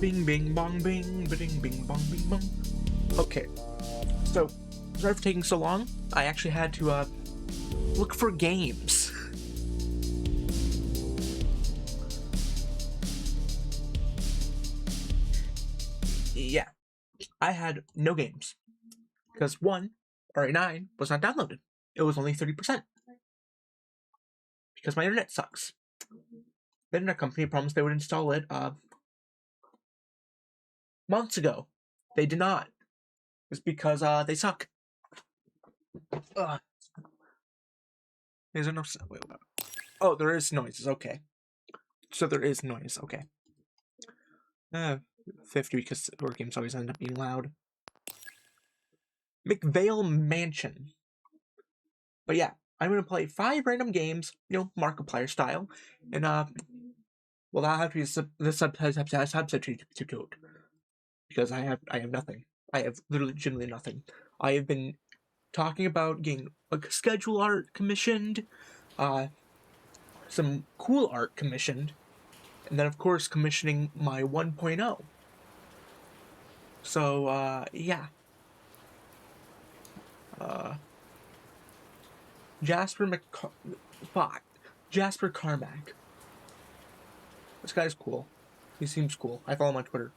Bing bing bong bing bing bing bong bing bong. Okay, so sorry for taking so long. I actually had to look for games. Yeah, I had no games because one, RA9 was not downloaded. It was only 30% because my internet sucks. The internet company promised they would install it months ago. They did not. It's because they suck. There's enough. Wait. Oh, there is noises. Okay. So there is noise. Okay. 50 because horror games always end up being loud. McVale Mansion. But yeah, I'm gonna play 5 random games, Markiplier style, and well, that'll have to be the substitute because I have nothing. I have literally genuinely nothing. I have been talking about getting schedule art commissioned, some cool art commissioned, and then of course commissioning my 1.0. So yeah. Jasper Carmack. This guy's cool. He seems cool. I follow him on Twitter.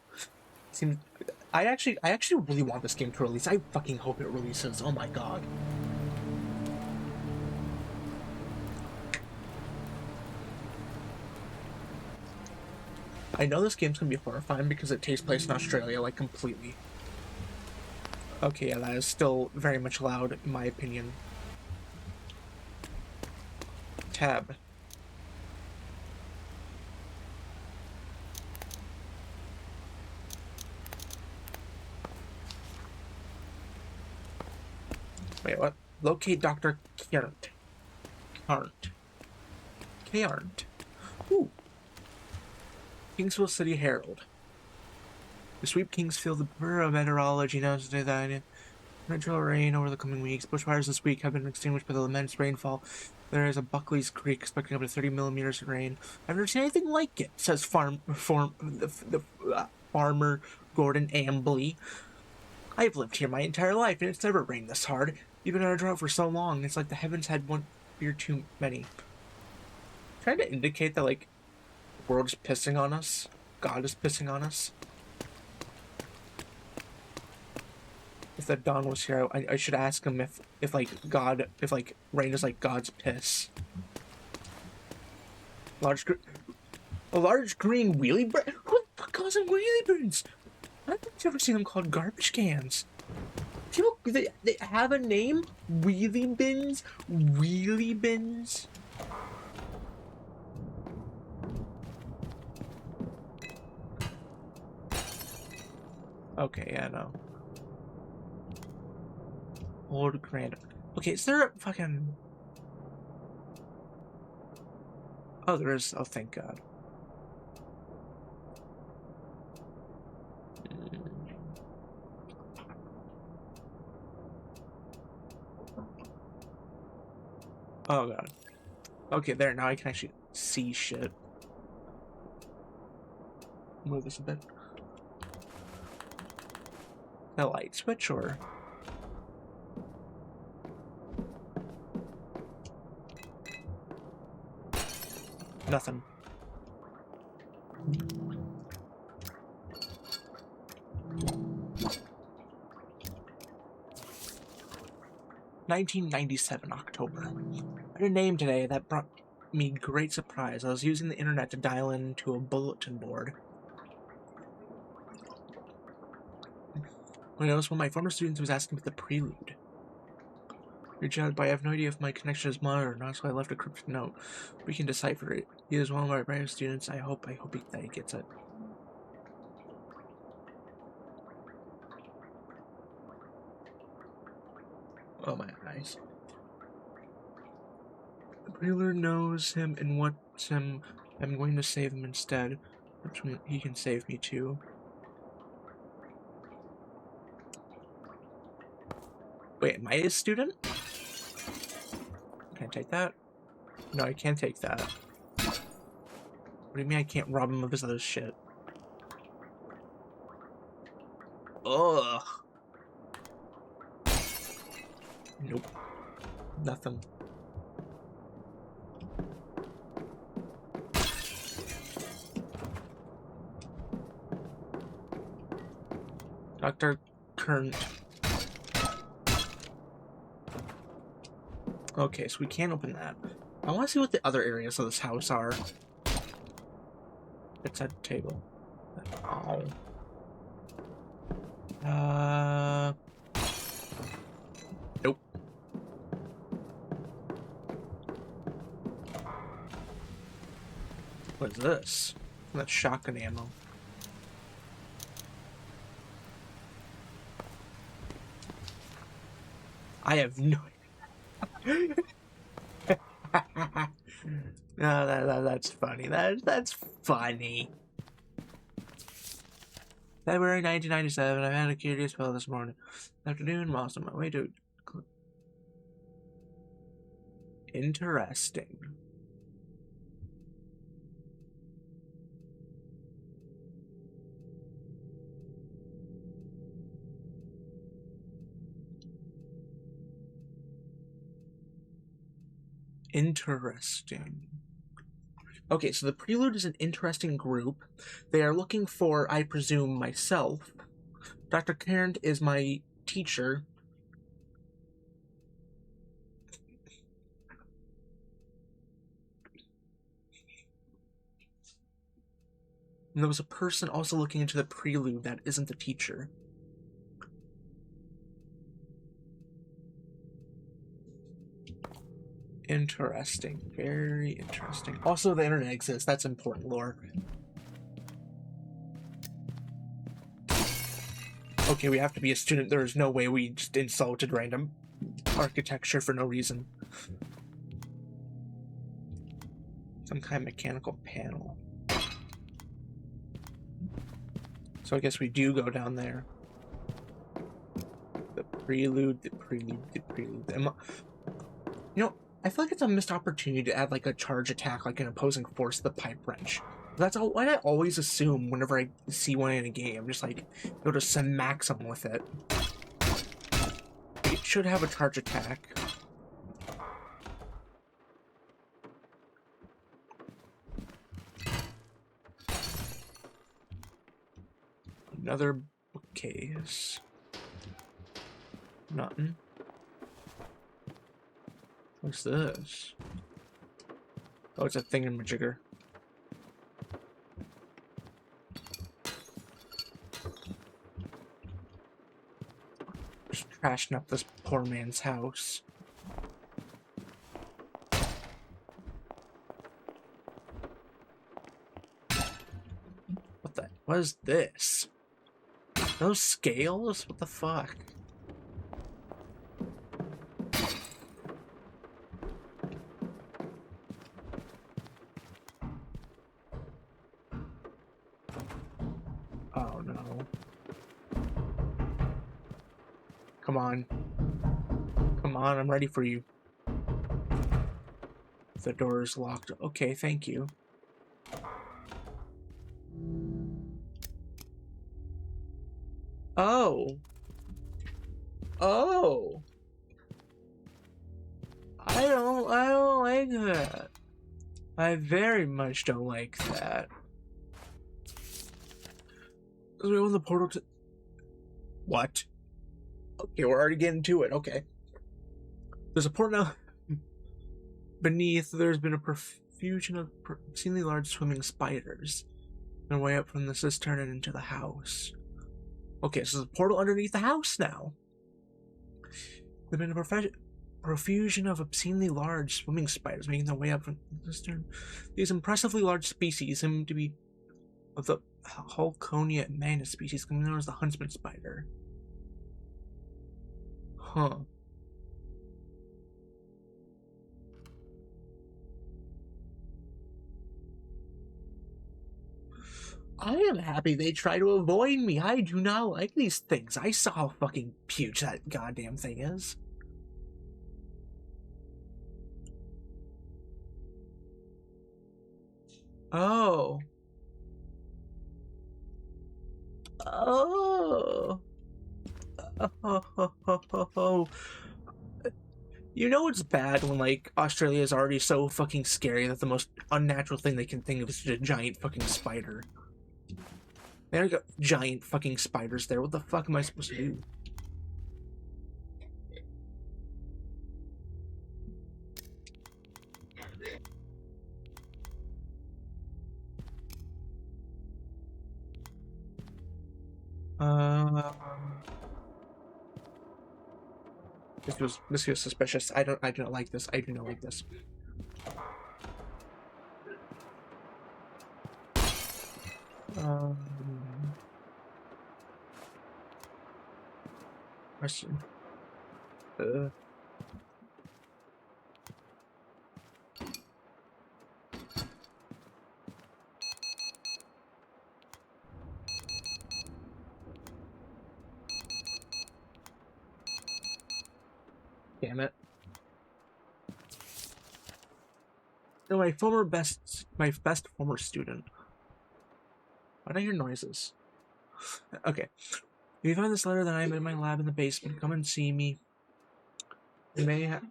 I actually really want this game to release. I fucking hope it releases. Oh my god. I know this game's gonna be horrifying because it takes place in Australia, like, completely. Okay, yeah, that is still very much loud, in my opinion. Tab. Wait, what? Locate Dr. Cairnt. Ooh. Kingsville City Herald. The sweep Kingsville, the Bureau of Meteorology announced today that torrential rain over the coming weeks. Bushfires this week have been extinguished by the immense rainfall. There is a Buckley's Creek expecting up to 30 millimeters of rain. I've never seen anything like it, says farmer Gordon Ambley. I've lived here my entire life, and it's never rained this hard. You've been on a drought for so long, it's like the heavens had one beer too many. Trying to indicate that, like, the world is pissing on us. God is pissing on us. If that Don was here, I should ask him if rain is like God's piss. A large green wheelie bin? Who the fuck calls them wheelie bins? I've never seen them called garbage cans. People, they have a name? Wheelie bins? Wheelie bins? Okay, yeah, no. Old Grand. Okay, is there a fucking... Oh, there is. Oh, thank God. Oh god. Okay, there, now I can actually see shit. Move this a bit. A light switch or... Nothing. (1997) October. I had a name today that brought me great surprise. I was using the internet to dial into a bulletin board. When I noticed one of my former students was asking for the prelude. Reach out, but I have no idea if my connection is monitored or not, so I left a cryptic note. We can decipher it. He is one of my brave students. I hope that he gets it. Oh, my eyes. The prelude knows him and wants him. I'm going to save him instead. He can save me too. Wait, am I a student? Can I take that? No, I can't take that. What do you mean I can't rob him of his other shit? Ugh. Nope. Nothing. Dr. Kern. Okay, so we can't open that. I want to see what the other areas of this house are. It's that table. Oh. Nope. What is this? That's shotgun ammo. I have no idea. No, that's funny. That's funny. February 1997. I had a curious spell this morning. Afternoon, whilst on my way to... Interesting. Interesting. Okay, so the Prelude is an interesting group. They are looking for, I presume, myself. Dr. Karen is my teacher. And there was a person also looking into the Prelude that isn't the teacher. Interesting. Very interesting. Also, the internet exists. That's important lore. Okay, we have to be a student. There is no way we just insulted random architecture for no reason. Some kind of mechanical panel. So I guess we do go down there. The Prelude, the Prelude, the Prelude. You know, I feel like it's a missed opportunity to add like a charge attack, like an opposing force to the pipe wrench. That's all. What I always assume whenever I see one in a game. I'm just like, go to smack someone with it. It should have a charge attack. Another bookcase. Nothing. What's this? Oh, it's a thingamajigger. Just trashing up this poor man's house. What is this? Those scales? What the fuck? Oh no. Come on. Come on, I'm ready for you. The door is locked. Okay, thank you. Oh. Oh. I don't like that. I very much don't like that. We open the portal to... What? Okay, we're already getting to it. Okay. There's a portal now. Beneath, there's been a profusion of obscenely large swimming spiders. Their way up from the cistern and into the house. Okay, so there's a portal underneath the house now. There's been a profusion of obscenely large swimming spiders making their way up from the cistern. These impressively large species seem to be of the Hulkonia magna species, known as the huntsman spider. Huh. I am happy they try to avoid me. I do not like these things. I saw how fucking huge that goddamn thing is. Oh. Oh. Oh. You know it's bad when, like, Australia is already so fucking scary that the most unnatural thing they can think of is just a giant fucking spider. They already got giant fucking spiders there. What the fuck am I supposed to do? This feels suspicious. I do not like this. I do not like this. Question. Damn it. No, my best former student. Why do I hear noises? Okay. If you find this letter, then I'm in my lab in the basement. Come and see me. You may have...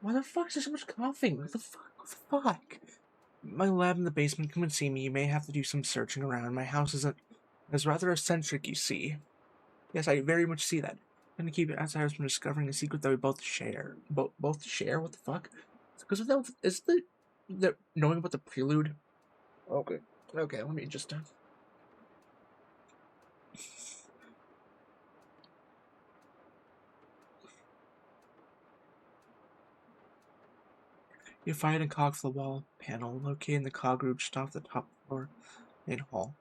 Why the fuck is there so much coughing? What the fuck? What the fuck? My lab in the basement. Come and see me. You may have to do some searching around. My house is rather eccentric, you see. Yes, I very much see that. I'm gonna keep outsiders from discovering a secret that we both share. Both share? What the fuck? Because that is the knowing about the prelude. Okay. Okay. Let me just. You find a cog for the wall panel located in the cog room just off the top floor, main hall.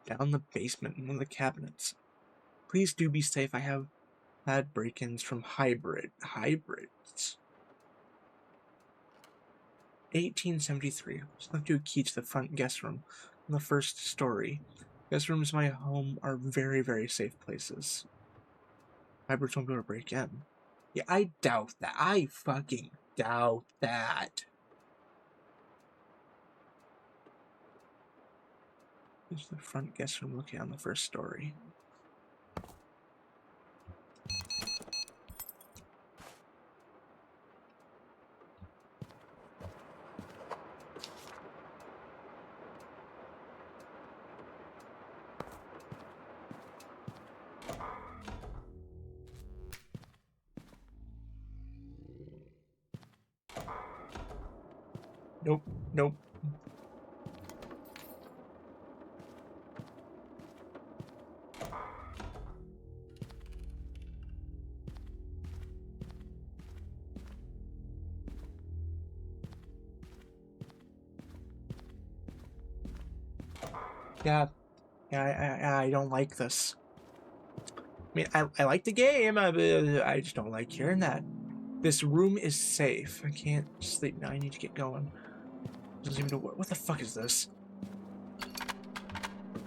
Down the basement in one of the cabinets. Please do be safe. I have had break-ins from hybrids. 1873. Just left you a key to the front guest room on the first story. Guest rooms in my home are very, very safe places. Hybrids won't be able to break in. Yeah, I doubt that. I fucking doubt that. This is the front guest room looking on the first story. Nope, nope. Yeah, I don't like this. I mean, I like the game, I just don't like hearing that. This room is safe. I can't sleep now. I need to get going. Doesn't even know what the fuck is this?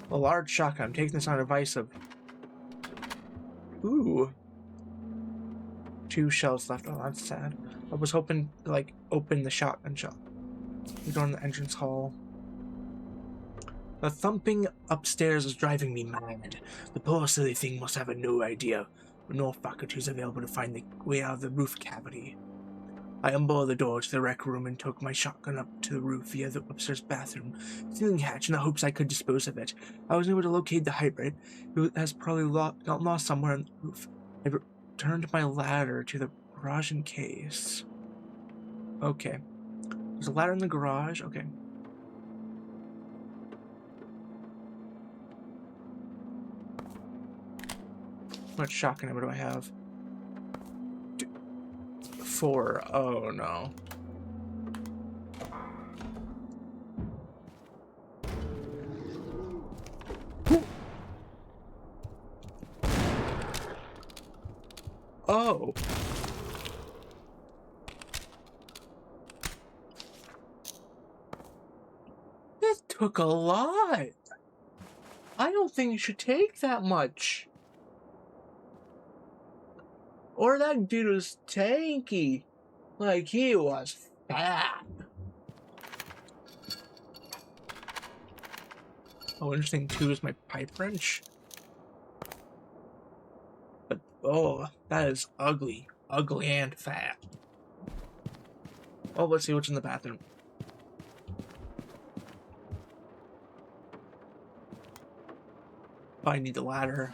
A large shotgun. I'm taking this on advice of. Ooh. 2 shells left. Oh, that's sad. I was hoping to, like, open the shotgun shop. We go in the entrance hall. The thumping upstairs is driving me mad. The poor silly thing must have no idea, nor faculties available to find the way out of the roof cavity. I unbarred the door to the rec room and took my shotgun up to the roof via the upstairs bathroom ceiling hatch in the hopes I could dispose of it. I was able to locate the hybrid, who has probably got lost somewhere on the roof. I returned my ladder to the garage in case. Okay. There's a ladder in the garage. Okay. How much shotgun ammo do I have? 4. Oh no. Oh. This took a lot. I don't think you should take that much. Or that dude was tanky. Like, he was fat. Oh, interesting too is my pipe wrench. But, oh, that is ugly. Ugly and fat. Oh, let's see what's in the bathroom. Oh, I need the ladder.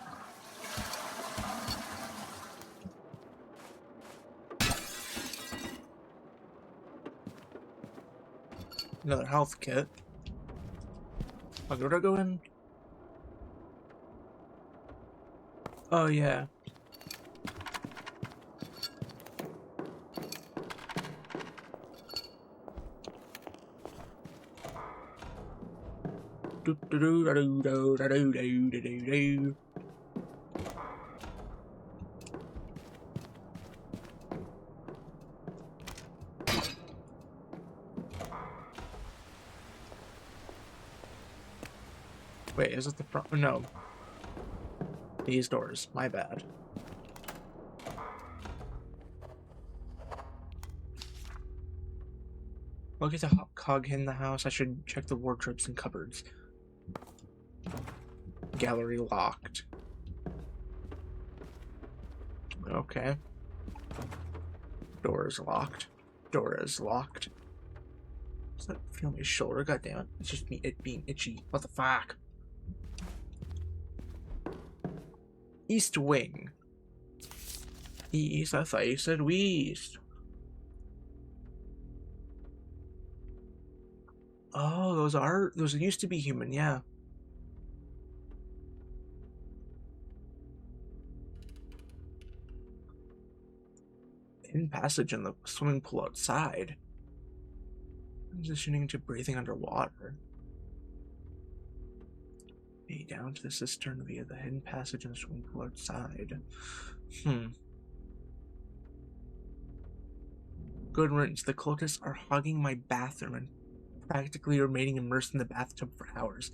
Another health kit. Oh, where do I go in? Oh, yeah. Wait, is it the front? No. These doors. My bad. Look at the hot cog in the house. I should check the wardrobes and cupboards. Gallery locked. Okay. Door is locked. Door is locked. Does that feel my shoulder? God damn it. It's just me it being itchy. What the fuck? East wing. East? I thought you said west. Oh, those used to be human, yeah. Hidden passage in the swimming pool outside. Transitioning to breathing underwater. Way down to the cistern via the hidden passage in the swimming pool outside. Good riddance. The cultists are hogging my bathroom and practically remaining immersed in the bathtub for hours.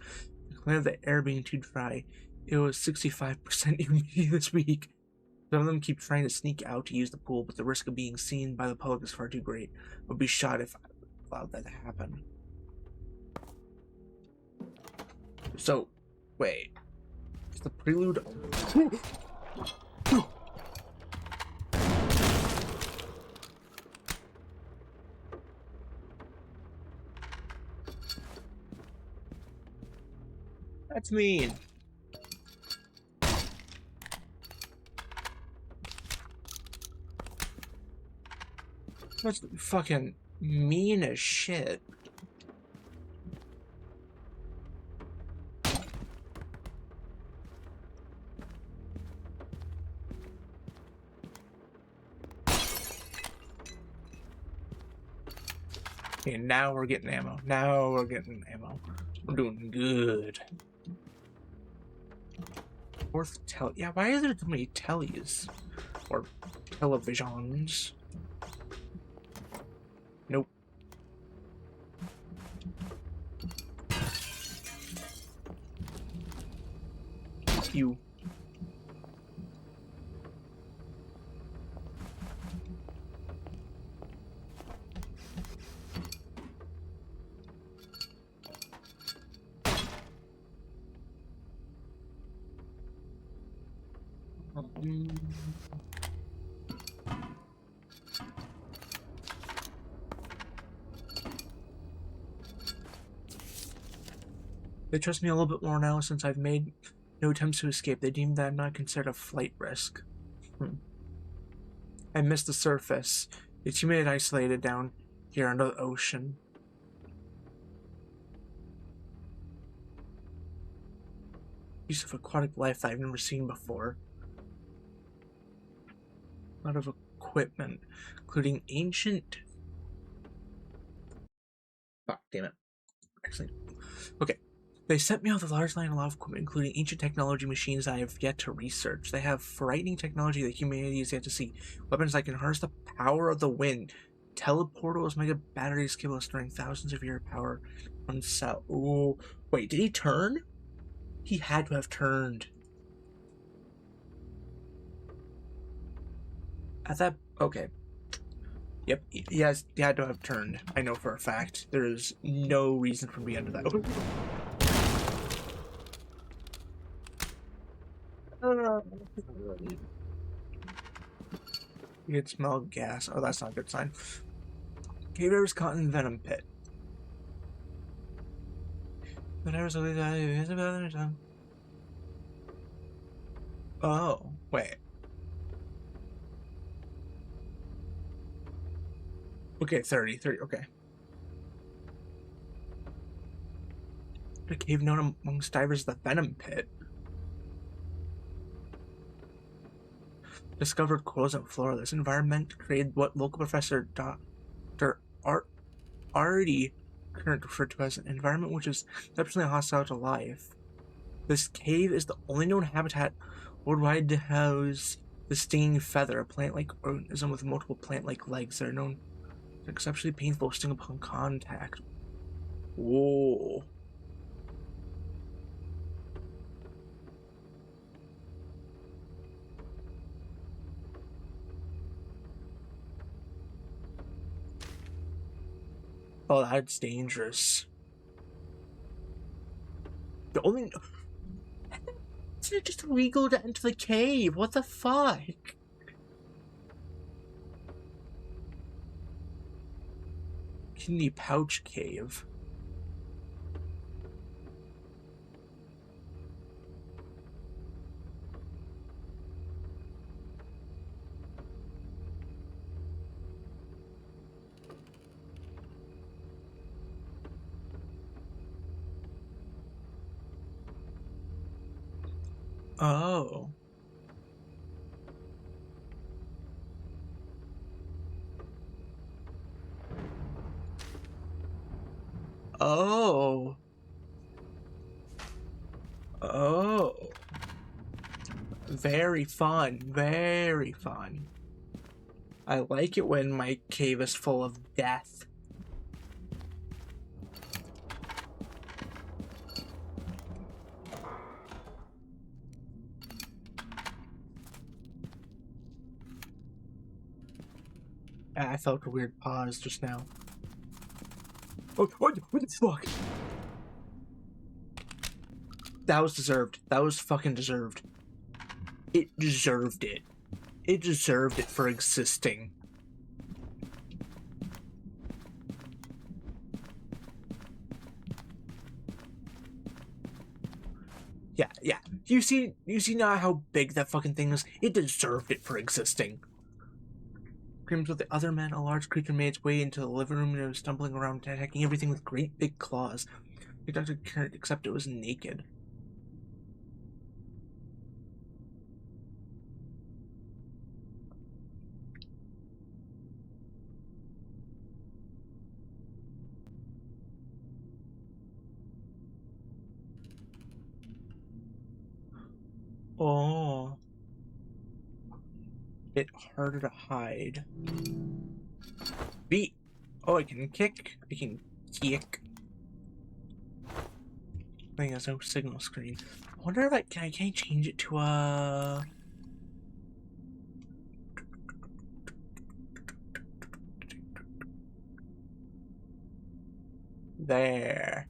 To clear the air being too dry, it was 65% humidity this week. Some of them keep trying to sneak out to use the pool, but the risk of being seen by the public is far too great. I would be shot if I allowed that to happen. So, wait. Is the prelude... That's mean. That's fucking mean as shit. Okay, now we're getting ammo. Now we're getting ammo. We're doing good. Fourth yeah, why are there so many tellies? Or televisions? Nope. You. They trust me a little bit more now since I've made no attempts to escape. They deem that I'm not considered a flight risk. I miss the surface. It's humid and isolated down here under the ocean. Piece of aquatic life that I've never seen before. A lot of equipment, including ancient... Fuck, damn it. Actually, okay. They sent me out a large line of a lot of equipment, including ancient technology machines that I have yet to research. They have frightening technology that humanity has yet to see. Weapons that can harness the power of the wind. Teleportals, mega batteries capable of storing thousands of years of power on cell. Ooh, wait, did he turn? He had to have turned. At that, okay. Yep, he had to have turned. I know for a fact. There is no reason for me under that. You can smell gas. Oh, that's not a good sign. Cave River's caught in the venom pit. Oh, wait. Okay, 30, okay. The cave known amongst divers is the venom pit. Discovered corals and flora. This environment created what local professor Dr. Artie Current referred to as an environment which is exceptionally hostile to life. This cave is the only known habitat worldwide to house the stinging feather, a plant-like organism with multiple plant-like legs that are known for exceptionally painful sting upon contact. Whoa. Oh, that's dangerous. The only... It's just illegal to enter the cave. What the fuck? Kidney pouch cave. Oh. Oh. Oh. Very fun. Very fun. I like it when my cave is full of death. I felt a weird pause just now. Oh, what the fuck? That was deserved. That was fucking deserved. It deserved it. It deserved it for existing. Yeah. You see now how big that fucking thing is? It deserved it for existing. Screams with the other men, a large creature made its way into the living room and was stumbling around, attacking everything with great big claws. The doctor couldn't accept it was naked. Oh. It harder to hide. B. Oh, I can kick. I can kick. I think there's no signal screen. I wonder if can I change it to a... There.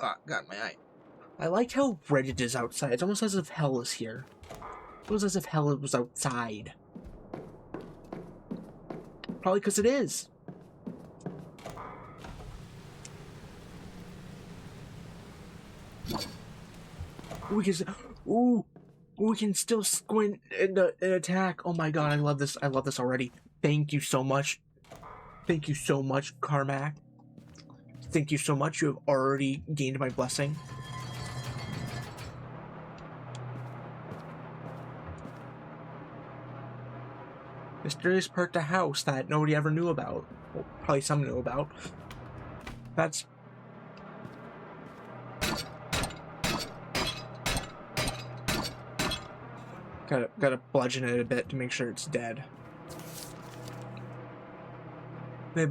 Ah, got my eye. I like how red it is outside. It's almost as if hell is here. It was as if hell was outside. Probably because it is. We can, ooh, we can still squint and attack. Oh my god, I love this. I love this already. Thank you so much. Thank you so much, Carmack. Thank you so much. You have already gained my blessing. Mysterious part to house that nobody ever knew about. Well, probably some knew about. That's... Gotta bludgeon it a bit to make sure it's dead. My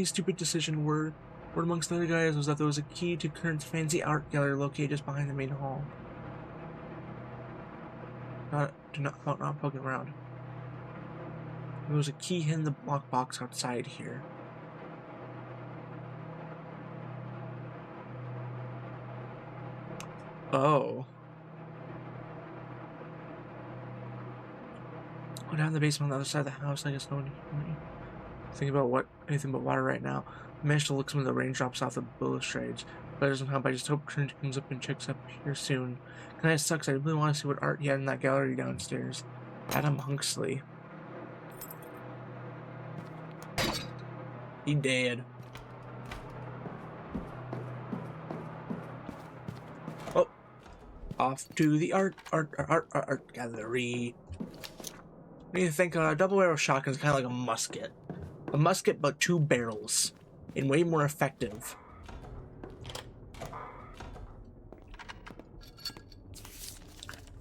stupid decision word amongst the other guys was that there was a key to Kern's fancy art gallery located just behind the main hall. Not poking around. There was a key hidden in the lockbox outside here. Oh. Go down the basement on the other side of the house. I guess no one can think about anything but water right now. I managed to look some of the raindrops off the balustrades, but it doesn't help. I just hope Kern comes up and checks up here soon. Kinda sucks. I really want to see what art he had in that gallery downstairs. Adam Hunksley. He dead. Oh, off to the art gallery. I need to think a double barrel shotgun is kind of like a musket. A musket, but 2 barrels, and way more effective.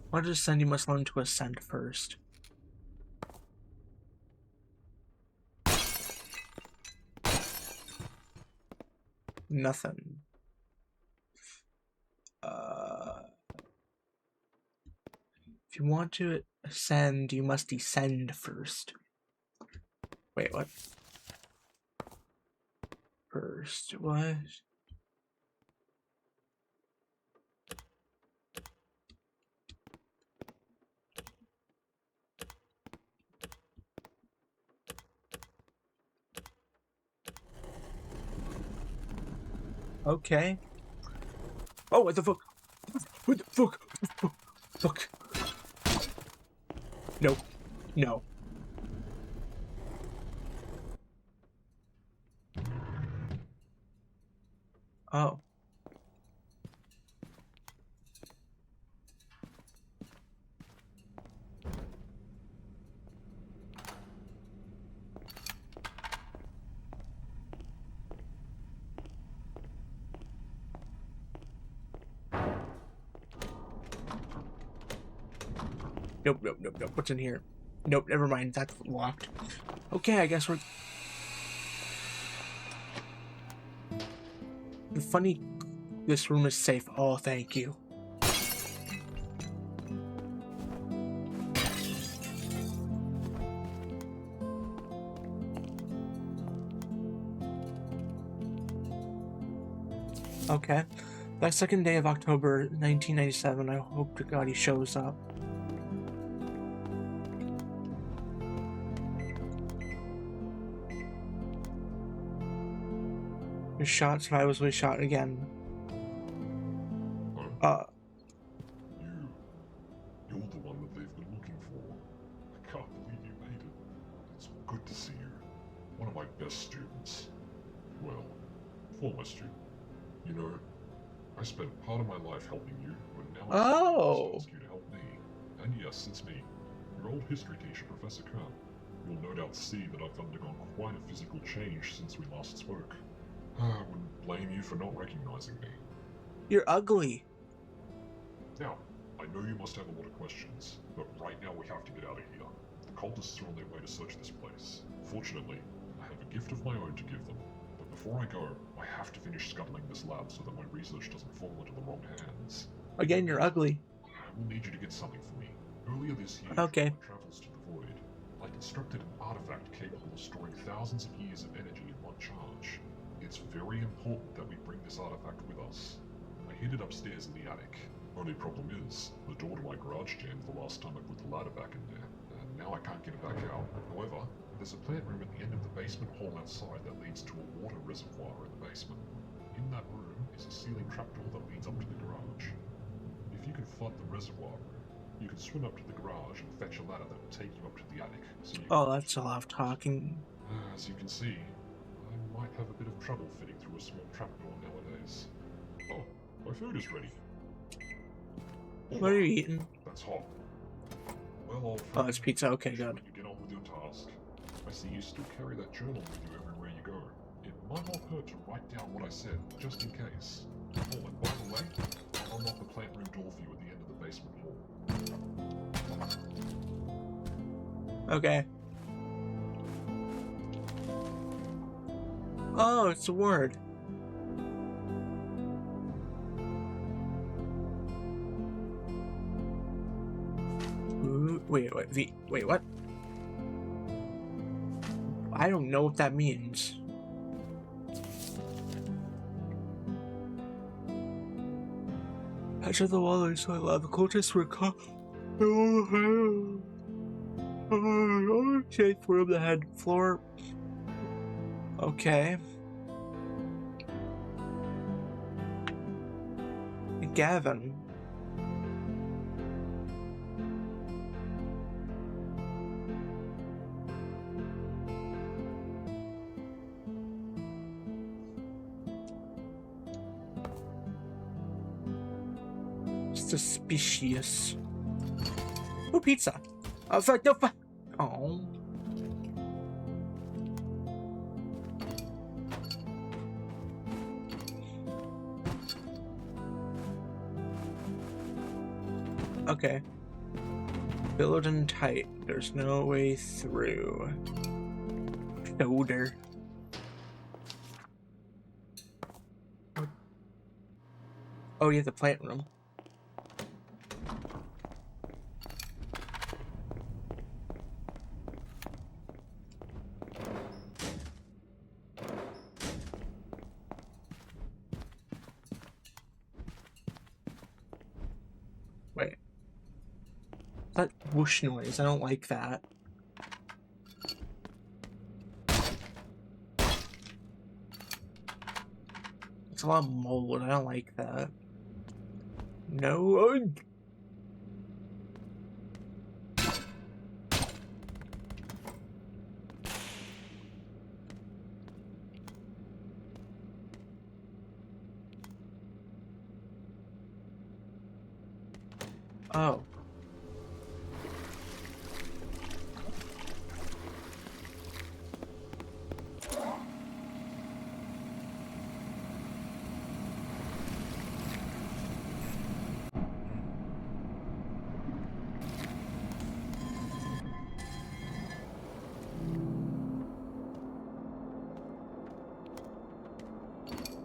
Why does ascend? You must learn to ascend first. Nothing. If you want to ascend, you must descend first. Wait, what? First, what? Okay. Oh, what the fuck? What the fuck? Fuck. No. No. Oh. Nope. What's in here? Nope, never mind. That's locked. Okay, I guess we're... The funny... This room is safe. Oh, thank you. Okay. That second day of October 1997, I hope to God he shows up. Was shot, so I was shot again. You're the one that they've been looking for. I can't believe you made it. It's good to see you. One of my best students. Well, former student. You know, I spent part of my life helping you, but now it's time to ask you to help me. And yes, it's me, your old history teacher, Professor Kern. You'll no doubt see that I've undergone quite a physical change since we last spoke. I wouldn't blame you for not recognizing me. You're ugly. Now, I know you must have a lot of questions, but right now we have to get out of here. The cultists are on their way to search this place. Fortunately, I have a gift of my own to give them. But before I go, I have to finish scuttling this lab so that my research doesn't fall into the wrong hands. Again, you're ugly. I will need you to get something for me. Earlier this year, Okay. during my travels to the Void, I constructed an artifact capable of storing thousands of years of energy in one charge. It's very important that we bring this artifact with us. I hid it upstairs in the attic. Only problem is, the door to my garage jammed the last time I put the ladder back in there, and now I can't get it back out. However, there's a plant room at the end of the basement hall outside that leads to a water reservoir in the basement. In that room is a ceiling trapdoor that leads up to the garage. If you can flood the reservoir room, you can swim up to the garage and fetch a ladder that will take you up to the attic. So you Oh, that's a lot of talking. As you can see, I might have a bit of trouble fitting through a small trapdoor nowadays. Oh, my food is ready. What are you eating? That's hot. Well, old Oh, friend, it's pizza. Okay, good. you get on with your task. I see you still carry that journal with you everywhere you go. It might not hurt to write down what I said, just in case. Oh, and by the way, I'll unlock the plant room door for you at the end of the basement hall. Okay. Oh, it's a word. Ooh, wait, what? I don't know what that means. Patch of the wall is so loud. The cultists were caught. Shade through the head floor. Okay. Gavin. Suspicious. Oh, pizza. Oh, fuck, no, fuck. Oh. Okay. Build and tight. There's no way through. Shoulder. Oh, yeah, the plant room. Wait. That whoosh noise, I don't like that. It's a lot of mold, I don't like that. No. Oh.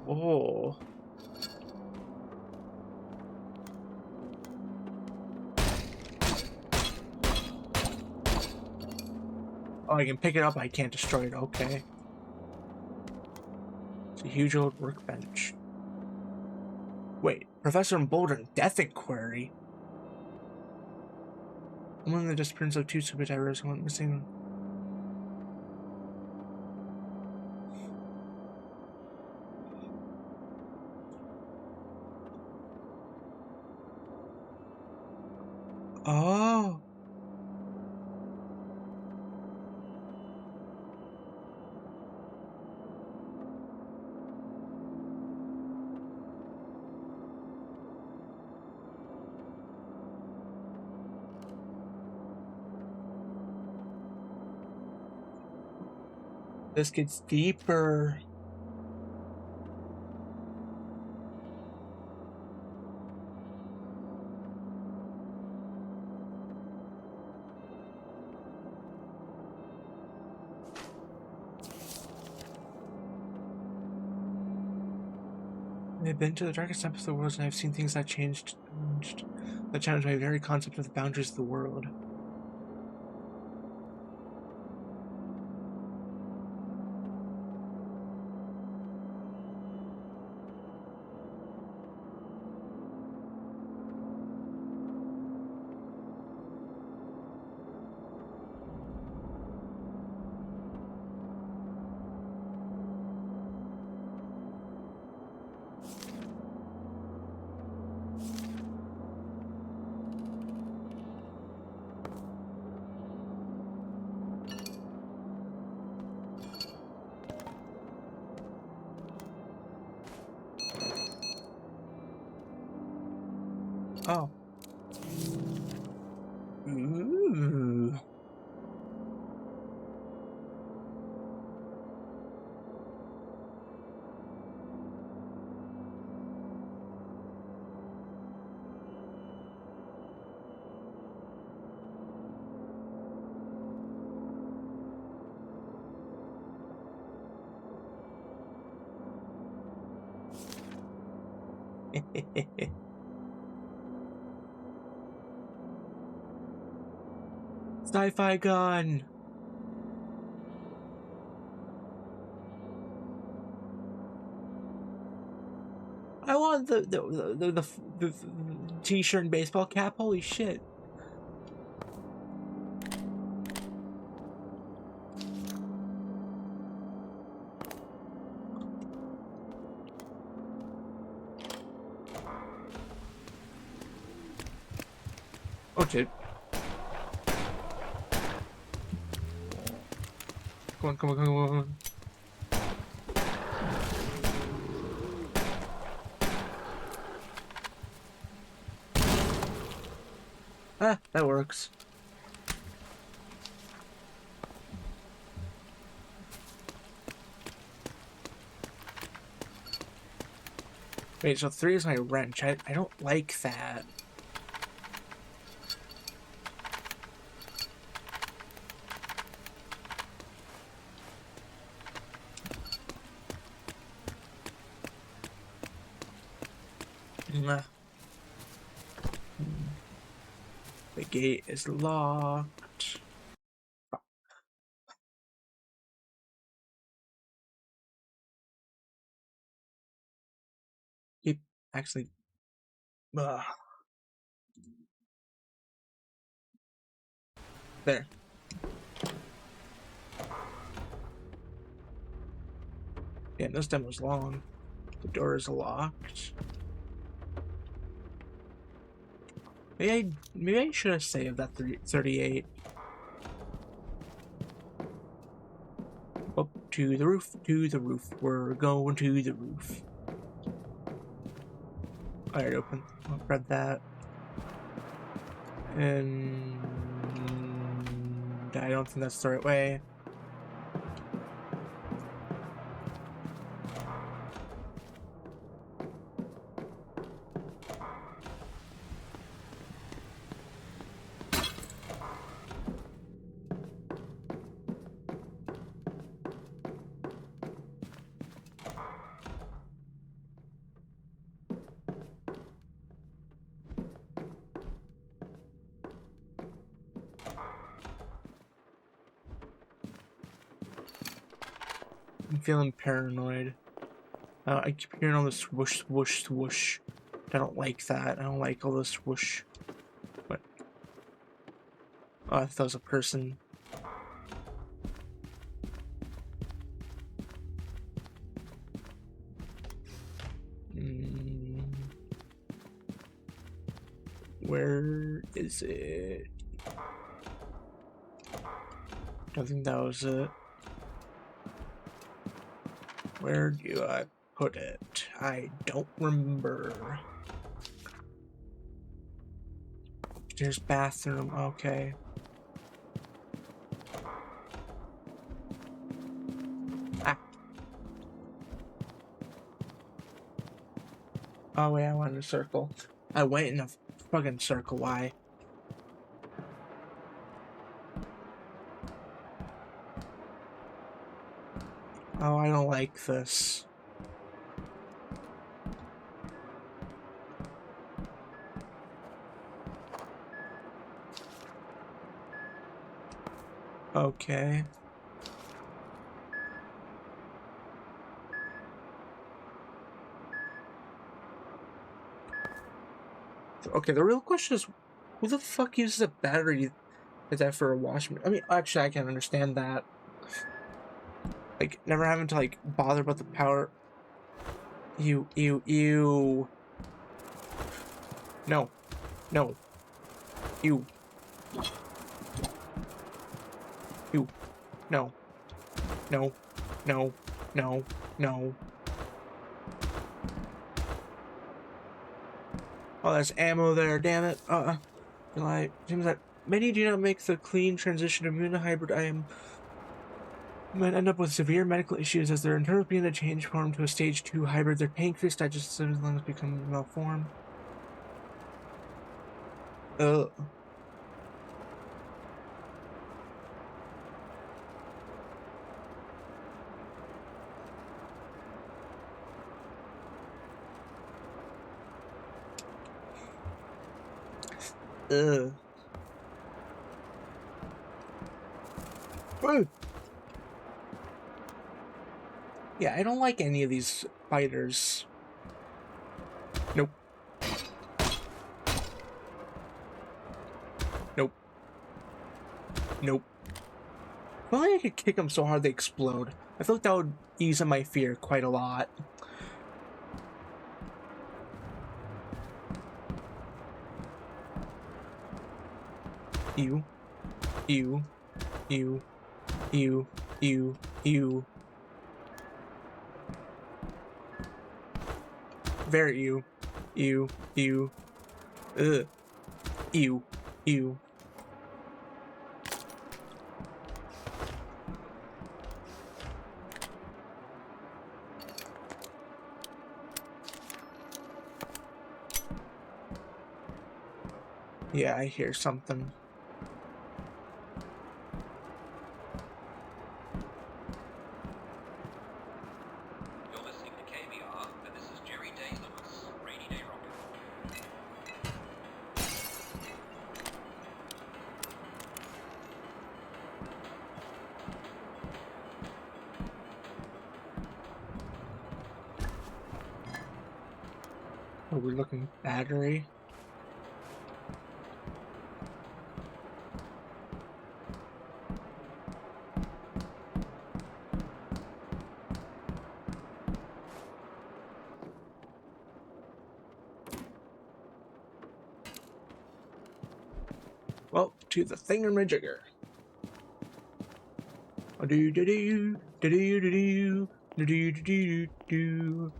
Oh. Oh, I can pick it up, I can't destroy it, okay. It's a huge old workbench. Wait, Professor Bolden, Death Inquiry? Among the disappearance of two supertyrants went missing. Oh. This gets deeper. I've been to the darkest depths of the world and I've seen things that changed. that challenge my very concept of the boundaries of the world. Oh. Ooh. Sci-fi gun. I want the t-shirt and baseball cap. Holy shit. Oh shit. Come on, come on, come on. Ah, that works. Wait, so 3 is my wrench. I don't like that. Nah. The gate is locked. Keep actually. Ugh. There. Yeah, this demo's long. The door is locked. Maybe I should have saved that 38. Up to the roof, to the roof. We're going to the roof. Alright, open. I'll grab that. And I don't think that's the right way. I'm feeling paranoid. I keep hearing all this swoosh, swoosh, swoosh. I don't like that. I don't like all this swoosh. What? Oh, I thought that was a person. Where is it? Don't think that was it. Where do I put it? I don't remember. There's bathroom. Okay. Ah. Oh wait, I went in a circle. I went in a fucking circle. Why? Oh, I don't like this. Okay. Okay, the real question is, who the fuck uses a battery like that for a washing? I mean, actually, I can understand that. Like, never having to, like, bother about the power. You. No. No. You. No. No. No. No. No. Oh, there's ammo there, damn it. Like, seems like many do not make the clean transition to immune hybrid. Might end up with severe medical issues as their internal begin to change form to a stage 2 hybrid. Their pancreas, digestive systems, lungs become malformed. Ugh. Ugh. Ugh. Yeah, I don't like any of these fighters. Nope. Nope. Nope. If only I could kick them so hard they explode. I feel like that would ease my fear quite a lot. Ew. Ew. Ew. Ew. Ew. Ew. Very ew. Ew. Ew. Ugh. Ew. Ew. Yeah, I hear something. You're listening to KBR, and this is Jerry Day Lewis, Rainy Day Rocket. Oh, we're looking battery. Well, to the thingamajigger. Do do do do do do do do do do.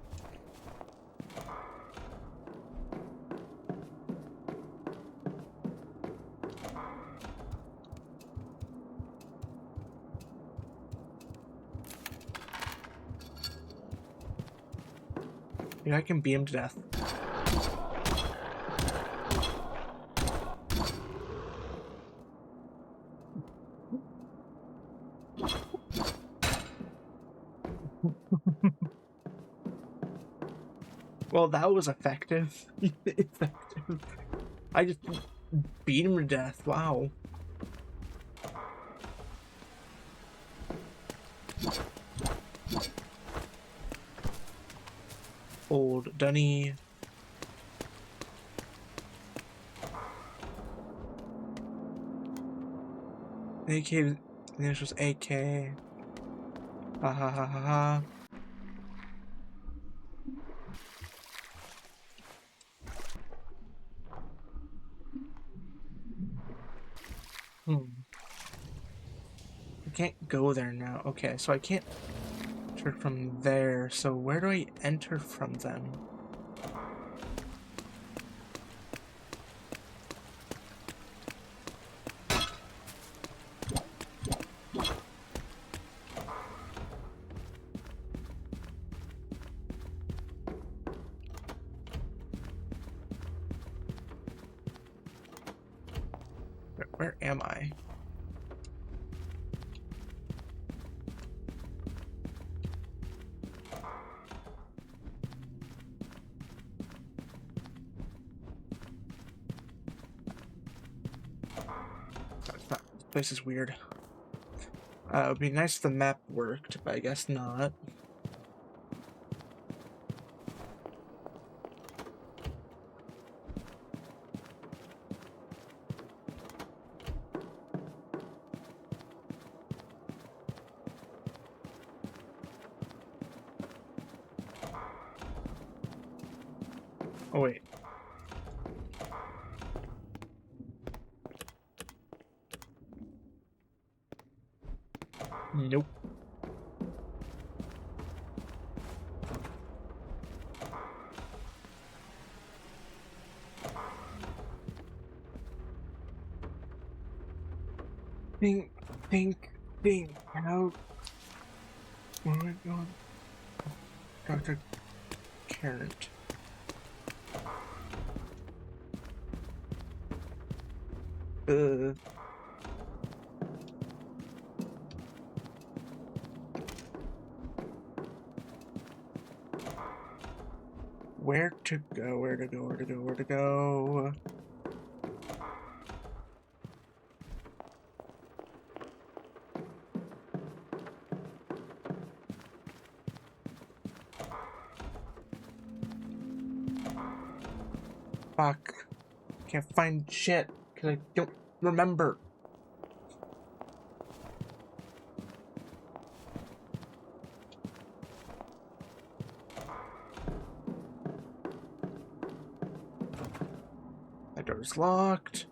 Dude, I can beat him to death. Well, that was effective. Effective. I just beat him to death. Wow. Old Dunny. AK. This was AK. Ha ha ha ha ha. I can't go there now. Okay, so I can't enter from there. So where do I enter from then? Where am I? This place is weird. It would be nice if the map worked, but I guess not. Oh, wait. Nope. Think, think out. Where are we going? Dr. Carrot. Uh. Where to go, where to go, where to go, where to go? Fuck. Can't find shit, because I don't remember. That door's locked.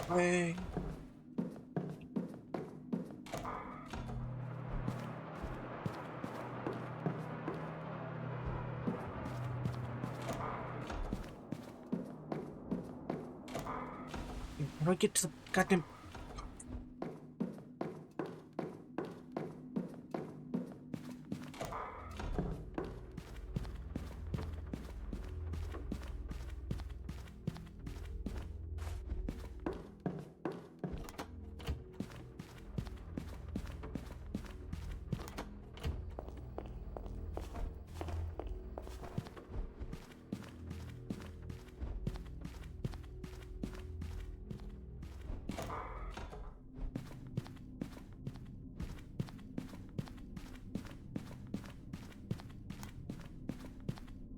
Way. How do I get to the goddamn...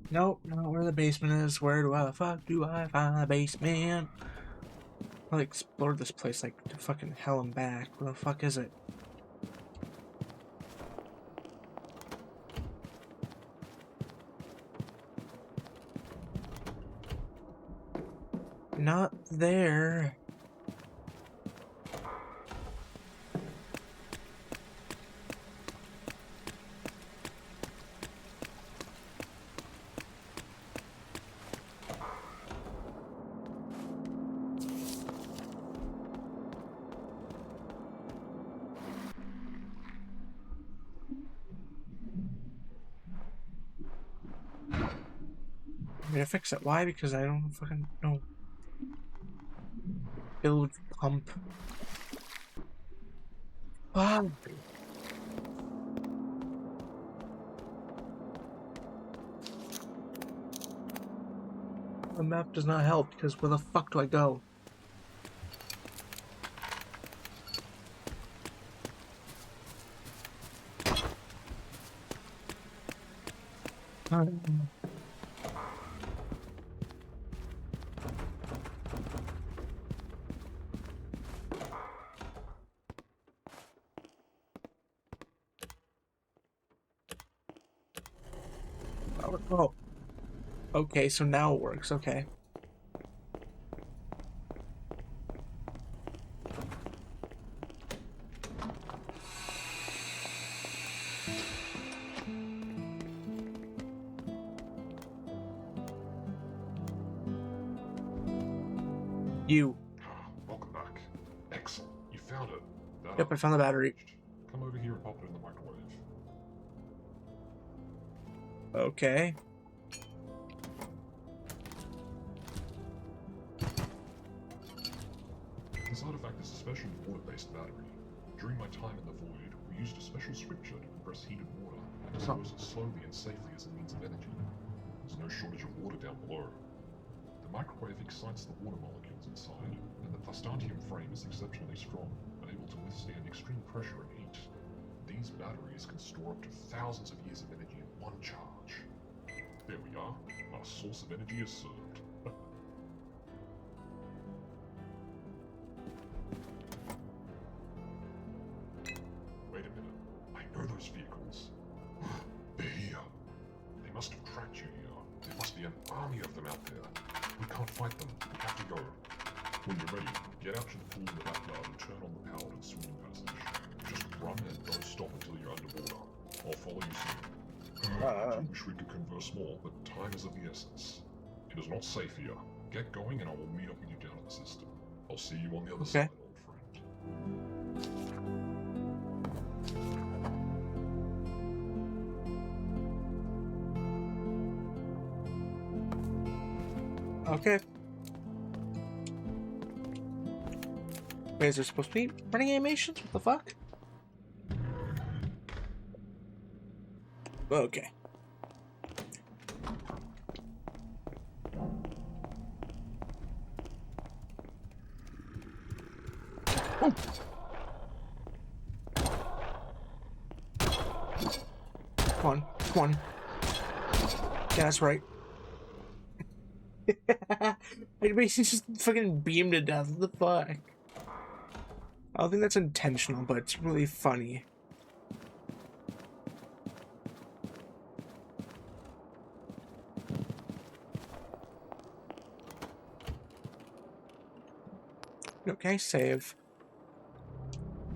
Nope, not where the basement is. Where do I fuck do I find the basement? I'll explore this place like to fucking hell and back. Where the fuck is it? Not there. I'm gonna fix it. Why? Because I don't fucking know. Build pump. Wow. The map does not help because where the fuck do I go? Oh. Okay, so now it works. Okay. You. Welcome back. Excellent. You found it. Yep, I found the battery. Come over here and pop it in the microwave. Okay. This artifact is a special water-based battery. During my time in the void, we used a special switch pressure to compress heated water and dispose it slowly and safely as a means of energy. There's no shortage of water down below. The microwave excites the water molecules inside, and the plastantium frame is exceptionally strong and able to withstand extreme pressure and heat. These batteries can store up to thousands of years of energy in one charge. There we are. Our source of energy is served. Wait a minute. I know those vehicles. They're here. They must have tracked you here. There must be an army of them out there. We can't fight them. We have to go. When you're ready, get out to the pool in the backyard and turn on the powered and swimming passage. Just run and don't stop until you're underwater. I'll follow you soon. I do wish we could converse more, but time is of the essence. It is not safe here. Get going and I will meet up with you down at the system. I'll see you on the other side, old friend. Okay. Wait, is there supposed to be running animations? What the fuck? Okay. Oh. Come on, come on. Yeah, that's right. I basically just fucking beamed to death. What the fuck? I don't think that's intentional, but it's really funny. Okay, save.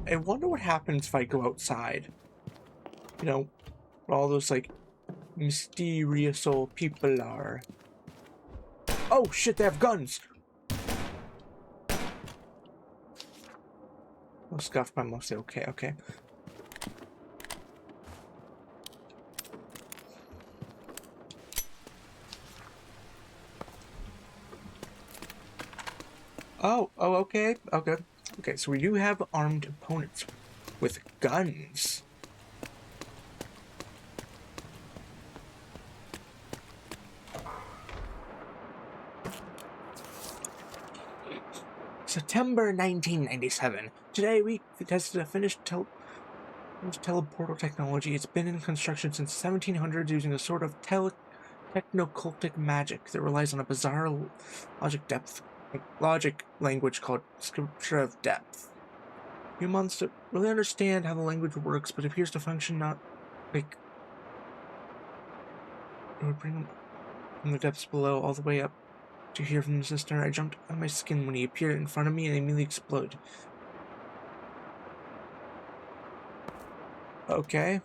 I wonder what happens if I go outside. You know, where all those, like, mysterious old people are. Oh shit, they have guns! Oh, scuffed by mostly. Okay, okay. Oh, okay, okay. Okay, so we do have armed opponents with guns. September 1997. Today we tested a finished teleportal technology. It's been in construction since 1700s using a sort of technocultic magic that relies on a bizarre logic language called Scripture of Depth. Humans don't really understand how the language works, but it appears to function not like it would bring them from the depths below all the way up to hear from the sister. I jumped out of my skin when he appeared in front of me and immediately exploded. Okay.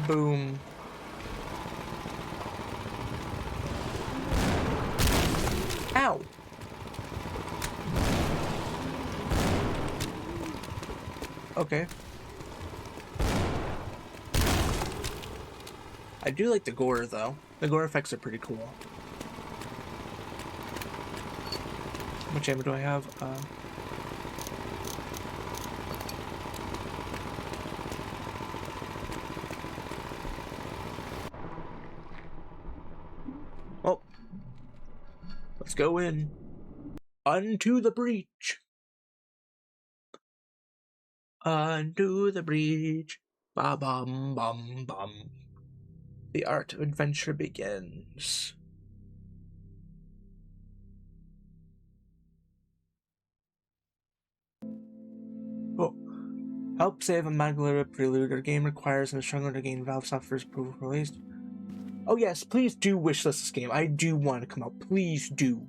Boom. Ow! Okay. I do like the gore, though. The gore effects are pretty cool. How much ammo do I have? Well, let's go in. Unto the breach. Unto the breach. Ba bum bum bum. The art of adventure begins. Oh. Help save a Magletter prelude. Our game requires an instructor to gain Valve Software's approval released. Oh yes, please do wishlist this game. I do want to come out. Please do.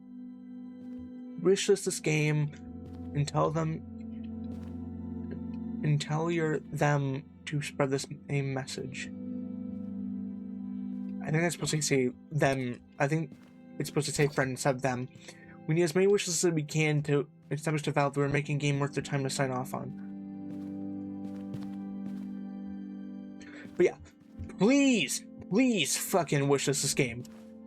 Wishlist this game and tell them them to spread this same message. I think that's supposed to say them. I think it's supposed to say friend instead of them. We need as many wishes as we can to establish to Valve we're making a game worth their time to sign off on. But yeah, please fucking wish us this game.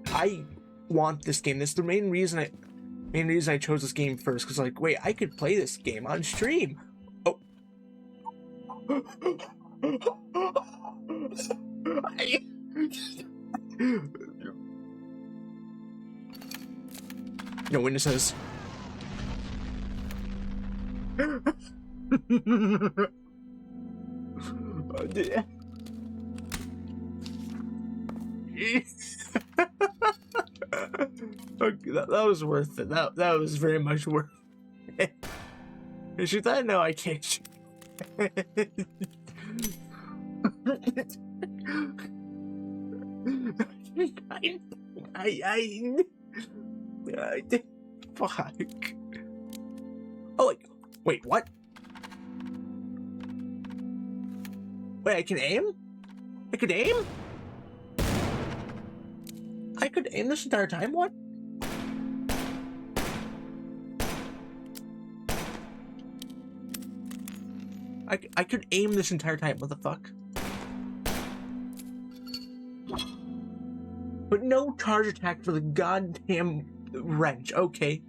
I want this game. This is the main reason I chose this game first. Cause like, wait, I could play this game on stream. Oh, No witnesses. Okay, that was worth it. That was very much worth it. She thought, no, I can't. I fuck. Oh, wait, what? Wait, I can aim? I could aim? I could aim this entire time? What? I could aim this entire time. What the fuck? But no charge attack for the goddamn wrench. Okay.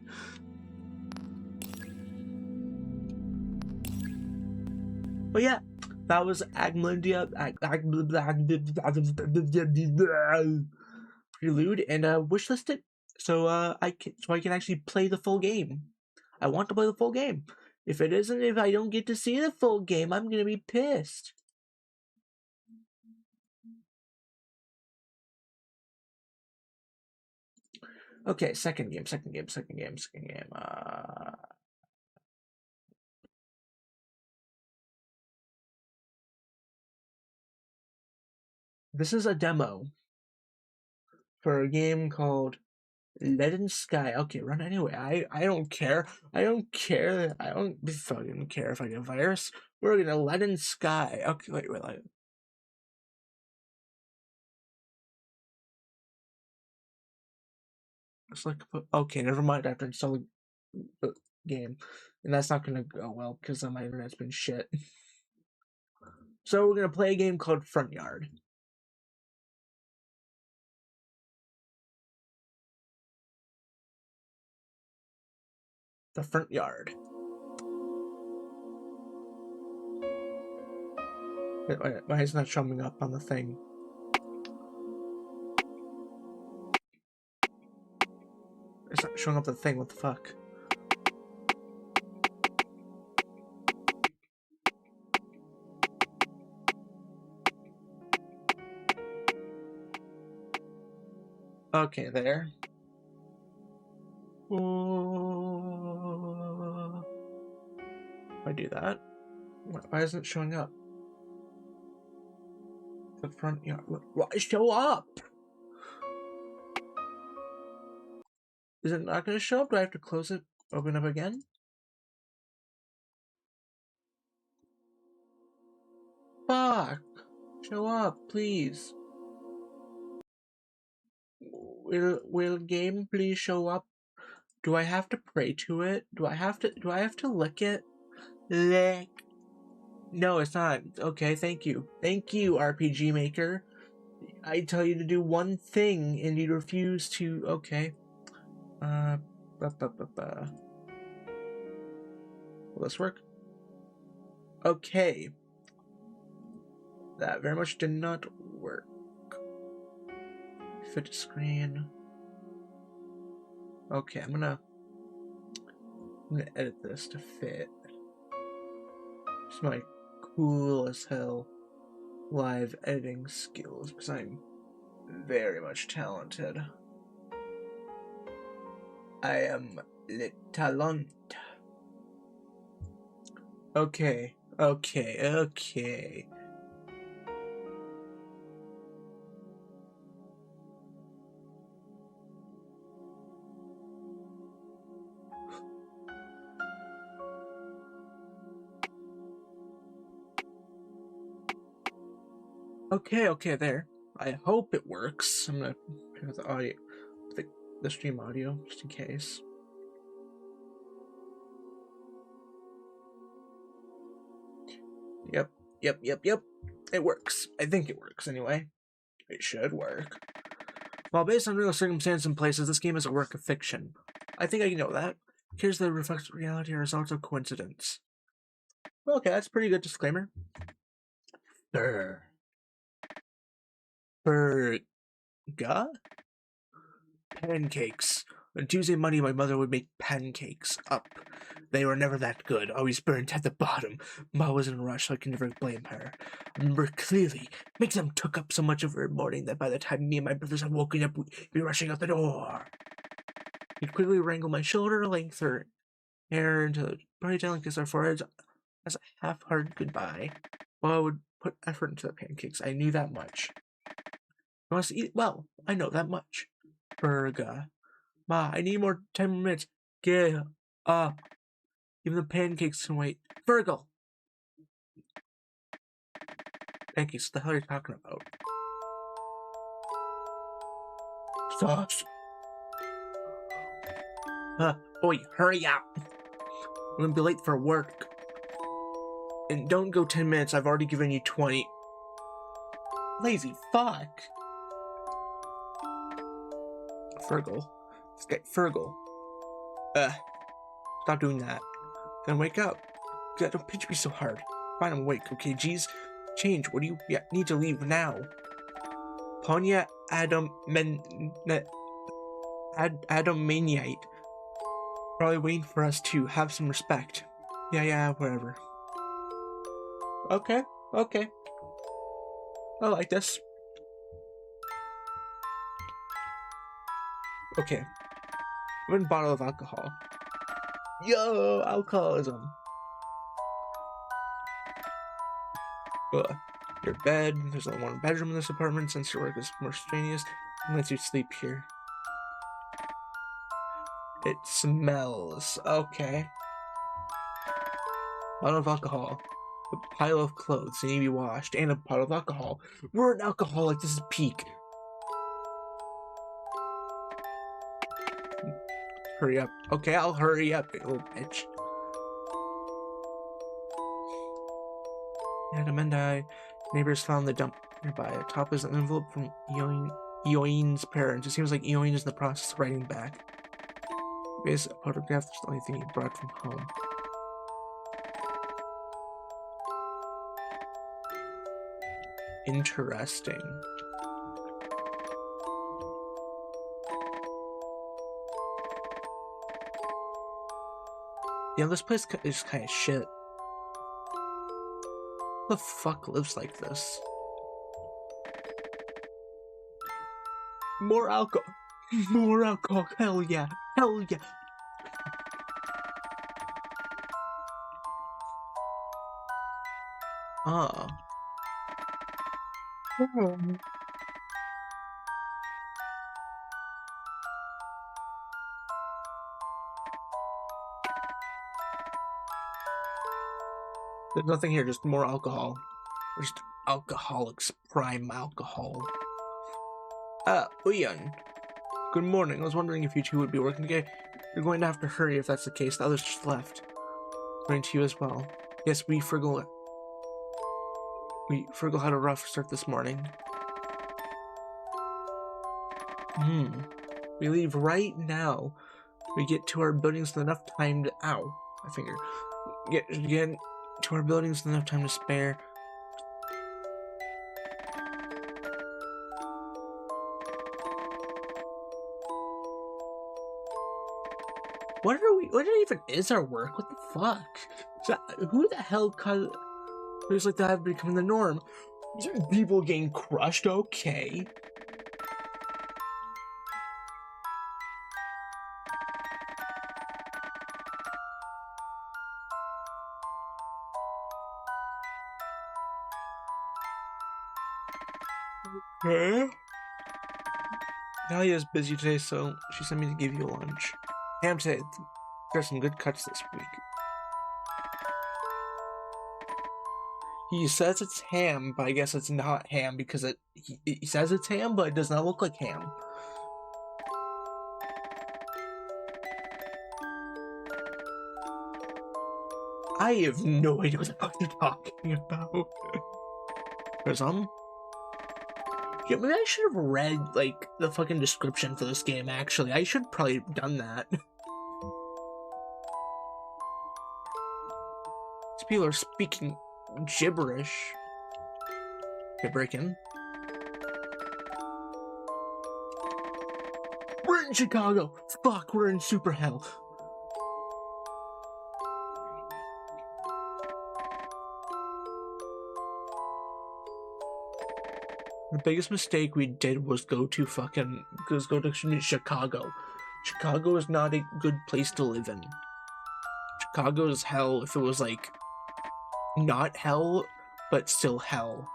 But yeah, that was Agmelindia Prelude and wishlisted, so I can actually play the full game. I want to play the full game. If I don't get to see the full game, I'm gonna be pissed. Okay, second game. This is a demo for a game called Leaden Sky. Okay, run anyway. I don't care. I don't care. I don't fucking care if I get a virus. We're gonna Leaden Sky. Okay, wait. It's like, okay, never mind. I have to install the game, and that's not gonna go well because my internet's been shit. So we're gonna play a game called Front Yard. The Front Yard. Wait, why is it not showing up on the thing? It's not showing up the thing. What the fuck? Okay, there. If I do that, why isn't it showing up? The Front Yard. Why show up? Is it not going to show up? Do I have to close it? Open up again? Fuck! Show up, please. Will game please show up? Do I have to pray to it? Do I have to lick it? Lick. No, it's not. Okay, thank you. Thank you, RPG Maker. I tell you to do one thing and you refuse to. Okay. Will this work? Okay. That very much did not work. Fit to screen. Okay, I'm gonna edit this to fit. It's my cool as hell live editing skills because I'm very much talented. I am le talent. Okay. Okay, there. I hope it works. I'm gonna put the audio, the stream audio, just in case. Yep. It works. I think it works anyway. It should work. While based on real circumstances and places, this game is a work of fiction. I think I know that. Here's the reflects reality or results of coincidence. Well, okay, that's a pretty good disclaimer. Burr. Burga? Pancakes. On Tuesday and Monday, my mother would make pancakes. Up. They were never that good, always burnt at the bottom. Ma was in a rush, so I can never blame her. I remember clearly, making them took up so much of her morning that by the time me and my brothers had woken up, we'd be rushing out the door. He'd quickly wrangle my shoulder length her hair into the bright down and kiss our foreheads as a half-hearted goodbye. Well, I would put effort into the pancakes. I knew that much. I want to eat well. I know that much. Burga. Ma, I need more 10 minutes. Get up. Even the pancakes can wait. Virgil! Pancakes, what the hell are you talking about? Sauce. Oi, hurry up. I'm gonna be late for work. And don't go 10 minutes, I've already given you 20. Lazy fuck. Fergal. This guy, Fergal. Stop doing that. Then wake up. God, don't pinch me so hard. Fine, I'm awake, okay? Geez, change. What do you need to leave now? Ponya Adamaniite. Probably waiting for us to have some respect. Yeah, whatever. Okay. I like this. Okay. One bottle of alcohol. Yo, alcoholism. Your bed. There's only one bedroom in this apartment since your work is more strenuous and lets you sleep here. It smells. Okay. Bottle of alcohol. A pile of clothes that need to be washed. And a bottle of alcohol. We're an alcoholic. This is peak. Hurry up. Okay, I'll hurry up, you little bitch. Adamandi. Neighbors found the dump nearby. Atop is an envelope from Eoin's parents. It seems like Eoin is in the process of writing back. This photograph is the only thing he brought from home. Interesting. Yeah, this place is kind of shit. Who the fuck lives like this? More alcohol. More alcohol. Hell yeah. Hell yeah. There's nothing here, just more alcohol. Just alcoholics, prime alcohol. Leon. Good morning. I was wondering if you two would be working today. You're going to have to hurry if that's the case. The others just left. Morning to you as well. Yes, Fergal had a rough start this morning. We leave right now. We get to our buildings with enough time to... Ow. My finger. Get to our buildings with enough time to spare. What even is our work? What the fuck? Who the hell caused... It's like that becoming the norm. People getting crushed, okay. Okay. Nalia's busy today, so she sent me to give you lunch. Ham today. There's some good cuts this week. He says it's ham, but I guess it's not ham because he says it's ham, but it does not look like ham. I have no idea what the fuck you're talking about. Prism? Yeah, maybe I should have read, like, the fucking description for this game, actually. I should probably have done that. These people are speaking gibberish. Okay, break in. We're in Chicago! Fuck, we're in super hell. The biggest mistake we did was go to Chicago. Chicago is not a good place to live in. Chicago is hell if it was like not hell, but still hell.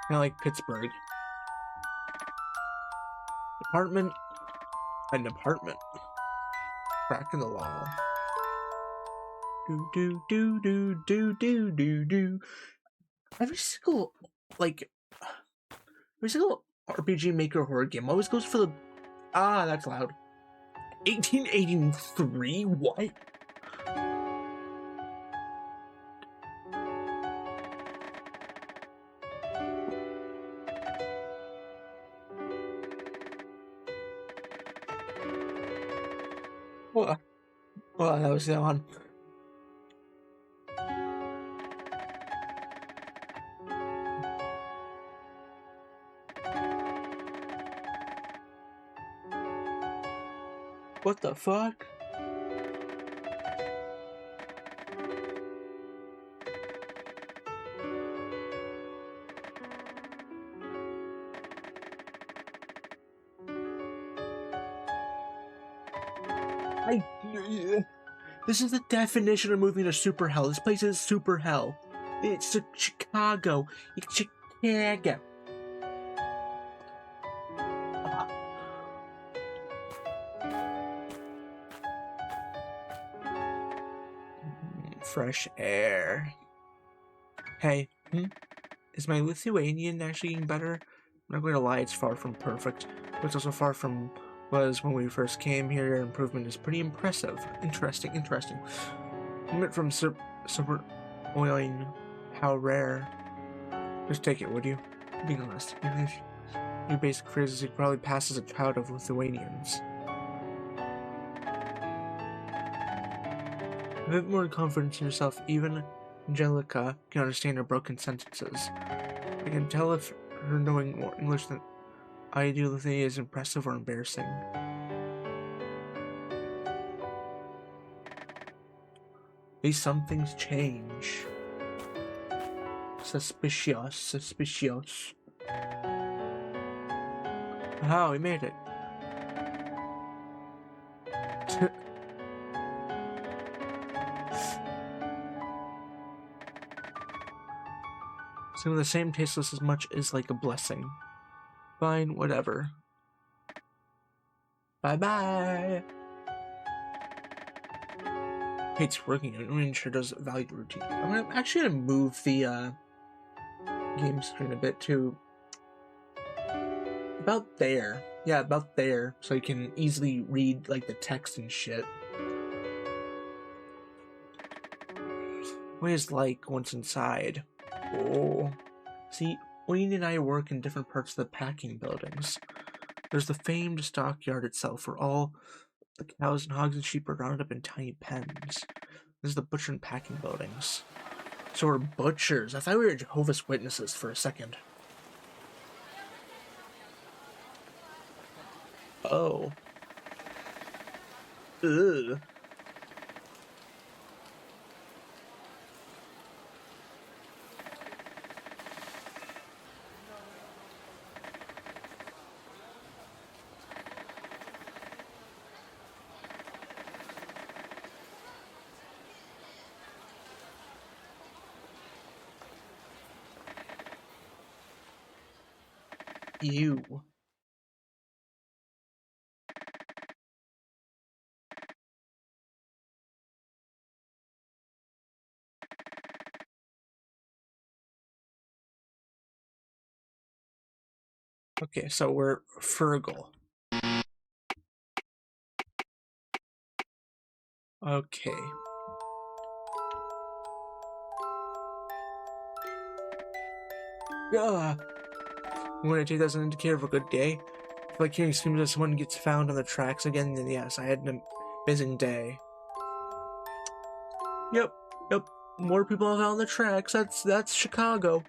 Kind of like Pittsburgh. An apartment. Crack in the wall. Do. Every single RPG Maker horror game always goes for the that's loud. 1883? What? Well, that was that one. What the fuck? This is the definition of moving to super hell. This place is super hell. It's Chicago. It's Chicago. Fresh air. Hey, is my Lithuanian actually getting better? I'm not going to lie, it's far from perfect, but it's also far from was when we first came here. Your improvement is pretty impressive. Interesting. I went from super oiling. How rare. Just take it, would you? Being honest. Your basic phrases you probably pass as a child of Lithuanians. A bit more confidence in yourself, even Angelica can understand her broken sentences. I can tell if her knowing more English than I do Lithuania is impressive or embarrassing. At least some things change. Suspicious. Oh, we made it. Some of the same tasteless as much is like a blessing. Fine, whatever. Bye-bye. Hates working. I'm sure does value routine. I'm actually gonna move the game screen a bit to about there. Yeah, about there, so you can easily read like the text and shit. What is like once inside? Oh, see, Wayne and I work in different parts of the packing buildings. There's the famed stockyard itself, where all the cows and hogs and sheep are rounded up in tiny pens. There's the butcher and packing buildings. So we're butchers. I thought we were Jehovah's Witnesses for a second. Oh. Ugh. Ew. Okay, so we're frugal. Okay. I'm going to take that as an indicator of a good day. If like hearing screams that someone gets found on the tracks again, then yes, I had an amazing day. Yep. More people out on the tracks. That's Chicago.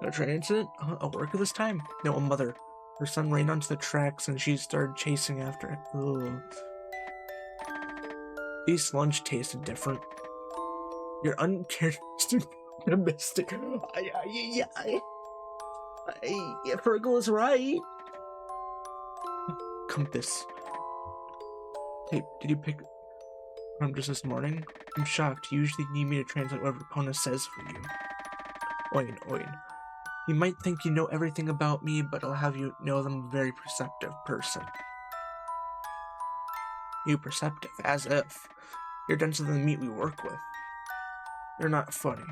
No train incident? A worker this time? No, a mother. Her son ran onto the tracks and she started chasing after it. Ugh. At least lunch tasted different. You're uncharacteristic optimistic. Fergal is right. Compass. Hey, did you pick from just this morning? I'm shocked. You usually need me to translate whatever Pona says for you. Oin, oin. You might think you know everything about me, but I'll have you know I'm a very perceptive person. You perceptive, as if. You're denser than the meat we work with. You're not funny.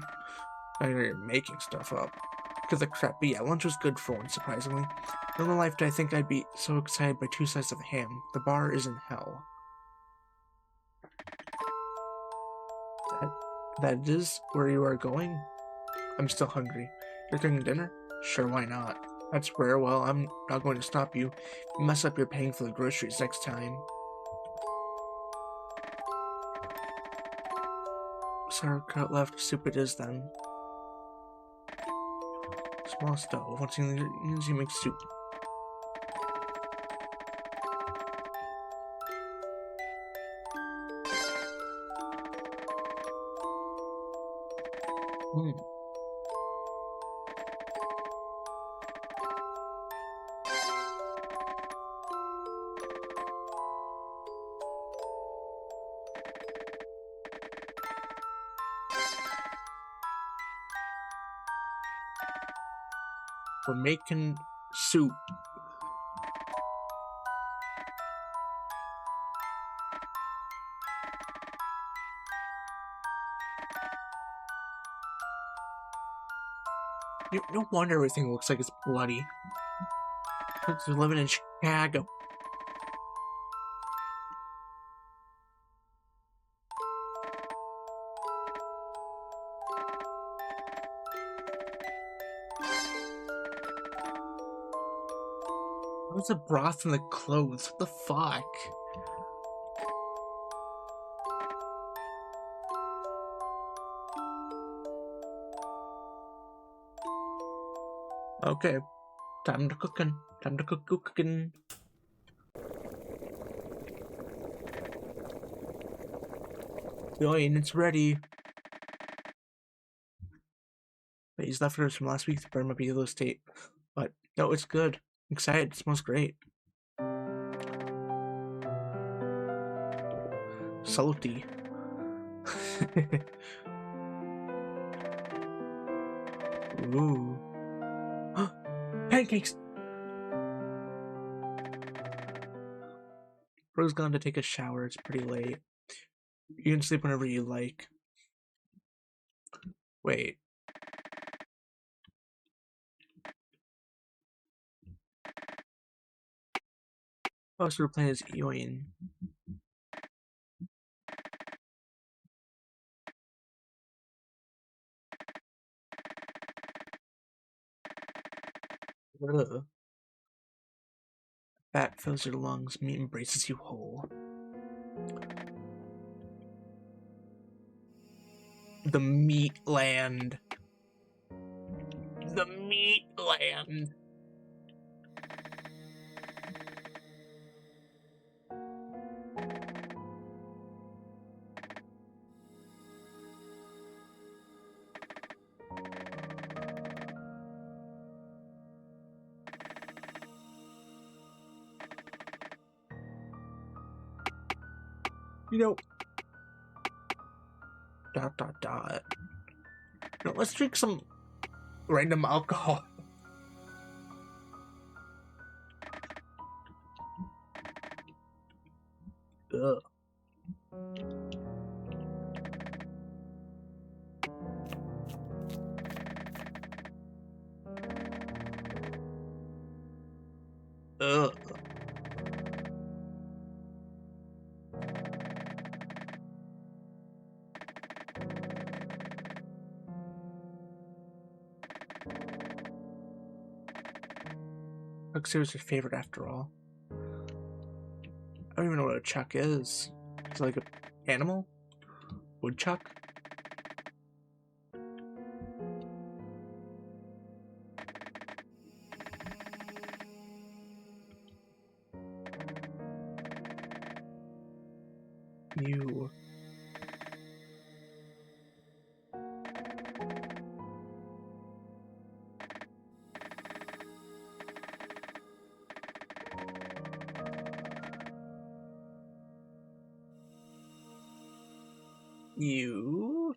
I know you're making stuff up. Because the crap, but yeah, lunch was good for once, surprisingly. In my life did I think I'd be so excited by 2 slices of ham. The bar is in hell. That is where you are going? I'm still hungry. You're cooking dinner? Sure, why not? That's rare. Well, I'm not going to stop you. You mess up, you're paying for the groceries next time. Sauerkraut left, soup it is then. Small stove. Once you make soup. We're making soup. No wonder everything looks like it's bloody. They're living in Chicago. What's the broth in the clothes? What the fuck? Okay, time to cooking. Time to cooking. Yoin, it's ready. These leftovers from last week's burn might be a little state, but no, it's good. I'm excited. It smells great. Salty. Ooh. Pancakes! Bro's gone to take a shower. It's pretty late. You can sleep whenever you like. Wait. Oh, so we're playing as Yoin. Ugh. Fat fills your lungs, meat embraces you whole. The meat land. The meat land. You know, ... No, let's drink some random alcohol. Ugh. Ugh. Chuck's your favorite after all. I don't even know what a chuck is. Is it like an animal? Woodchuck? You. You.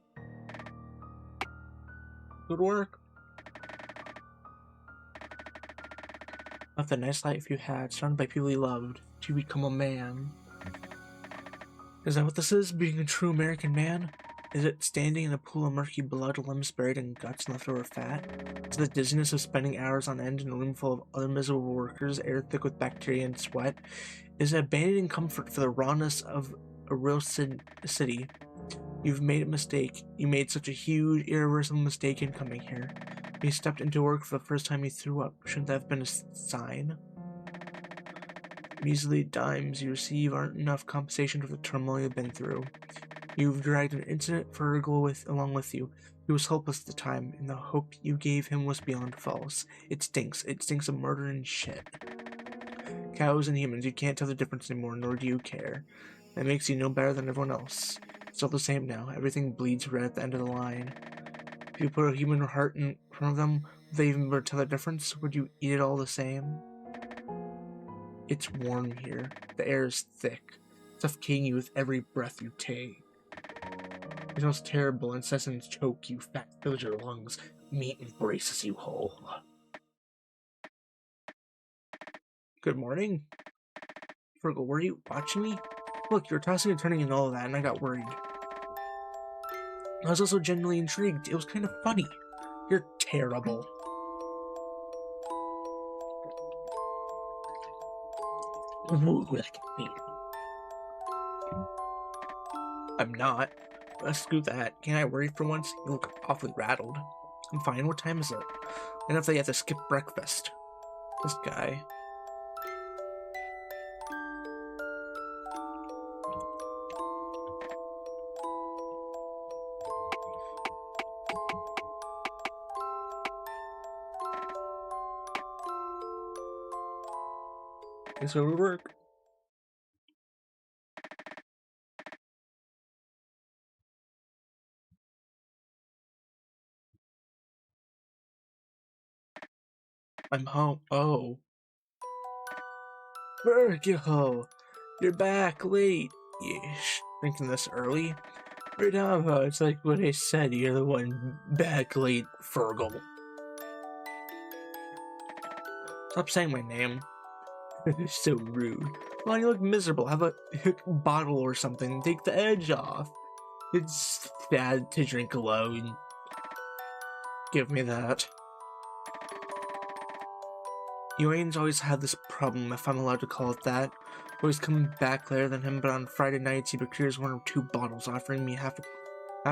Good work. Of the nice life you had, surrounded by people you loved, to become a man. Is that what this is, being a true American man? Is it standing in a pool of murky blood, limbs buried in guts and leftover fat? Is it the dizziness of spending hours on end in a room full of other miserable workers, air thick with bacteria and sweat? Is it abandoning comfort for the rawness of a real city? You've made a mistake. You made such a huge, irreversible mistake in coming here. When you stepped into work for the first time, you threw up. Shouldn't that have been a sign? Measly dimes you receive aren't enough compensation for the turmoil you've been through. You've dragged an incident Fergal along with you. He was hopeless at the time, and the hope you gave him was beyond false. It stinks. It stinks of murder and shit. Cows and humans, you can't tell the difference anymore, nor do you care. That makes you no better than everyone else. It's all the same now. Everything bleeds red at the end of the line. If you put a human heart in front of them, would they even be able to tell the difference? Would you eat it all the same? It's warm here. The air is thick, suffocating you with every breath you take. It smells terrible, incessant choke you, fat fills your lungs, meat embraces you whole. Good morning. Fergal, were you watching me? Look, you were tossing and turning and all of that, and I got worried. I was also genuinely intrigued. It was kind of funny. You're terrible. I'm not. Screw that. Can't I worry for once? You look awfully rattled. I'm fine. What time is it? Enough that you have to skip breakfast. This guy. Guess where we work. I'm home. Oh. Virgil! You're back late. Yeesh. Drinking this early? Right now, it's like what I said. You're the one back late, Fergal. Stop saying my name. It's so rude. Well, you look miserable. Have a bottle or something. Take the edge off. It's bad to drink alone. Give me that. Ewain's always had this problem, if I'm allowed to call it that. Always coming back later than him, but on Friday nights he procures 1 or 2 bottles, offering me half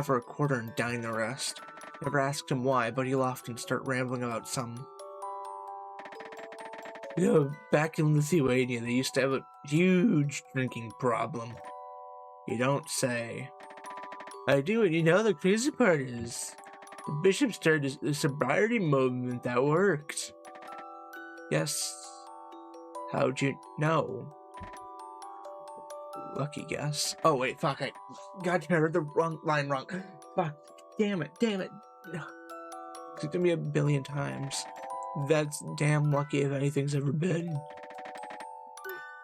for a quarter and downing the rest. Never asked him why, but he'll often start rambling about some. You know, back in Lithuania, they used to have a huge drinking problem. You don't say. I do, and you know the crazy part is, the bishop started a sobriety movement that worked. Yes. How'd you know? Lucky guess. Oh wait, fuck, God, I read the line wrong. Fuck, damn it. It's gonna be 1,000,000,000 times. That's damn lucky if anything's ever been.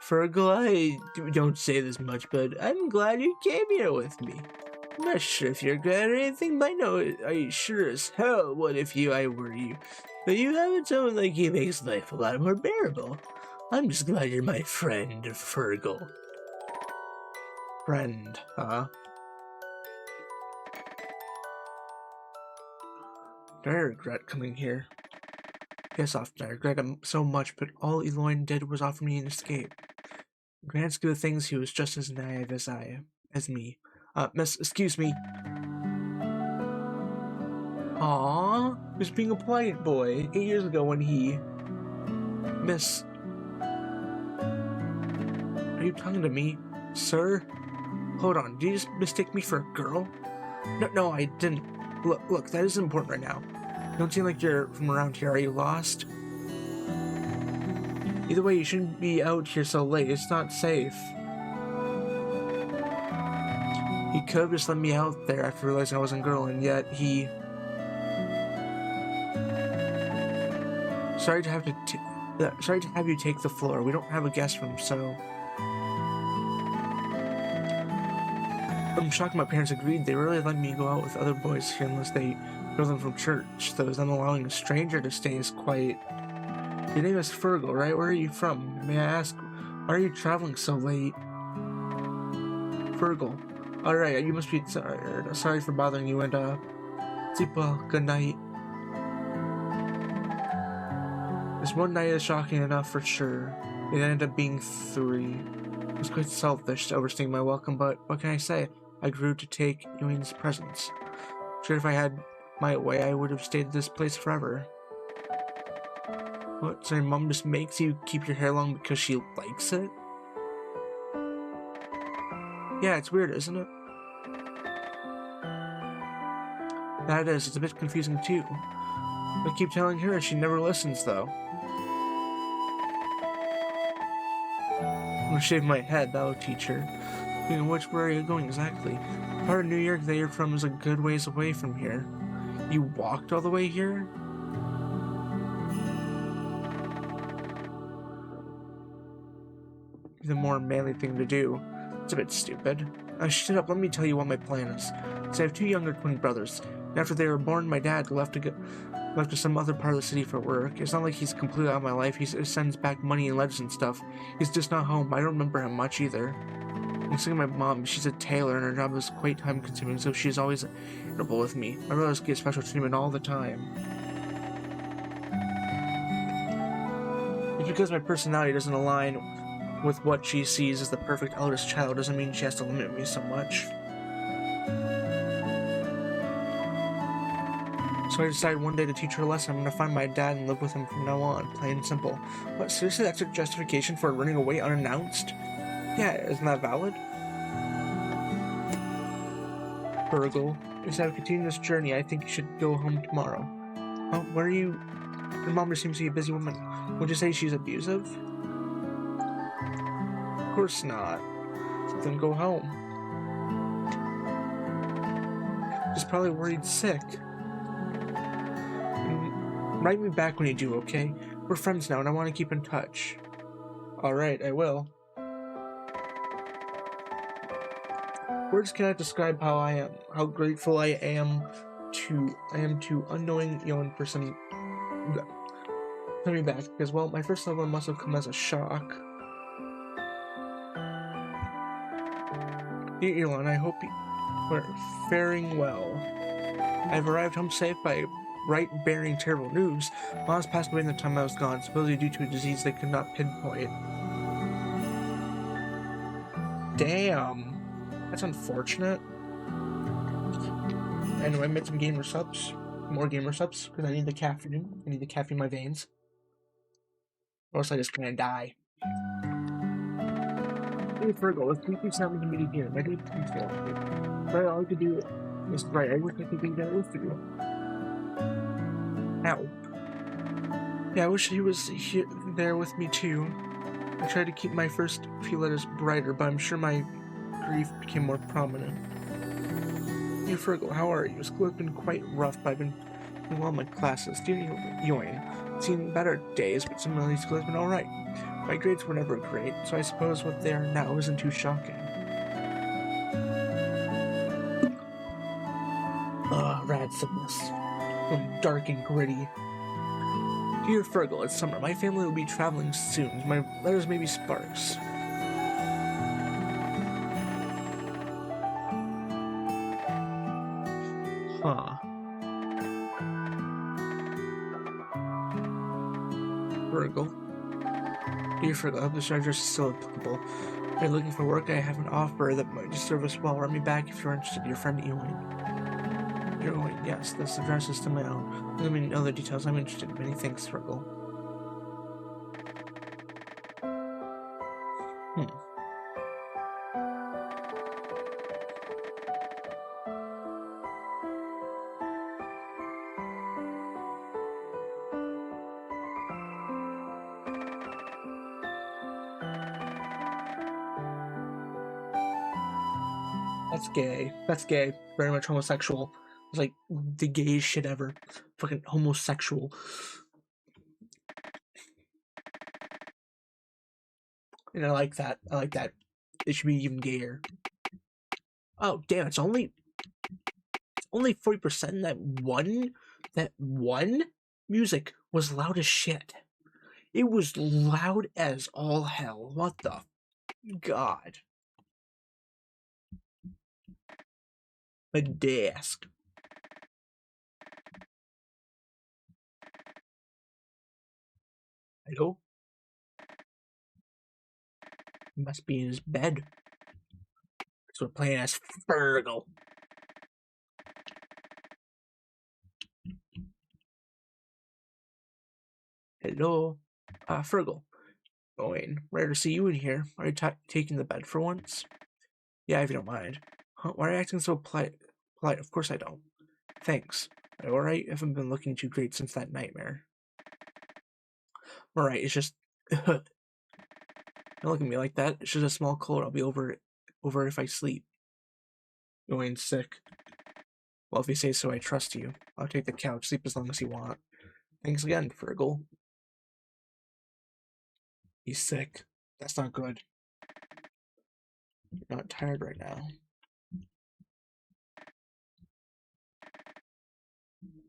Fergal, I don't say this much, but I'm glad you came here with me. I'm not sure if you're glad or anything, but I know I sure as hell would if I were you. But you having someone like you makes life a lot more bearable. I'm just glad you're my friend, Fergal. Friend, huh? I regret coming here. Yes, often I regret him so much, but all Eloin did was offer me an escape. In grand scheme of things, he was just as naive as me. Miss, excuse me. Aww, he was being a polite boy 8 years ago when he... Miss... Are you talking to me, sir? Hold on, did you just mistake me for a girl? No, I didn't. Look, that isn't important right now. You don't seem like you're from around here. Are you lost? Either way, you shouldn't be out here so late. It's not safe. could have just let me out there after realizing I wasn't a girl, and yet he... Sorry to have you take the floor. We don't have a guest room, so... I'm shocked my parents agreed. They really let me go out with other boys here unless they know them from church. Though them allowing a stranger to stay is quite... Your name is Fergal, right? Where are you from? May I ask, why are you traveling so late? Fergal. Alright, you must be sorry for bothering you, and sleep well. Good night. This one night is shocking enough for sure. It ended up being 3. It was quite selfish to overstay my welcome, but what can I say? I grew to take Ewing's presence. Sure, if I had my way, I would have stayed at this place forever. What, so your mom just makes you keep your hair long because she likes it? Yeah, it's weird, isn't it? That is, it's a bit confusing too. I keep telling her, she never listens though. I'm gonna shave my head, that'll teach her. Speaking of which, where are you going exactly? The part of New York that you're from is a good ways away from here. You walked all the way here? The more manly thing to do. It's a bit stupid. Shut up, let me tell you what my plan is. So I have 2 younger twin brothers, and after they were born, my dad left to some other part of the city for work. It's not like he's completely out of my life. He sends back money and letters and stuff. He's just not home. I don't remember him much either. I'm seeing my mom. She's a tailor, and her job is quite time-consuming, so she's always irritable with me. My brothers get special treatment all the time. It's because my personality doesn't align with what she sees as the perfect eldest child doesn't mean she has to limit me so much. So I decided one day to teach her a lesson. I'm gonna find my dad and live with him from now on, plain and simple. But seriously, that's a justification for running away unannounced? Yeah, isn't that valid? Fergal, instead of continuing this journey, I think you should go home tomorrow. Oh, where are you? Your mom just seems to be a busy woman. Would you say she's abusive? Of course not. Then go home. She's probably worried sick. Write me back when you do, okay? We're friends now and I want to keep in touch. Alright, I will. Words cannot describe how grateful I am to unknowing Yoan for some... Send me back, because, well, my first love must have come as a shock. Dear Elon, I hope you are faring well. I've arrived home safe by bearing terrible news. Mom has passed away in the time I was gone, supposedly due to a disease they could not pinpoint. Damn. That's unfortunate. Anyway, I made some gamer subs. More gamer subs, because I need the caffeine. I need the caffeine in my veins. Or else I just gonna die. Hey Fergal, let's keep these sounds in the meeting here. My day is peaceful. But all I could do is right. I wish I could be there with you. Ow. Yeah, I wish he was there with me too. I tried to keep my first few letters brighter, but I'm sure my grief became more prominent. Hey Fergal, how are you? School has been quite rough, but I've been doing well in my classes. Dear Yoan, seen better days, but similarly school has been alright. My grades were never great, so I suppose what they are now isn't too shocking. Randomness. Dark and gritty. Dear Fergal, it's summer. My family will be traveling soon. My letters may be sparse. Huh. Fergal. Dear Fergal, I hope this address is still applicable. If you're looking for work, I have an offer that might serve us well. Write me back if you're interested. Your friend Ewing. Ewing, yes, this address is still my own. Let me know the details. I'm interested. Many thanks, Fergal. That's gay. That's gay. Very much homosexual. It's like the gayest shit ever. Fucking homosexual. And I like that. I like that. It should be even gayer. Oh damn! It's only 40%. That one music was loud as shit. It was loud as all hell. What the god? A desk. Hello? He must be in his bed. So we're playing as Fergal. Hello? Fergal. Going. Rare to see you in here. Are you taking the bed for once? Yeah, if you don't mind. Huh, why are you acting so polite? Of course I don't. Thanks. Are you alright? I haven't been looking too great since that nightmare. Alright, it's just... Don't look at me like that. It's just a small cold. I'll be over if I sleep. Going sick. Well, if you say so, I trust you. I'll take the couch. Sleep as long as you want. Thanks again, Fergal. He's sick. That's not good. You're not tired right now.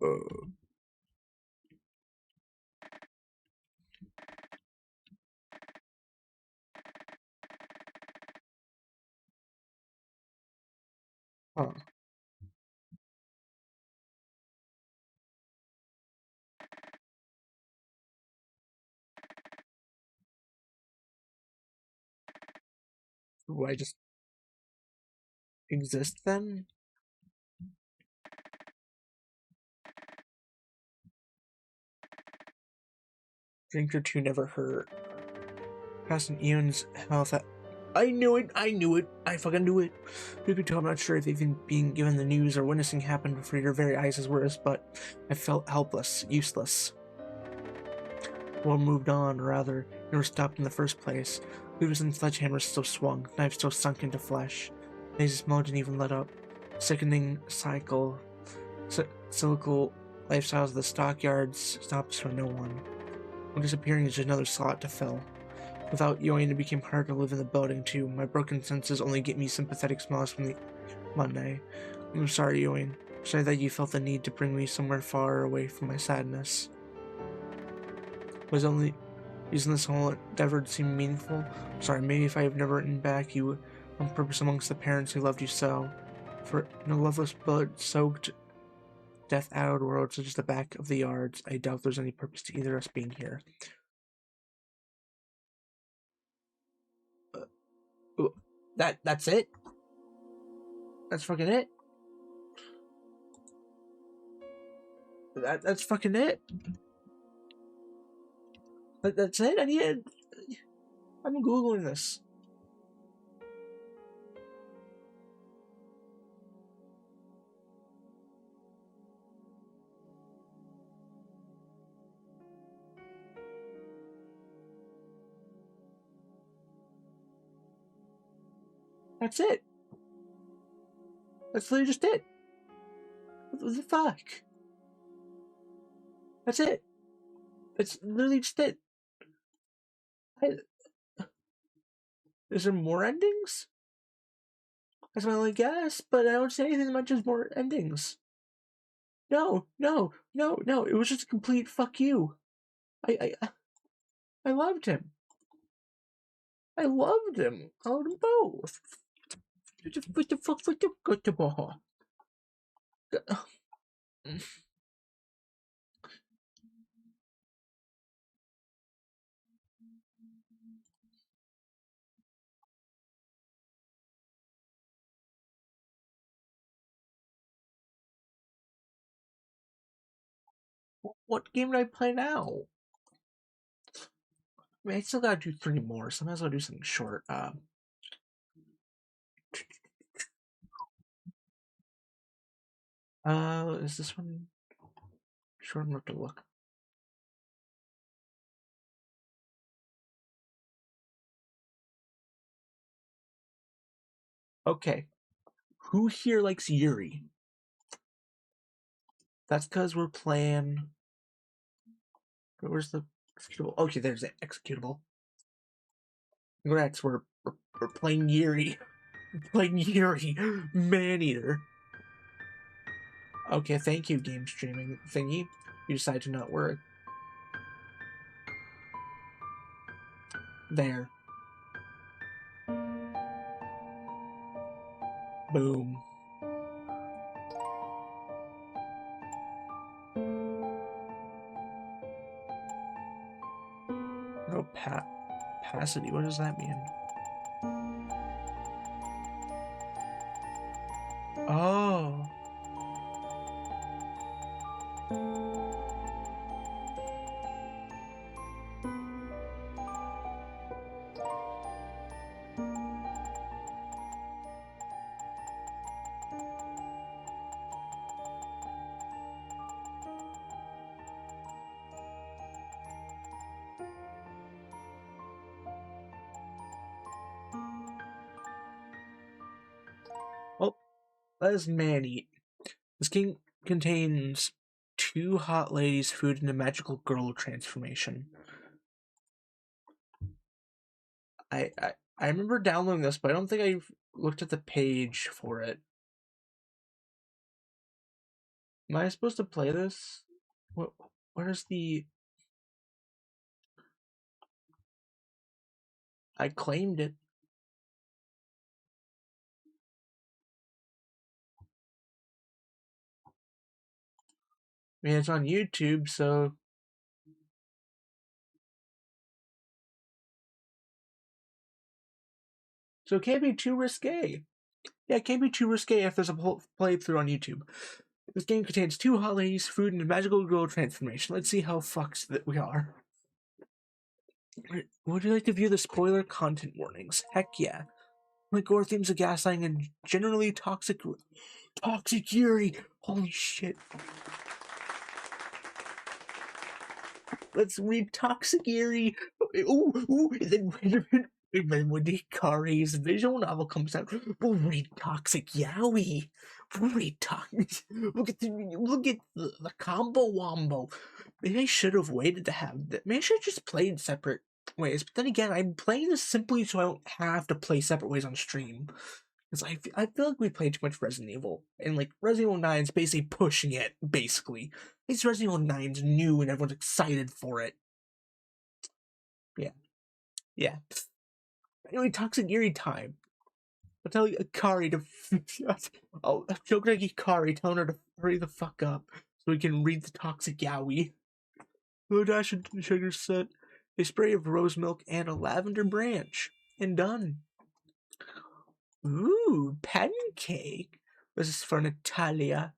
Uh, huh. Do I just exist then? Drink or two never hurt. Passing Ian's health. I knew it. I fucking knew it. You could tell I'm not sure if even being given the news or witnessing happened before your very eyes is worse, but I felt helpless, useless. War moved on, or rather, never stopped in the first place. Levers and sledgehammers still swung, knives still sunk into flesh. Naze's smell didn't even let up. Sickening cyclical lifestyles of the stockyards stops for no one. When disappearing is just another slot to fill. Without Yoin, it became hard to live in the building, too. My broken senses only get me sympathetic smiles from the Monday. I'm sorry, Yoin. Sorry that you felt the need to bring me somewhere far away from my sadness. Was only using this whole endeavor to seem meaningful? Sorry, maybe if I have never written back you on purpose amongst the parents who loved you so. For in a loveless, blood-soaked, death-addled world such as the back of the yards, I doubt there's any purpose to either of us being here. That's it? That's fucking it? That's fucking it? That's it? I'm Googling this. That's it. That's literally just it. What the fuck? That's it. It's literally just it. Is there more endings? That's my only guess, but I don't see anything that mentions more endings. No. It was just a complete fuck you. I loved him. I loved him. I loved them both. What the fuck? What the ball? What game do I play now? I mean, I still gotta do 3 more, so I might as well do something short. Is this one short enough to look? Okay. Who here likes Yuri? That's because we're playing. Where's the executable? Okay, there's the executable. Congrats, we're playing Yuri. We're playing Yuri. Maneater. Okay, thank you, game streaming thingy. You decide to not work. There. Boom. No opacity. What does that mean? Oh. Well, that is man-eat. This game contains 2 hot ladies, food, and a magical girl transformation. I remember downloading this, but I don't think I looked at the page for it. Am I supposed to play this? Where's the... I claimed it. I mean, it's on YouTube, so... So it can't be too risque. Yeah, it can't be too risque if there's a whole playthrough on YouTube. This game contains 2 hot ladies, food, and a magical girl transformation. Let's see how fucked that we are. Would you like to view the spoiler content warnings? Heck yeah. Like gore themes of gaslighting and generally toxic Yuri. Holy shit. Let's read Toxic Yuri. Ooh, and then when the Kari's visual novel comes out, we'll read Toxic Yaoi. We'll read Look at the combo wombo. Maybe I should have waited to have that. Maybe I should have just played separate ways. But then again, I'm playing this simply so I don't have to play separate ways on stream. Because I feel like we played too much Resident Evil. And like Resident Evil 9 is basically pushing it, basically. It's Resident Evil 9's new and everyone's excited for it. Yeah. Anyway, Toxic Yuri time. I'll tell Akari to... I'll joke like Akari, telling her to hurry the fuck up so we can read the Toxic Yaoi. A dash of sugar set, a spray of rose milk, and a lavender branch. And done. Ooh, pancake. This is for Natalia.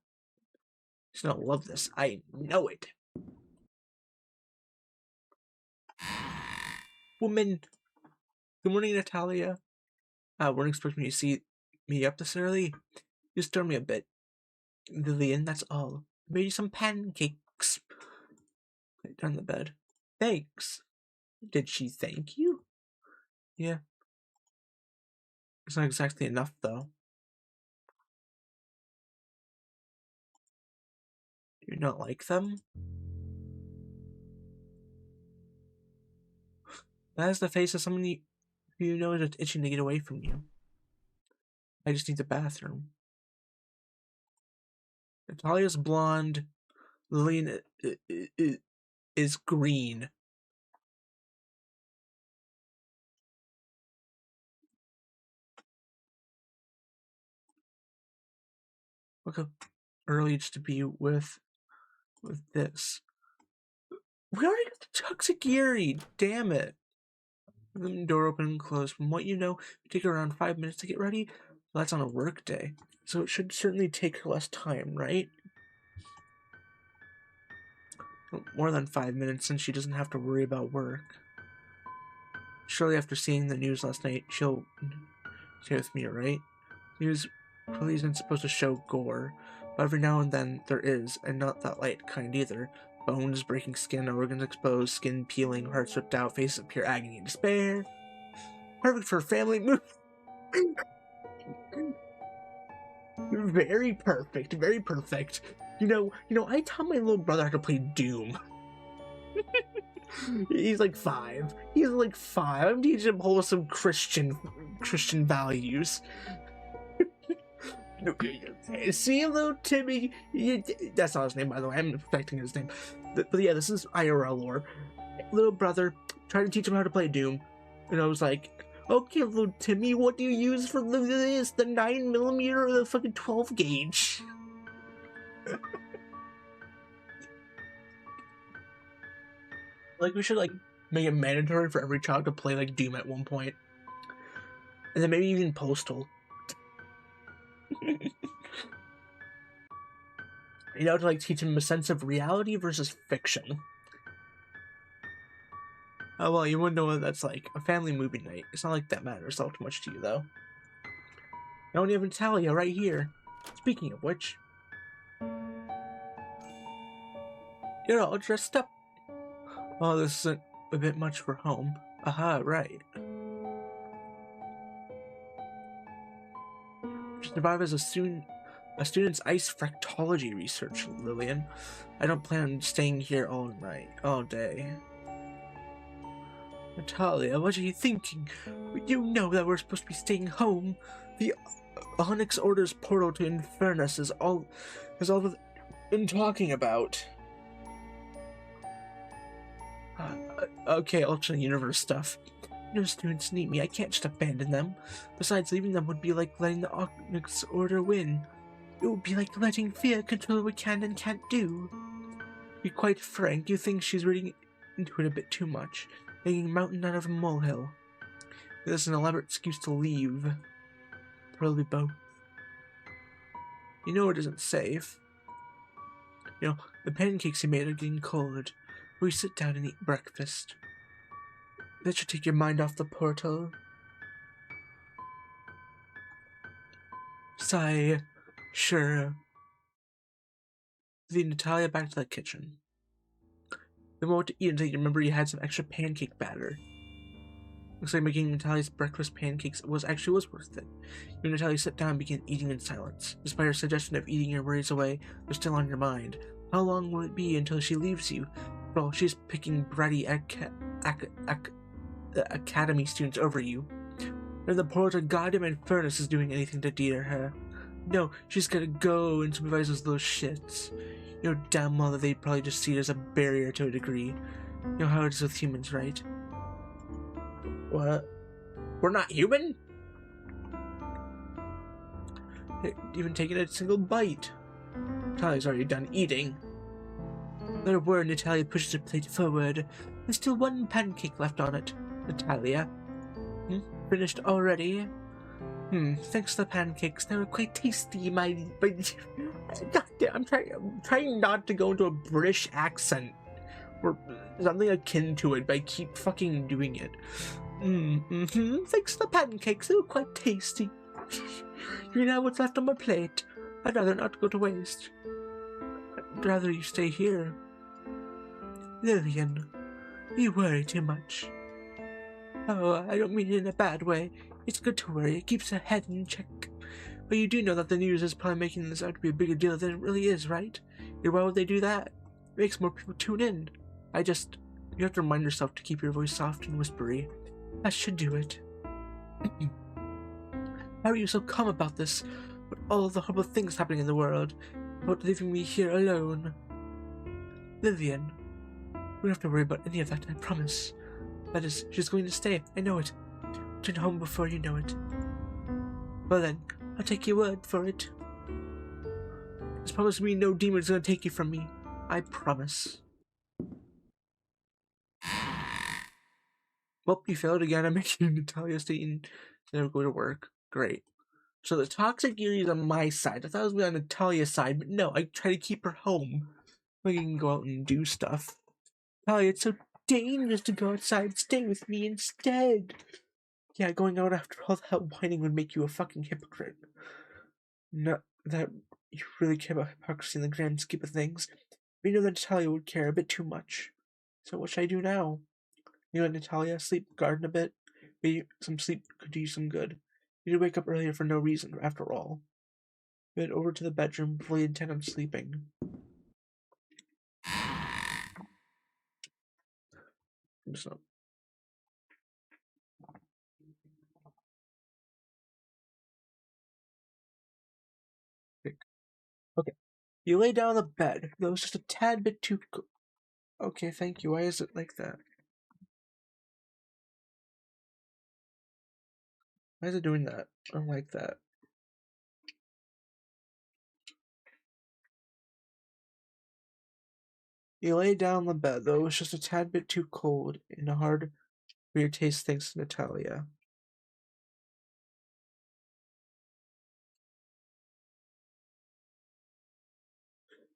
She's gonna love this. I know it. Woman. Good morning, Natalia. Weren't expecting you to see me up this early. You stir me a bit. Lillian, that's all. I made you some pancakes. Put it on the bed. Thanks. Did she thank you? Yeah. It's not exactly enough, though. Do you not like them? That is the face of someone you know is itching to get away from you. I just need the bathroom. Natalia's blonde. Lillian is green. Look how early it's to be with this. We already got the Toxic Yuri. Damn it. The door open and closed. From what you know, it take around 5 minutes to get ready. Well, that's on a work day, so it should certainly take her less time, right? More than 5 minutes, since she doesn't have to worry about work. Surely after seeing the news last night, she'll stay with me, right? News really isn't supposed to show gore, but every now and then there is, and not that light kind either. Bones breaking skin, organs exposed, skin peeling, hearts ripped out, faces of pure agony and despair. Perfect for a family movie. Very perfect, very perfect. I taught my little brother how to play Doom. He's like 5. He's like 5. I'm teaching him wholesome Christian values. See, little Timmy. That's not his name, by the way. I'm perfecting his name. But yeah, this is IRL lore. Little brother tried to teach him how to play Doom, and I was like, okay, little Timmy, what do you use for this? The 9mm or the fucking 12 gauge? Like, we should, like, make it mandatory for every child to play, like, Doom at one point. And then maybe even Postal. To, like, teach him a sense of reality versus fiction. Oh, well, you wouldn't know what that's like. A family movie night. It's not like that matters all too much to you, though. I don't even tell you right here. Speaking of which, you're all dressed up. Oh, this isn't a bit much for home. Aha, right. To survive as a student's ice fractology research, Lillian. I don't plan on staying here all day. Natalia, what are you thinking? You know that we're supposed to be staying home. The Onyx Order's portal to Infernus is all we've been talking about. Okay, alternate universe stuff. No students need me. I can't just abandon them. Besides, leaving them would be like letting the Onyx Order win. It would be like letting fear control what we can and can't do. To be quite frank, you think she's reading into it a bit too much, making a mountain out of a molehill. This is an elaborate excuse to leave. Probably both. You know it isn't safe. The pancakes you made are getting cold. We sit down and eat breakfast. That should take your mind off the portal. Sigh. Sure. Lead Natalia back to the kitchen. Then what to eat until you remember you had some extra pancake batter. Looks like making Natalia's breakfast pancakes was worth it. You and Natalia sit down and begin eating in silence. Despite her suggestion of eating your worries away, they're still on your mind. How long will it be until she leaves you? Well, she's picking bratty academy students over you. And the portal to goddamn Infernus is doing anything to deter her. No, she's gotta go and supervise those little shits. You know damn well that they probably just see it as a barrier to a degree. You know how it is with humans, right? What? We're not human? Even taking a single bite. Natalia's already done eating. Not a word. Natalia pushes her plate forward. There's still one pancake left on it. Natalia. Finished already? Thanks for the pancakes. They were quite tasty, my goddamn, I'm trying not to go into a British accent. Or something akin to it, but I keep fucking doing it. Thanks for the pancakes. They were quite tasty. You know what's left on my plate. I'd rather not go to waste. I'd rather you stay here. Lillian, you worry too much. Oh, I don't mean it in a bad way. It's good to worry. It keeps her head in check. But you do know that the news is probably making this out to be a bigger deal than it really is, right? Why would they do that? It makes more people tune in. You have to remind yourself to keep your voice soft and whispery. That should do it. How are you so calm about this? With all the horrible things happening in the world? About leaving me here alone? Lillian, we don't have to worry about any of that, I promise. That is, she's going to stay. I know it. Return home before you know it. Well then, I'll take your word for it. Just promise me no demon's gonna take you from me. I promise. Well, you failed again. I'm making Natalia stay and never go to work. Great. So the toxic unity is on my side. I thought it was on Natalia's side, but no, I try to keep her home. I can go out and do stuff. Natalia, it's so dangerous to go outside. Stay with me instead. Yeah, going out after all that whining would make you a fucking hypocrite. Not that you really care about hypocrisy in the grand scheme of things. But you know that Natalia would care a bit too much. So what should I do now? You let Natalia sleep, garden a bit. Maybe some sleep could do you some good. You need to wake up earlier for no reason, after all. Went over to the bedroom, fully intent on sleeping. So, okay. You lay down on the bed. That was just a tad bit too. Okay, thank you. Why is it like that? Why is it doing that? I don't like that. You lay down on the bed, though it was just a tad bit too cold and hard for your taste, thanks to Natalia.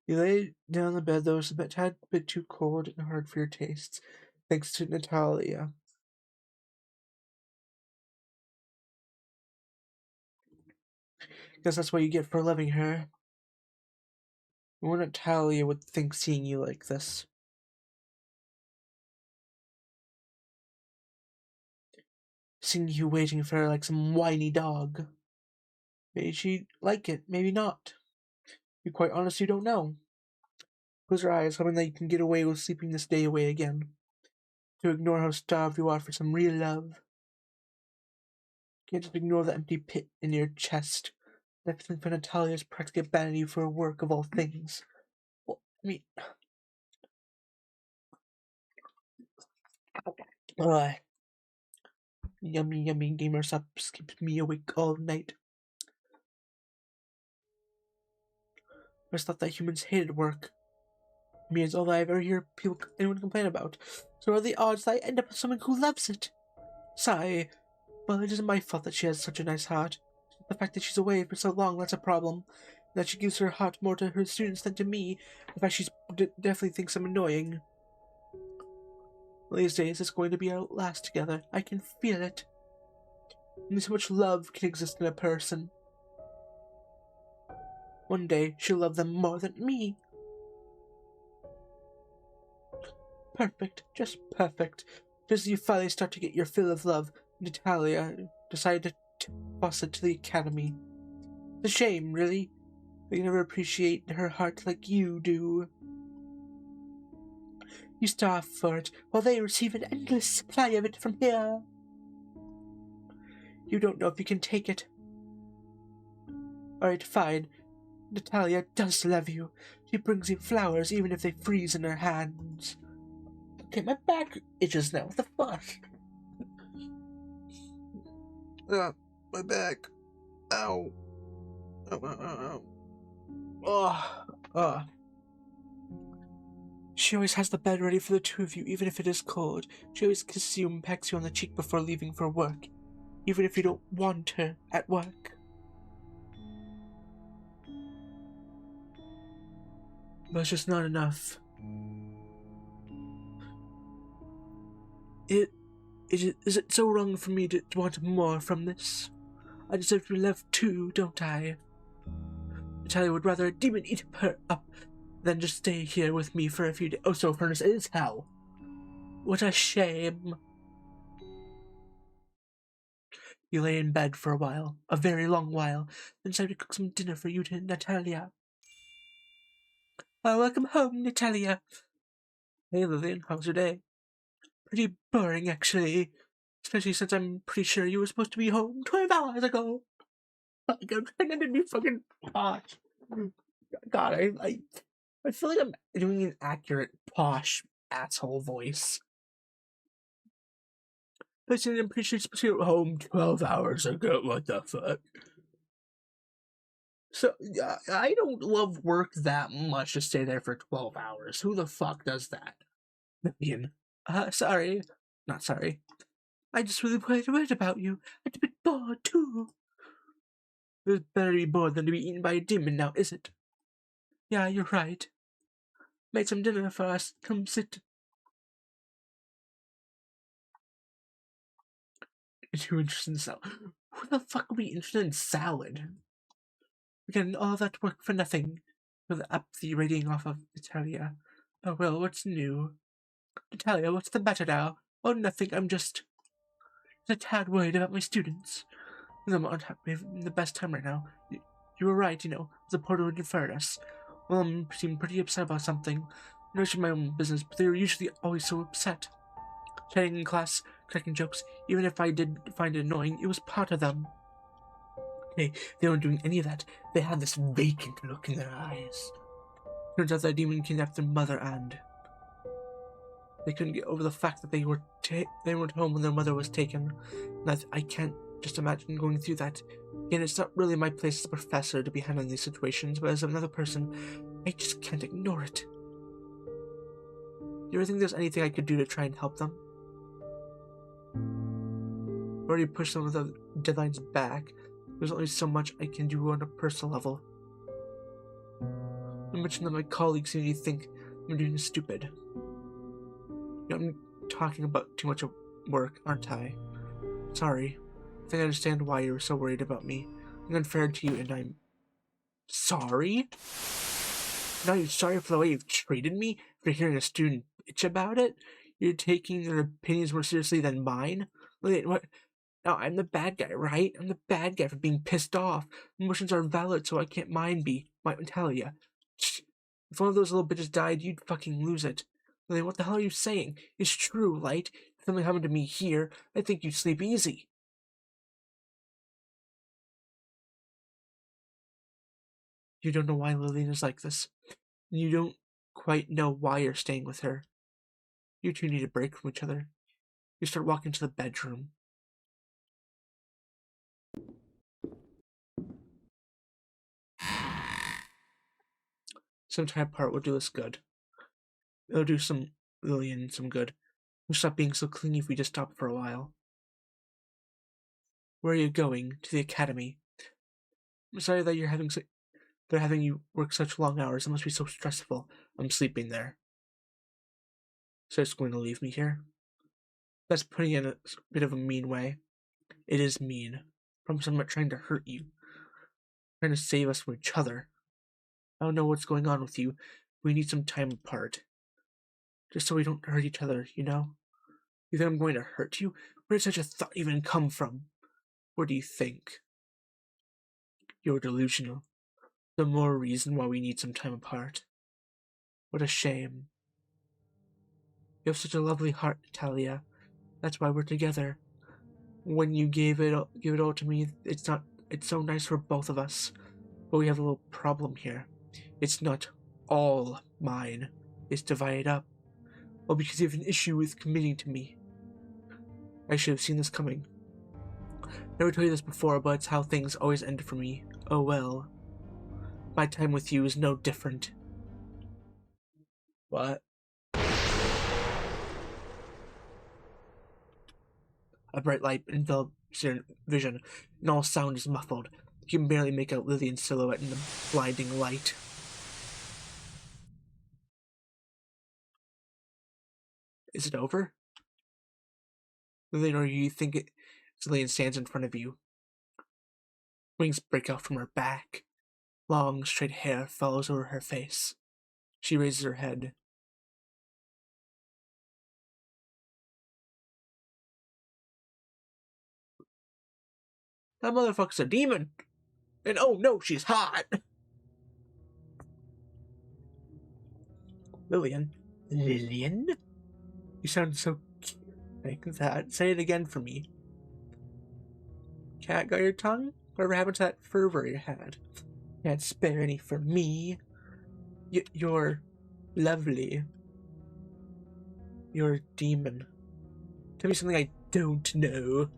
You lay down on the bed, though it was a tad bit too cold and hard for your tastes, thanks to Natalia. Guess that's what you get for loving her. More Natalia would think seeing you like this. Seeing you waiting for her like some whiny dog. Maybe she'd like it, maybe not. To be quite honest, you don't know. Close your eyes, hoping that you can get away with sleeping this day away again. To ignore how starved you are for some real love. Can't just ignore the empty pit in your chest. Everything for Natalia's practically abandoned you for a work of all things. Well, I mean... Yummy, yummy gamer subs keeps me awake all night. I just thought that humans hated work. I mean, it's all I ever hear anyone complain about. So are the odds that I end up with someone who loves it? Sigh. Well, it isn't my fault that she has such a nice heart. The fact that she's away for so long, that's a problem. That she gives her heart more to her students than to me. The fact she definitely thinks I'm annoying. Well, these days, it's going to be our last together. I can feel it. Only so much love can exist in a person. One day, she'll love them more than me. Perfect, just perfect. Just as you finally start to get your fill of love, Natalia decided to toss it to the academy. It's a shame, really. They never appreciate her heart like you do. You starve for it, while they receive an endless supply of it from here. You don't know if you can take it. Alright, fine. Natalia does love you. She brings you flowers even if they freeze in her hands. Okay, my back itches now. What the fuck? My back. Ow. Ow, ow, ow, ow. Oh. She always has the bed ready for the two of you, even if it is cold. She always kisses you and pecks you on the cheek before leaving for work, even if you don't want her at work. But it's just not enough. Is it so wrong for me to want more from this? I deserve to be loved too, don't I? Natalia would rather a demon eat her up than just stay here with me for a few days. Oh, so furnace is hell. What a shame. You lay in bed for a while, a very long while, then decided to cook some dinner for you to Natalia. Welcome home, Natalia. Hey, Lillian, how's your day? Pretty boring, actually. Especially since I'm pretty sure you were supposed to be home 12 hours ago. I'm trying to be fucking posh. God, I feel like I'm doing an accurate posh asshole voice. But I'm pretty sure you're supposed to be home 12 hours ago. What the fuck? So, I don't love work that much to stay there for 12 hours. Who the fuck does that? Ian. Sorry. Not sorry. I just really wanted to write about you. I'm a bit bored, too. It's better to be bored than to be eaten by a demon now, is it? Yeah, you're right. Made some dinner for us. Come sit. You're interested in salad. Who the fuck would be interested in salad? Again, all that work for nothing. With the apathy radiating off of Natalia. Oh well, what's new? Natalia, what's the matter now? Oh, nothing, I'm just a tad worried about my students. I'm not having the best time right now. You were right, the porter would defer us. Mom seemed pretty upset about something. I know she had my own business, but they were usually always so upset. Chatting in class, cracking jokes, even if I did find it annoying, it was part of them. Hey, they weren't doing any of that. They had this vacant look in their eyes. Turns out that demon kidnapped their mother, and they couldn't get over the fact that they weren't home when their mother was taken. And I can't just imagine going through that. Again, it's not really my place as a professor to be handling these situations, but as another person, I just can't ignore it. Do you ever think there's anything I could do to try and help them? I've already pushed some of the deadlines back. There's only so much I can do on a personal level. I mentioned that my colleagues seem to think I'm doing stupid. I'm talking about too much work, aren't I? Sorry. I think I understand why you're so worried about me. I'm unfair to you, and I'm sorry? Now you're sorry for the way you've treated me for hearing a student bitch about it? You're taking their opinions more seriously than mine? Wait, what? Now I'm the bad guy, right? I'm the bad guy for being pissed off. Emotions are valid, so I can't tell ya. If one of those little bitches died, you'd fucking lose it. Then what the hell are you saying? It's true, Light. If something happened to me here, I think you'd sleep easy. You don't know why Lillian is like this. You don't quite know why you're staying with her. You two need a break from each other. You start walking to the bedroom. Some time apart will do us good. It'll do Lillian some good. We'll stop being so clingy if we just stop for a while. Where are you going? To the academy. I'm sorry that they're having you work such long hours. It must be so stressful. I'm sleeping there. So it's going to leave me here? That's putting it in a bit of a mean way. It is mean. I promise I'm not trying to hurt you. I'm trying to save us from each other. I don't know what's going on with you. We need some time apart. Just so we don't hurt each other, You think I'm going to hurt you? Where did such a thought even come from? What do you think? You're delusional. The more reason why we need some time apart. What a shame. You have such a lovely heart, Natalia. That's why we're together. When you give it all to me, it's so nice for both of us. But we have a little problem here. It's not all mine. It's divided up. Well, because you have an issue with committing to me. I should have seen this coming. Never told you this before, but it's how things always end for me. Oh well. My time with you is no different. What? A bright light envelops your vision, and all sound is muffled. You can barely make out Lillian's silhouette in the blinding light. Is it over? Lillian, or you think it? Lillian stands in front of you. Wings break out from her back. Long, straight hair falls over her face. She raises her head. That motherfucker's a demon! And oh no, she's hot! Lillian? Lillian? You sound so cute like that. Say it again for me. Cat got your tongue? Whatever happened to that fervor you had? Can't spare any for me. You're lovely. You're a demon. Tell me something I don't know.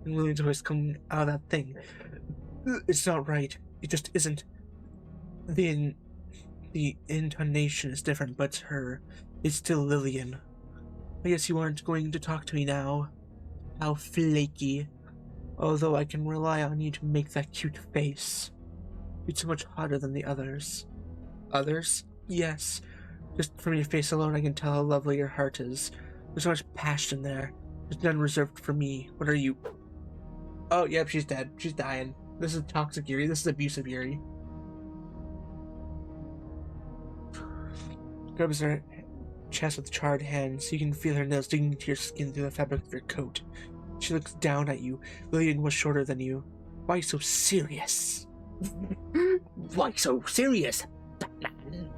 And Lillian's voice coming out of that thing. It's not right. It just isn't. The intonation is different, but it's her. It's still Lillian. I guess you aren't going to talk to me now. How flaky. Although I can rely on you to make that cute face. You're so much hotter than the others. Others? Yes. Just from your face alone I can tell how lovely your heart is. There's so much passion there. There's none reserved for me. What are you? Oh, yep, she's dead. She's dying. This is toxic Yuri. This is abusive Yuri. Grabs her chest with charred hands. You can feel her nails digging into your skin through the fabric of your coat. She looks down at you. Lillian was shorter than you. Why so serious? Why so serious, Batman?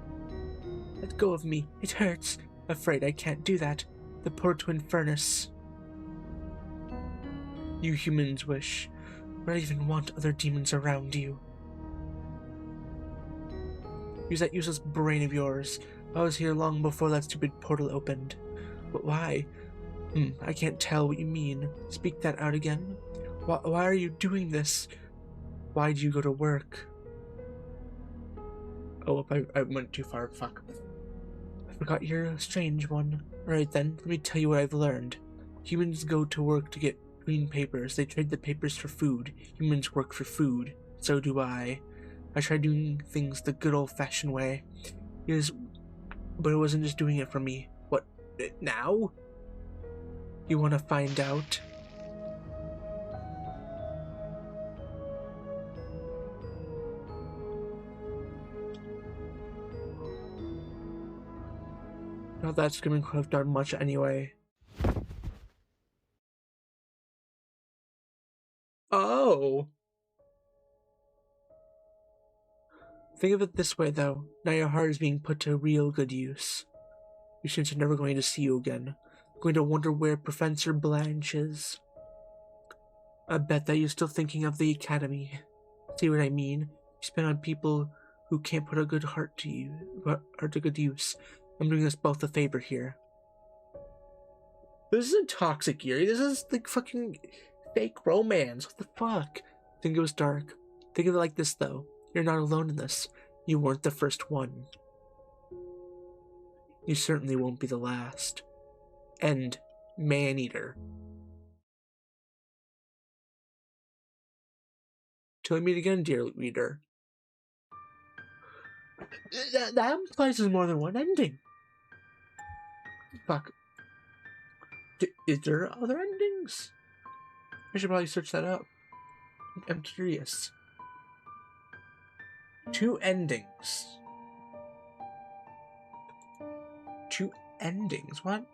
Let go of me. It hurts. Afraid I can't do that. The poor twin furnace. You humans wish. But I even want other demons around you. Use that useless brain of yours. I was here long before that stupid portal opened. But why? I can't tell what you mean. Speak that out again. Why are you doing this? Why do you go to work? Oh, I went too far. Fuck. I forgot you're a strange one. Alright then, let me tell you what I've learned. Humans go to work to get green papers. They trade the papers for food. Humans work for food. So do I. I tried doing things the good old-fashioned way. But it wasn't just doing it for me. What, now? You want to find out? Not that Screaming could have done much anyway. Oh! Think of it this way, though. Now your heart is being put to real good use. Your students are never going to see you again. Going to wonder where Professor Blanche is. I bet that you're still thinking of the academy. See what I mean? You spend on people who can't put a good heart to good use. I'm doing us both a favor here. This isn't toxic, Yuri. This is like fucking fake romance. What the fuck? Think it was dark. Think of it like this, though. You're not alone in this. You weren't the first one. You certainly won't be the last. End. Man-eater. Till we meet again, dear reader. That implies there's more than one ending. Fuck. Is there other endings? I should probably search that up. I'm curious. 2 endings. 2 endings? What?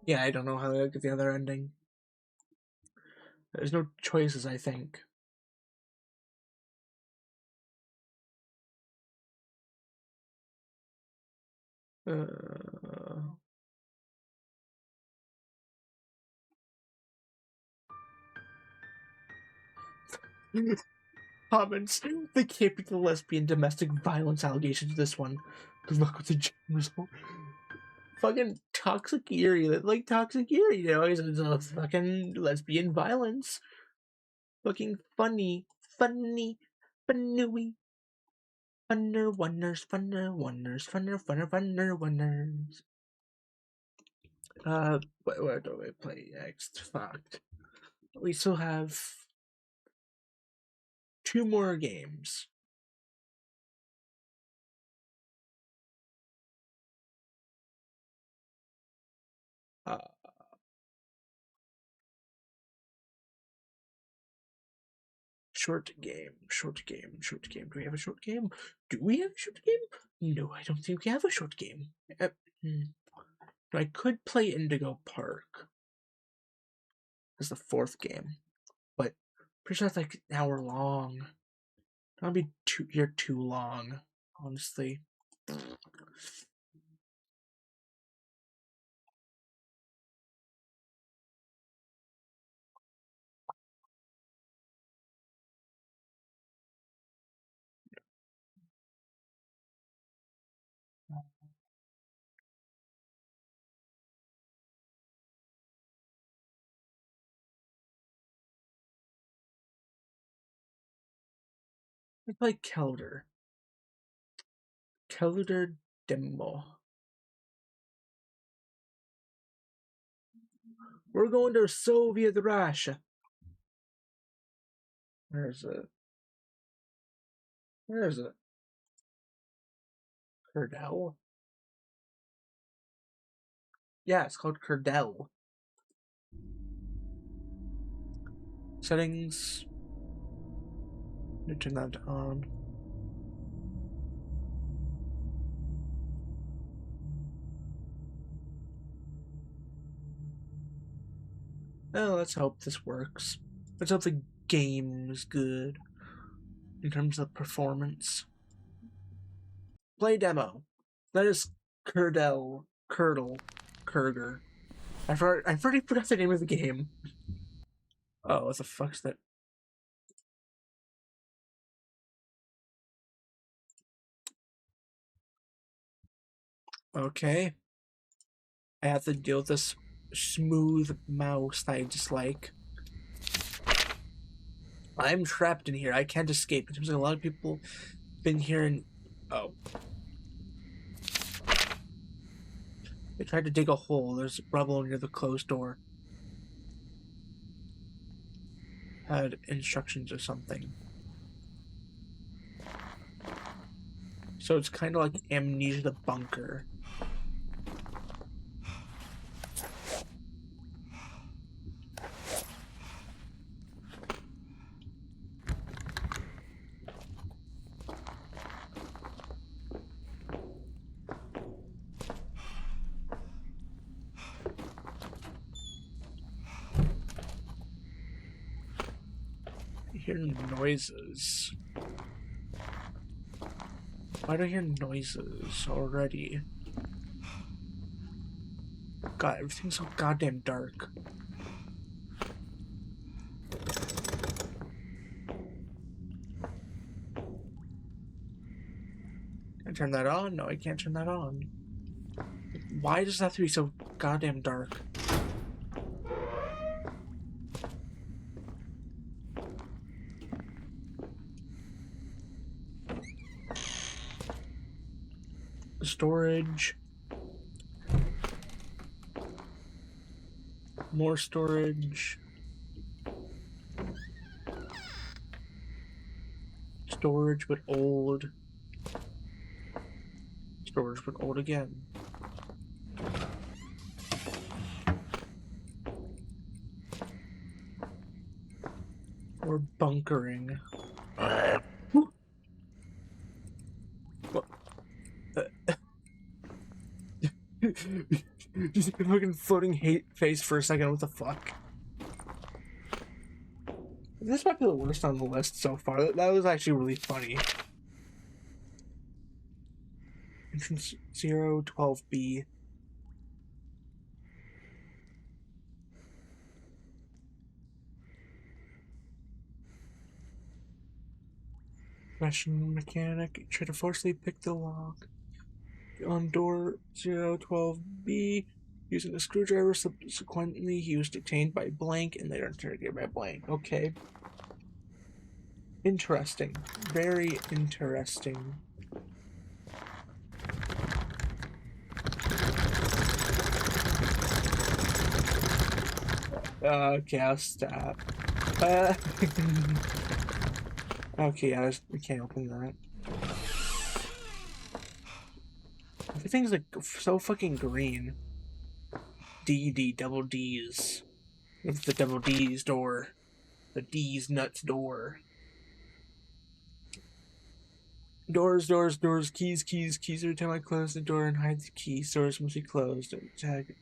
Yeah, I don't know how to get the other ending. There's no choices, I think. Comments. They can't beat the lesbian domestic violence allegations this one. Good luck with the general. Fucking Toxic Eerie. Like Toxic Eerie, you know, it's a fucking lesbian violence. Fucking funny. Funny. Funny. Funner wonders. Funner wonders. Funner wonders. What do I play next? Fuck. We still have 2 more games. Uh, short game. Do we have a short game? Do we have a short game? No, I don't think we have a short game. I could play Indigo Park as the 4th game, but pretty sure that's like an hour long. That'll be too long, honestly. I play Kelder. Calendar demo. We're going to Soviet Russia. Where is it? Where is it? Curdell? Yeah, it's called Curdell. Settings. Let me turn that on. Oh, let's hope this works. Let's hope the game is good in terms of performance. Play demo. That is Curdell. Kurger. I've already put out the name of the game. Oh, what the fuck's that? Okay. I have to deal with this smooth mouse that I dislike. I'm trapped in here. I can't escape. It seems like a lot of people been here and... Oh. They tried to dig a hole. There's rubble near the closed door. Had instructions or something. So it's kind of like Amnesia the Bunker. I hear noises. Why do I hear noises already? God, everything's so goddamn dark. Can I turn that on? No, I can't turn that on. Why does it have to be so goddamn dark? Storage. More storage. Storage, but old. Storage, but old again. Or bunkering. What? Just a fucking floating hate face for a second. What the fuck? This might be the worst on the list so far. That was actually really funny. Entrance 012B. Russian mechanic. Try to forcibly pick the lock on door 012B. Using a screwdriver, subsequently he was detained by blank and later interrogated by blank. Okay. Interesting. Very interesting. Okay, I'll stop. Okay, we can't open that. Everything's like so fucking green. Double D's. It's the double D's door. The D's nuts door. Doors, keys. Every time I close the door and hide the key, doors must be closed. Tag.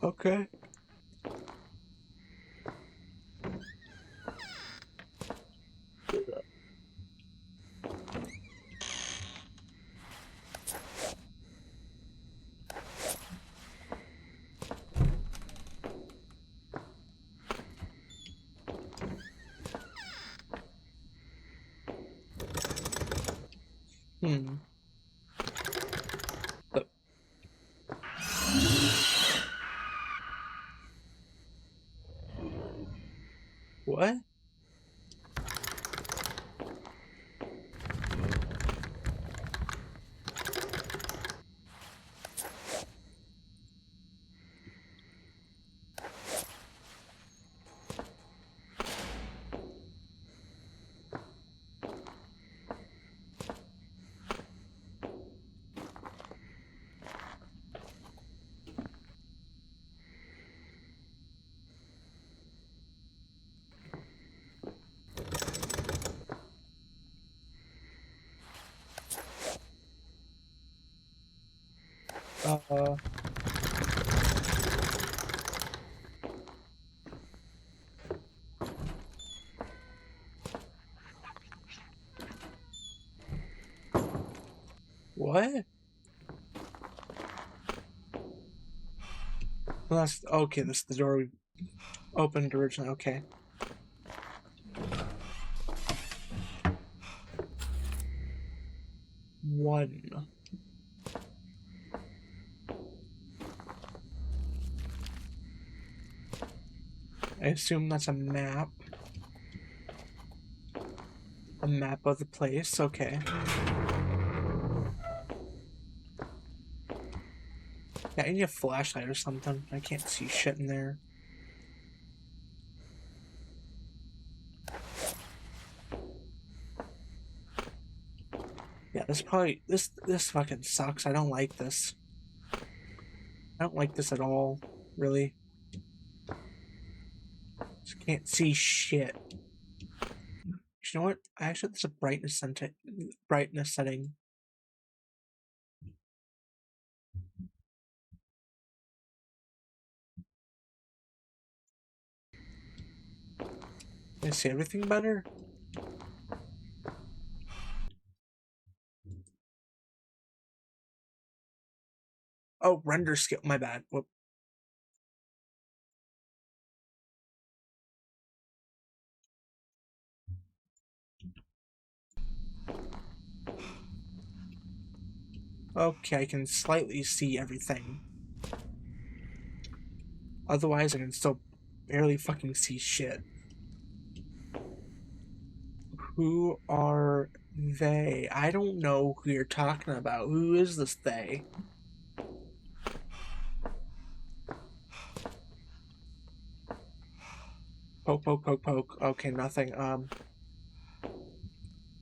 Okay. Hmm. What? Well, that's okay. This is the door we opened originally. Okay. One. I assume that's a map. A map of the place. Okay. Yeah, I need a flashlight or something. I can't see shit in there. Yeah, this fucking sucks. I don't like this. I don't like this at all, really. Just can't see shit. You know what? Actually, there's a brightness setting. Can I see everything better? Oh, render scale. My bad. Whoop. Okay, I can slightly see everything. Otherwise, I can still barely fucking see shit. Who are they? I don't know who you're talking about. Who is this they? Poke, poke, poke, poke. Okay, nothing.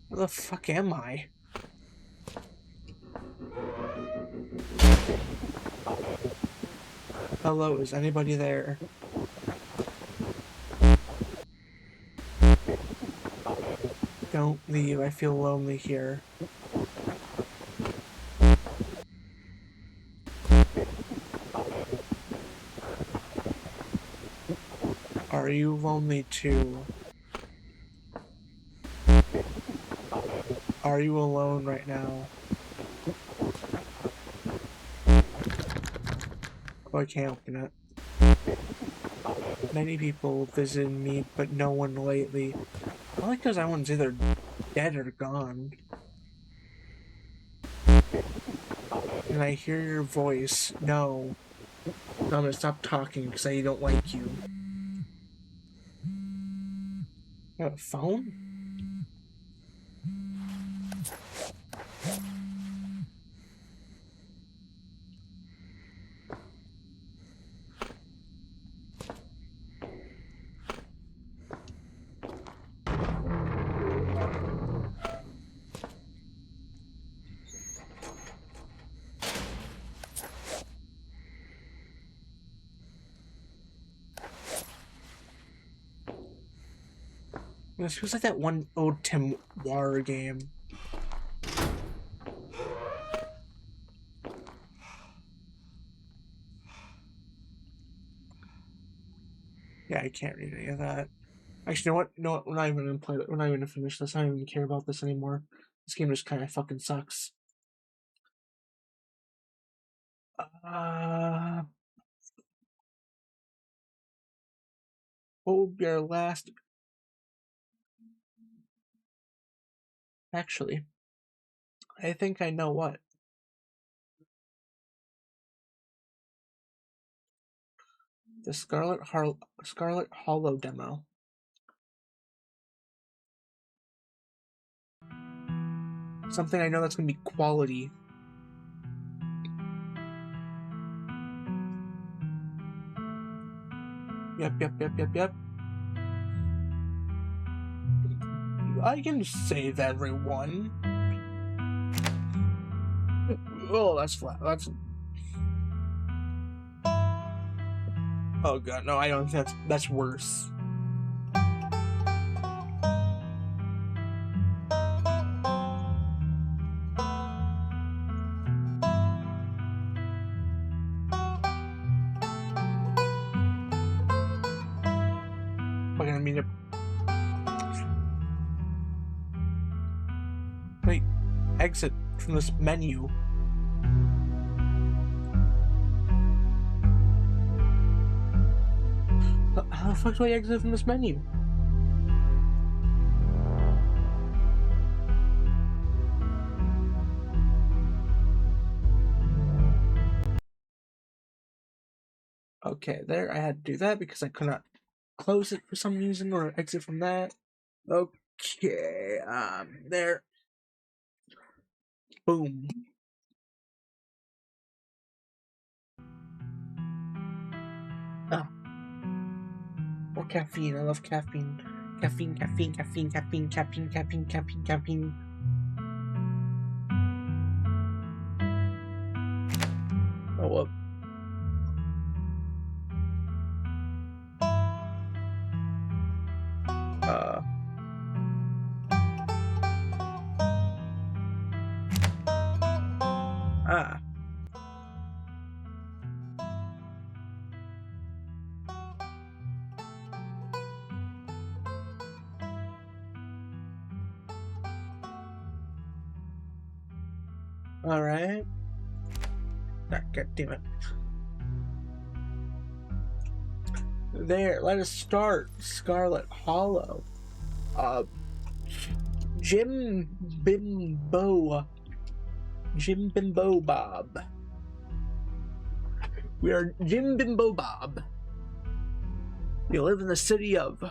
Where the fuck am I? Hello, is anybody there? Don't leave. I feel lonely here. Are you lonely too? Are you alone right now? Oh, I can't open it. Many people visited me, but no one lately. I like because everyone's either dead or gone. And I hear your voice. No. No, I'm gonna stop talking because I don't like you. You have a phone? This feels like that one old Tim War game. Yeah, I can't read any of that. Actually, you know what? You know what? We're not even gonna play it. We're not even gonna finish this. I don't even care about this anymore. This game just kind of fucking sucks. What will be our last? Actually, I think I know what. The Scarlet Hollow demo. Something I know that's gonna be quality. Yep. I can save everyone. Oh, that's flat. That's. Oh god, no, I don't think that's worse. probably gonna mean to. Wait, exit from this menu. How the fuck do I exit from this menu? Okay, there, I had to do that because I could not close it for some reason or exit from that. Okay, there. Boom. Ah, more caffeine. I love caffeine. Caffeine. Oh, well. Ah. Alright. Ah, God damn it. There, let us start. Scarlet Hollow. Jim Bimbo Bob. We are Jim Bimbo Bob. We live in the city of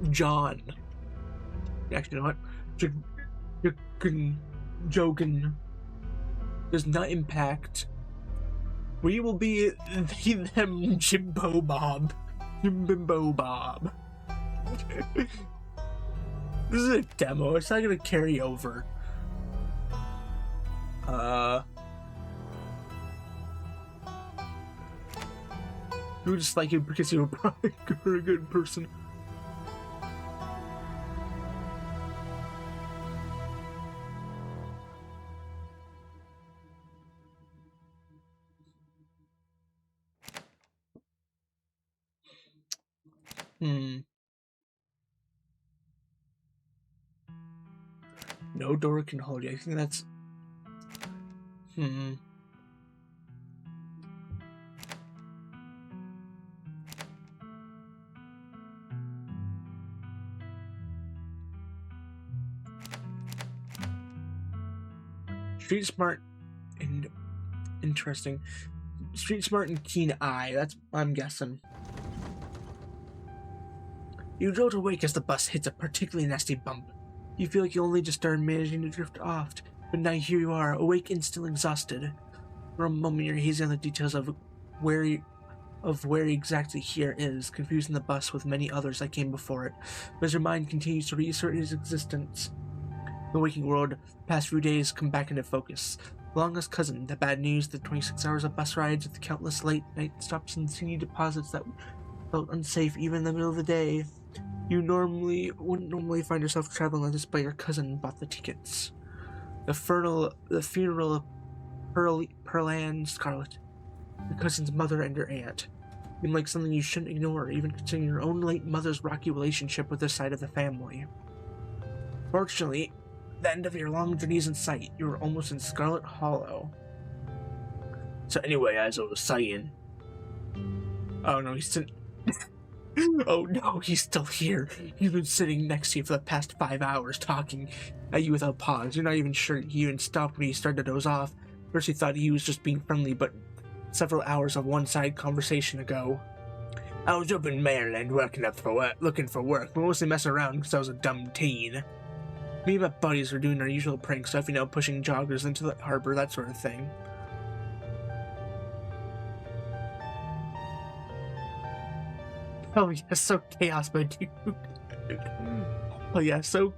John. Actually, you know what? Joking does not impact. We will be them Jimbo Bob. Jim Bimbo Bob. This is a demo, it's not gonna carry over. You just like it because you're probably a good person. No door can hold you. I think that's... Street smart and interesting. Street smart and keen eye. That's what I'm guessing. You jolt awake as the bus hits a particularly nasty bump. You feel like you only just started managing to drift off, but now here you are, awake and still exhausted. For a moment, you're hazing on the details of where exactly here is, confusing the bus with many others that came before it. But as your mind continues to reassert its existence, the waking world, the past few days come back into focus. Longest cousin, the bad news, the 26 hours of bus rides with the countless late-night stops and senior deposits that felt unsafe even in the middle of the day. You wouldn't normally find yourself traveling like this, but your cousin bought the tickets. The funeral of Pearl Scarlet, your cousin's mother and your aunt. Seemed like something you shouldn't ignore, even considering your own late mother's rocky relationship with this side of the family. Fortunately, the end of your long journey is in sight. You were almost in Scarlet Hollow. So anyway, as I was saying... Oh no, he's still... Oh no, he's still here. He's been sitting next to you for the past 5 hours talking at you without pause. You're not even sure he even stopped when he started to doze off. First you thought he was just being friendly, but several hours of one-sided conversation ago. I was up in Maryland looking for work, but mostly messing around because I was a dumb teen. Me and my buddies were doing our usual prank stuff, you know, pushing joggers into the harbor, that sort of thing. Oh yeah, so chaos, my dude. Oh yeah, so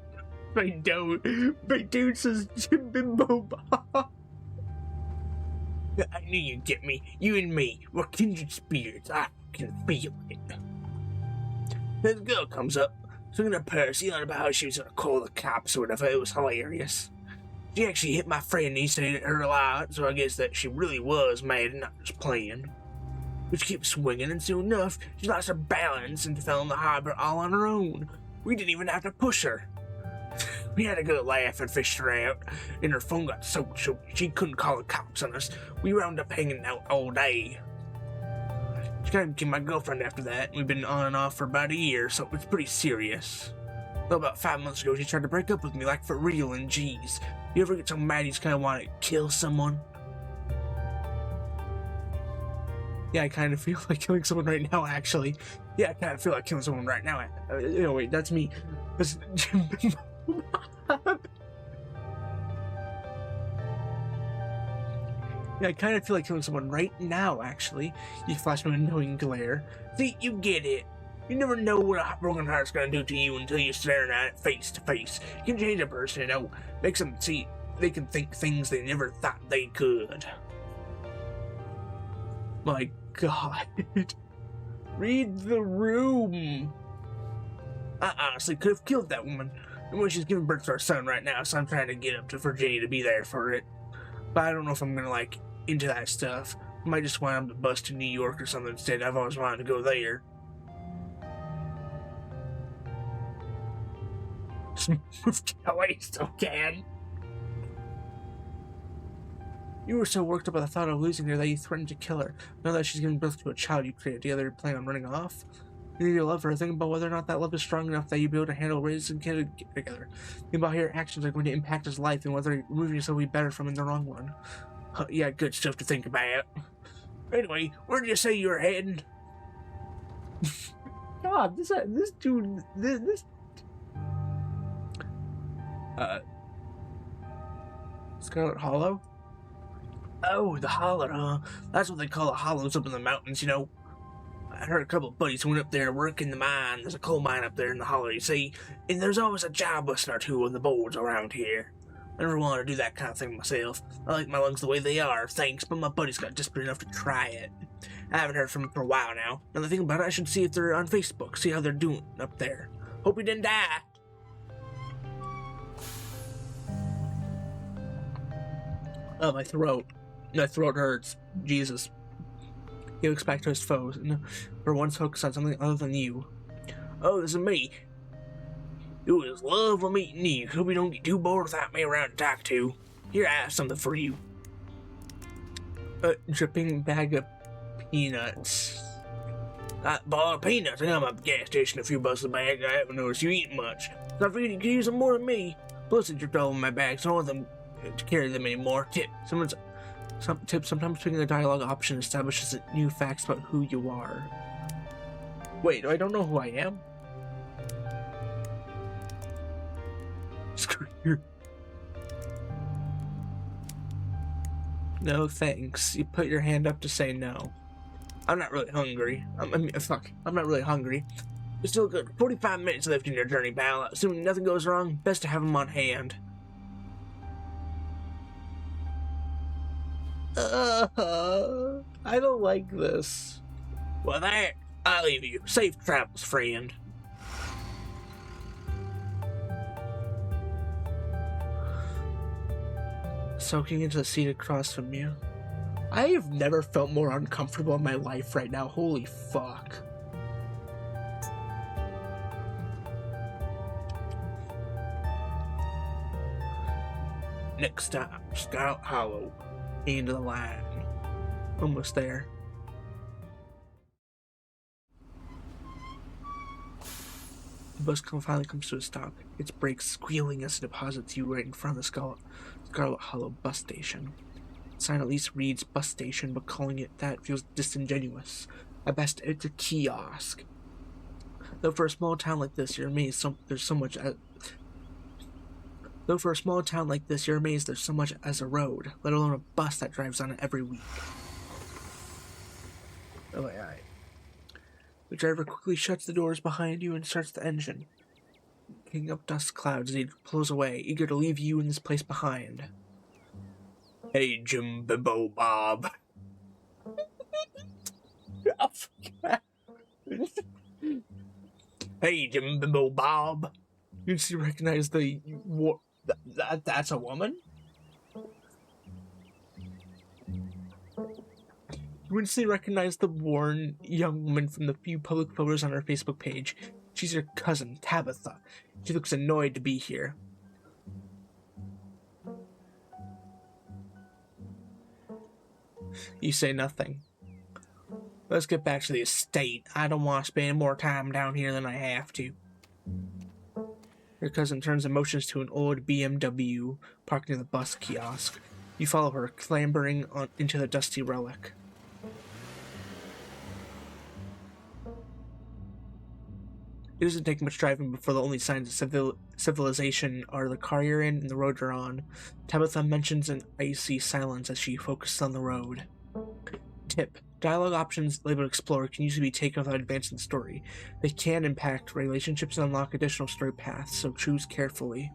my dude says Jim Bimbo Bob. I knew you'd get me. You and me, we're kindred spirits. I can feel it. This girl comes up, swinging her purse, yelling about how she was gonna call the cops or whatever. It was hilarious. She actually hit my friend and he said it hurt a lot, so I guess that she really was mad and not just playing. But she kept swinging, and soon enough, she lost her balance and fell in the harbor all on her own. We didn't even have to push her. We had a good laugh and fished her out, and her phone got so she couldn't call the cops on us. We wound up hanging out all day. She kind of became my girlfriend after that. We've been on and off for about a year, so it's pretty serious. Well, about 5 months ago, she tried to break up with me, like for real, and geez. You ever get so mad you just kind of want to kill someone? Yeah, I kind of feel like killing someone right now, actually. Yeah, I kind of feel like killing someone right now. Wait, that's me. That's Yeah, I kind of feel like killing someone right now, actually. You flash an annoying glare. See, you get it. You never know what a broken heart's gonna do to you until you're staring at it face to face. You can change a person, you know, makes them see they can think things they never thought they could. My God. Read the room. I honestly could have killed that woman. And when she's giving birth to our son right now, so I'm trying to get up to Virginia to be there for it. But I don't know if I'm gonna, like, into that stuff. I might just want him to bus to New York or something instead. I've always wanted to go there. Just move away so can. You were so worked up by the thought of losing her that you threatened to kill her. Now that she's giving birth to a child you created, do you either plan on running off? You either love her, think about whether or not that love is strong enough that you'll be able to handle raising a kid together. Think about how your actions are going to impact his life and whether removing yourself will be better from in the wrong one. Yeah, good stuff to think about. Anyway, where did you say you were heading? God, this dude, this. Scarlet Hollow? Oh, the Hollow, huh? That's what they call the hollows up in the mountains, you know. I heard a couple of buddies who went up there to work in the mine. There's a coal mine up there in the hollow, you see. And there's always a job busting or two on the boards around here. I never wanted to do that kind of thing myself. I like my lungs the way they are, thanks, but my buddies got desperate enough to try it. I haven't heard from them for a while now. Now the thing about it, I should see if they're on Facebook, see how they're doing up there. Hope he didn't die. Oh, my throat. My throat hurts. Jesus. He looks back to his foes, and for once focus on something other than you. Oh, this is me. It was lovely meeting you. Hope you don't get too bored without me around to talk to. Here, I have something for you. A dripping bag of peanuts. I bought peanuts. I got my gas station a few bucks a bag. I haven't noticed you eating much. So I figured you could use them more than me. Plus, it dripped all over my bag, so I don't want them to carry them anymore. Sometimes picking a dialogue option establishes new facts about who you are. Wait, I don't know who I am? Screw you. No thanks. You put your hand up to say no. I'm not really hungry. I'm not really hungry. You're still good. 45 minutes left in your journey, pal. Assuming nothing goes wrong, best to have them on hand. I don't like this. Well, there, I'll leave you. Safe travels, friend. Soaking into the seat across from you. I have never felt more uncomfortable in my life right now. Holy fuck. Next stop, Scout Hollow. Into the line. Almost there. The bus finally comes to a stop. Its brakes squealing as it deposits you right in front of the Scarlet Hollow bus station. The sign at least reads bus station, but calling it that feels disingenuous. At best, it's a kiosk. Though for a small town like this, you're amazed there's so much as a road, let alone a bus that drives on it every week. Oh, aye. The driver quickly shuts the doors behind you and starts the engine, kicking up dust clouds as he pulls away, eager to leave you in this place behind. Hey, Jim Bimbo Bob. Hey, Jim Bimbo Bob. You see, recognize that's a woman? You instantly recognize the worn young woman from the few public photos on her Facebook page. She's your cousin, Tabitha. She looks annoyed to be here. You say nothing. Let's get back to the estate. I don't want to spend more time down here than I have to. Your cousin turns emotions to an old BMW parked near the bus kiosk. You follow her, clambering into the dusty relic. It doesn't take much driving before the only signs of civilization are the car you're in and the road you're on. Tabitha mentions an icy silence as she focuses on the road. Tip. Dialogue options labeled Explore can usually be taken without advancing the story. They can impact relationships and unlock additional story paths, so choose carefully.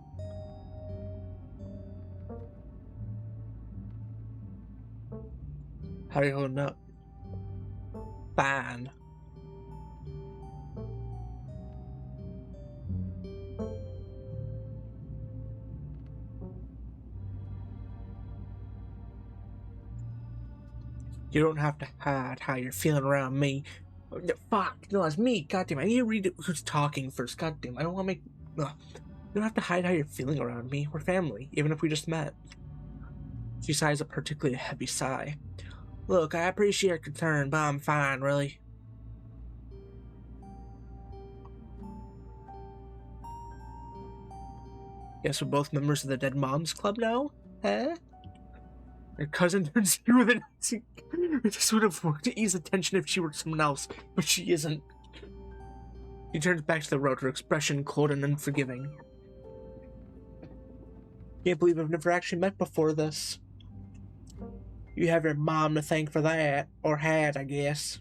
How are you holding up? Fine. You don't have to hide how you're feeling around me. Fuck, no, it's me. Goddamn, I need to read who's talking first. Goddamn, I don't want to make. Ugh. You don't have to hide how you're feeling around me. We're family, even if we just met. She sighs a particularly heavy sigh. Look, I appreciate your concern, but I'm fine, really. Guess we're both members of the Dead Moms Club now? Huh? Your cousin turns to you with an this would have worked to ease the tension if she were someone else, but she isn't. He turns back to the road, her expression cold and unforgiving. Can't believe I've never actually met before this. You have your mom to thank for that, or had, I guess.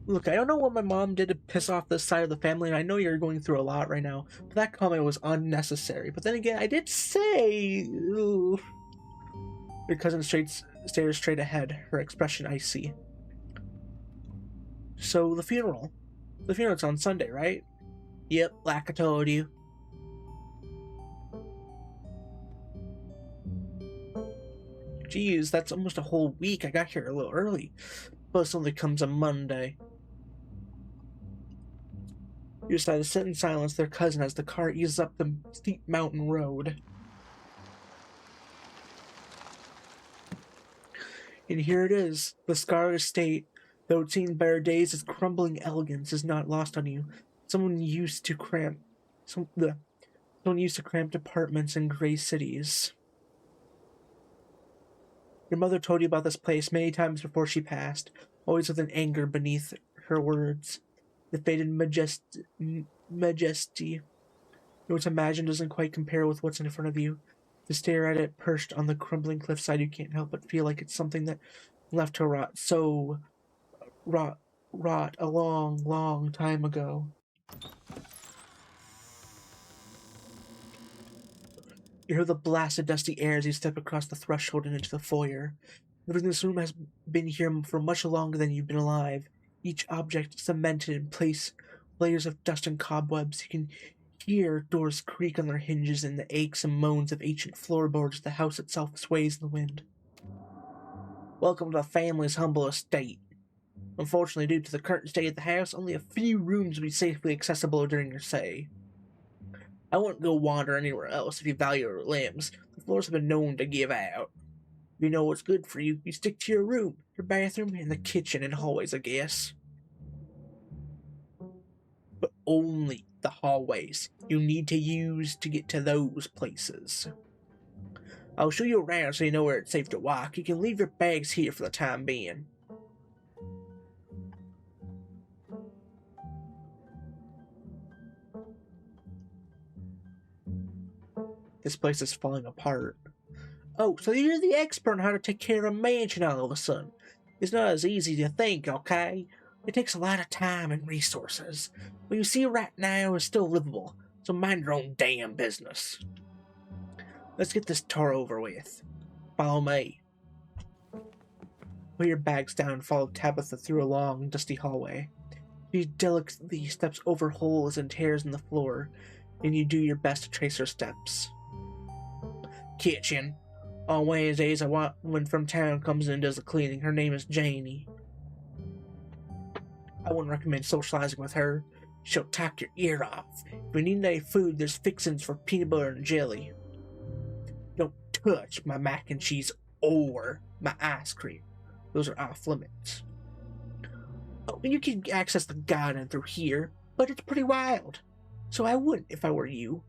Look, I don't know what my mom did to piss off this side of the family, and I know you're going through a lot right now, but that comment was unnecessary. But then again, I did say... Ooh. Your cousin stares straight ahead, her expression icy. So, the funeral. The funeral's on Sunday, right? Yep, like I told you. Geez, that's almost a whole week. I got here a little early. Bus only comes on Monday. You decide to sit in silence with their cousin as the car eases up the steep mountain road. And here it is. The Scar Estate, though it's seen better days, its crumbling elegance is not lost on you. Someone used to cramped apartments in gray cities. Your mother told you about this place many times before she passed, always with an anger beneath her words. The faded majesty. What's imagined doesn't quite compare with what's in front of you. To stare at it perched on the crumbling cliffside, you can't help but feel like it's something that left to rot a long, long time ago. You hear the blasted, dusty air as you step across the threshold and into the foyer. Everything in this room has been here for much longer than you've been alive. Each object cemented in place, layers of dust and cobwebs. You can hear doors creak on their hinges and the aches and moans of ancient floorboards as the house itself sways in the wind. Welcome to the family's humble estate. Unfortunately, due to the current state of the house, only a few rooms will be safely accessible during your stay. I wouldn't go wander anywhere else if you value your limbs. The floors have been known to give out. If you know what's good for you, you stick to your room, your bathroom, and the kitchen and hallways, I guess. But only the hallways you need to use to get to those places. I'll show you around so you know where it's safe to walk. You can leave your bags here for the time being. This place is falling apart. Oh, so you're the expert on how to take care of a mansion all of a sudden. It's not as easy as you think, okay? It takes a lot of time and resources. What you see right now is still livable, so mind your own damn business. Let's get this tour over with. Follow me. Put your bags down and follow Tabitha through a long, dusty hallway. She delicately steps over holes and tears in the floor, and you do your best to trace her steps. Kitchen. On Wednesdays, a woman from town comes in and does the cleaning. Her name is Janie. I wouldn't recommend socializing with her. She'll talk your ear off. If you need any food, there's fixins for peanut butter and jelly. Don't touch my mac and cheese or my ice cream. Those are off limits. Oh, you can access the garden through here, but it's pretty wild. So I wouldn't if I were you.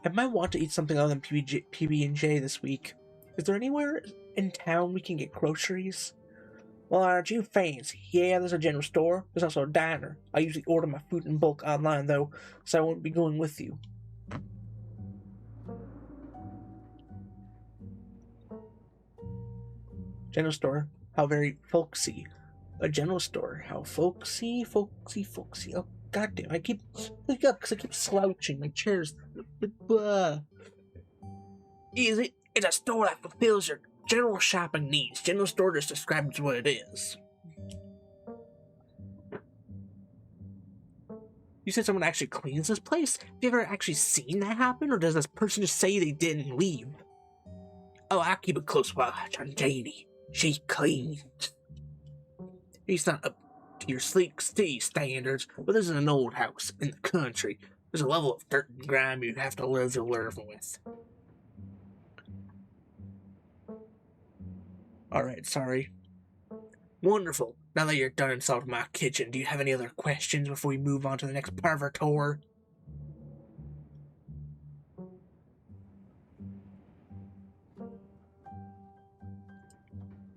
I might want to eat something other than PB&J this week. Is there anywhere in town we can get groceries? Well, aren't you fancy? Yeah, there's a general store. There's also a diner. I usually order my food in bulk online, though, so I won't be going with you. General store. How very folksy. A general store. How folksy. Oh, goddamn. I keep slouching. My chair's... Easy. It's a store that fulfills your general shopping needs. General store just describes what it is. You said someone actually cleans this place? Have you ever actually seen that happen, or does this person just say they didn't leave? Oh, I keep a close watch on Janie. She cleans. He's not up to your sleek city standards, but this is an old house in the country. There's a level of dirt and grime you have to live with. Alright, sorry. Wonderful. Now that you're done installing my kitchen, do you have any other questions before we move on to the next part of our tour?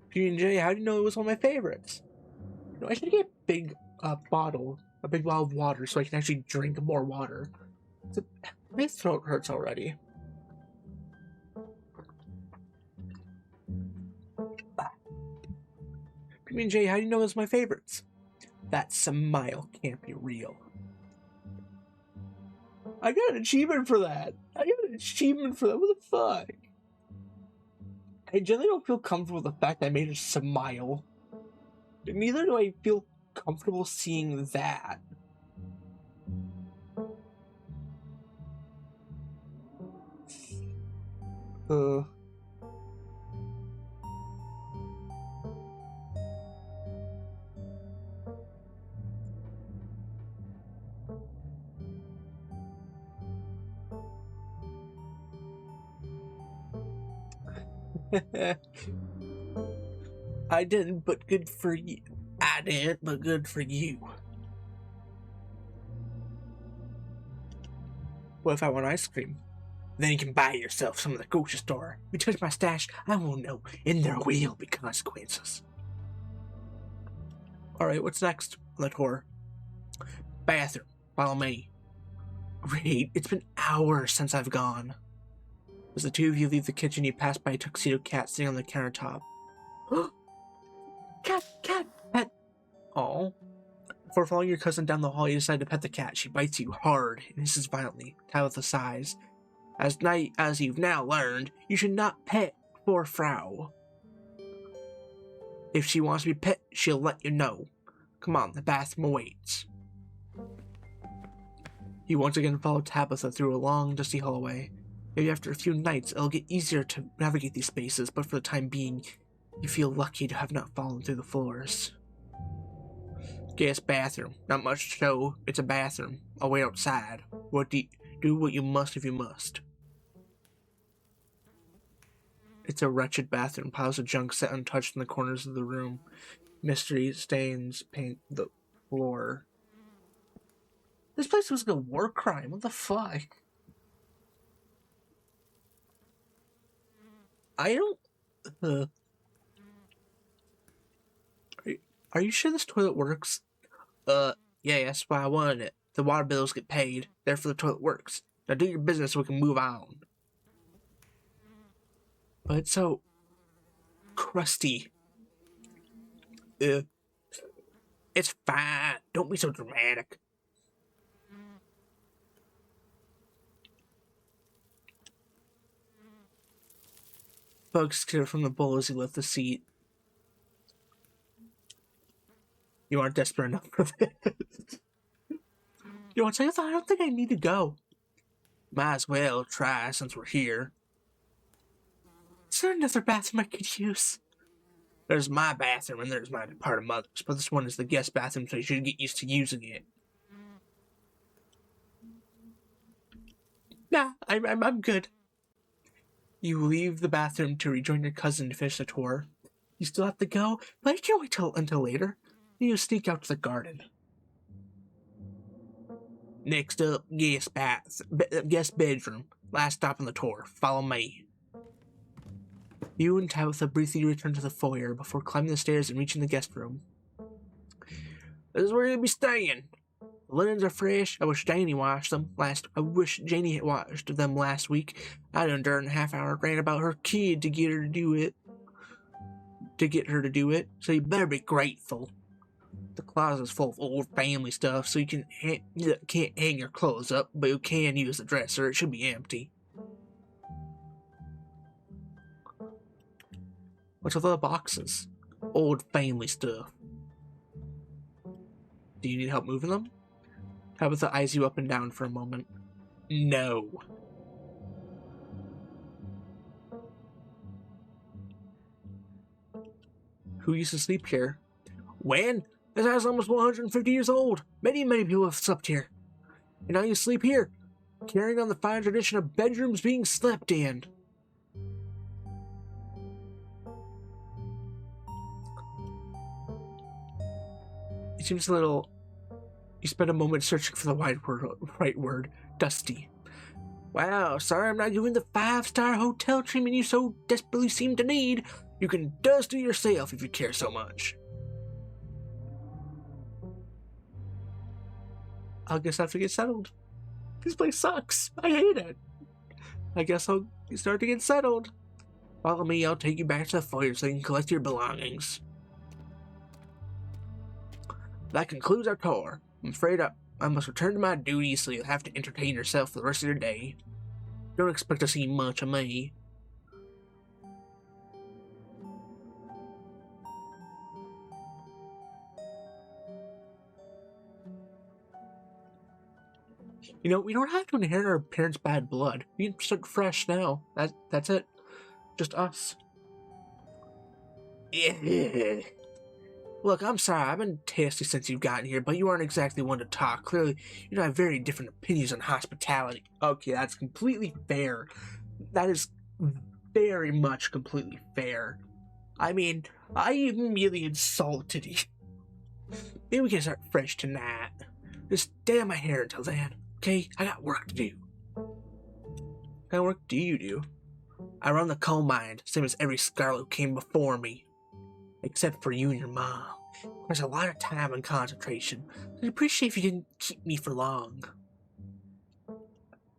P&J, how do you know it was one of my favorites? I should get a big bottle of water so I can actually drink more water. My throat hurts already. P&J, how do you know it's my favorites? That smile can't be real. I got an achievement for that. What the fuck? I generally don't feel comfortable with the fact that I made her smile. Neither do I feel comfortable seeing that. I didn't, but good for you. I didn't, but good for you. What if I want ice cream? Then you can buy yourself some at the grocery store. If you touch my stash, I won't know, and there will be consequences. Alright, what's next on the tour? Bathroom. Follow me. Great, it's been hours since I've gone. As the two of you leave the kitchen, you pass by a tuxedo cat sitting on the countertop. Cat, pet. Oh. Before following your cousin down the hall, you decide to pet the cat. She bites you hard and hisses violently. Tabitha sighs. As you've now learned, you should not pet poor Frau. If she wants to be pet, she'll let you know. Come on, the bathroom awaits. You once again follow Tabitha through a long, dusty hallway. Maybe after a few nights, it'll get easier to navigate these spaces, but for the time being, you feel lucky to have not fallen through the floors. Guess bathroom. Not much to show. It's a bathroom. I'll wait outside. Do what you must if you must. It's a wretched bathroom. Piles of junk set untouched in the corners of the room. Mystery stains paint the floor. This place was like a war crime. What the fuck? I don't... Are you sure this toilet works? Yeah, that's why I wanted it. The water bills get paid, therefore the toilet works. Now do your business so we can move on. But it's so crusty. It's fine. Don't be so dramatic. Bugs clear from the bowl as he left the seat. You aren't desperate enough for this. You want to say, I don't think I need to go. Might as well try since we're here. Is there another bathroom I could use? There's my bathroom and there's my part of Mother's, but this one is the guest bathroom, so you should get used to using it. Nah, I'm good. You leave the bathroom to rejoin your cousin to finish the tour. You still have to go, but you can wait until later. You sneak out to the garden. Next up, guest bedroom. Last stop on the tour. Follow me. You and Tabitha briefly return to the foyer before climbing the stairs and reaching the guest room. This is where you'll be staying. The linens are fresh. I wish Janie washed them had washed them last week. I done during a half hour rant about her kid to get her to do it. So you better be grateful. The closet's full of old family stuff, so you can't hang your clothes up, but you can use the dresser. It should be empty. What's with all the boxes? Old family stuff. Do you need help moving them? Tabitha eyes you up and down for a moment. No. Who used to sleep here? When? This house is almost 150 years old. Many people have slept here. And now you sleep here, carrying on the fine tradition of bedrooms being slept in. It seems a little... You spend a moment searching for the right word. Dusty. Wow, sorry I'm not doing the 5-star hotel treatment you so desperately seem to need. You can dust it yourself if you care so much. I guess I have to get settled. This place sucks. I hate it. I guess I'll start to get settled. Follow me, I'll take you back to the foyer so you can collect your belongings. That concludes our tour. I'm afraid I must return to my duties, so you'll have to entertain yourself for the rest of your day. Don't expect to see much of me. You know, we don't have to inherit our parents' bad blood. We can start fresh now. That's it. Just us. Look, I'm sorry, I've been testy since you've gotten here, but you aren't exactly one to talk. Clearly, you have very different opinions on hospitality. Okay, that's completely fair. That is very much completely fair. I mean, I even really insulted you. Maybe we can start fresh tonight. Just stay on my hair until then, okay? I got work to do. What kind of work do you do? I run the coal mine, same as every Scarlet who came before me. Except for you and your mom. There's a lot of time and concentration. I'd appreciate if you didn't keep me for long.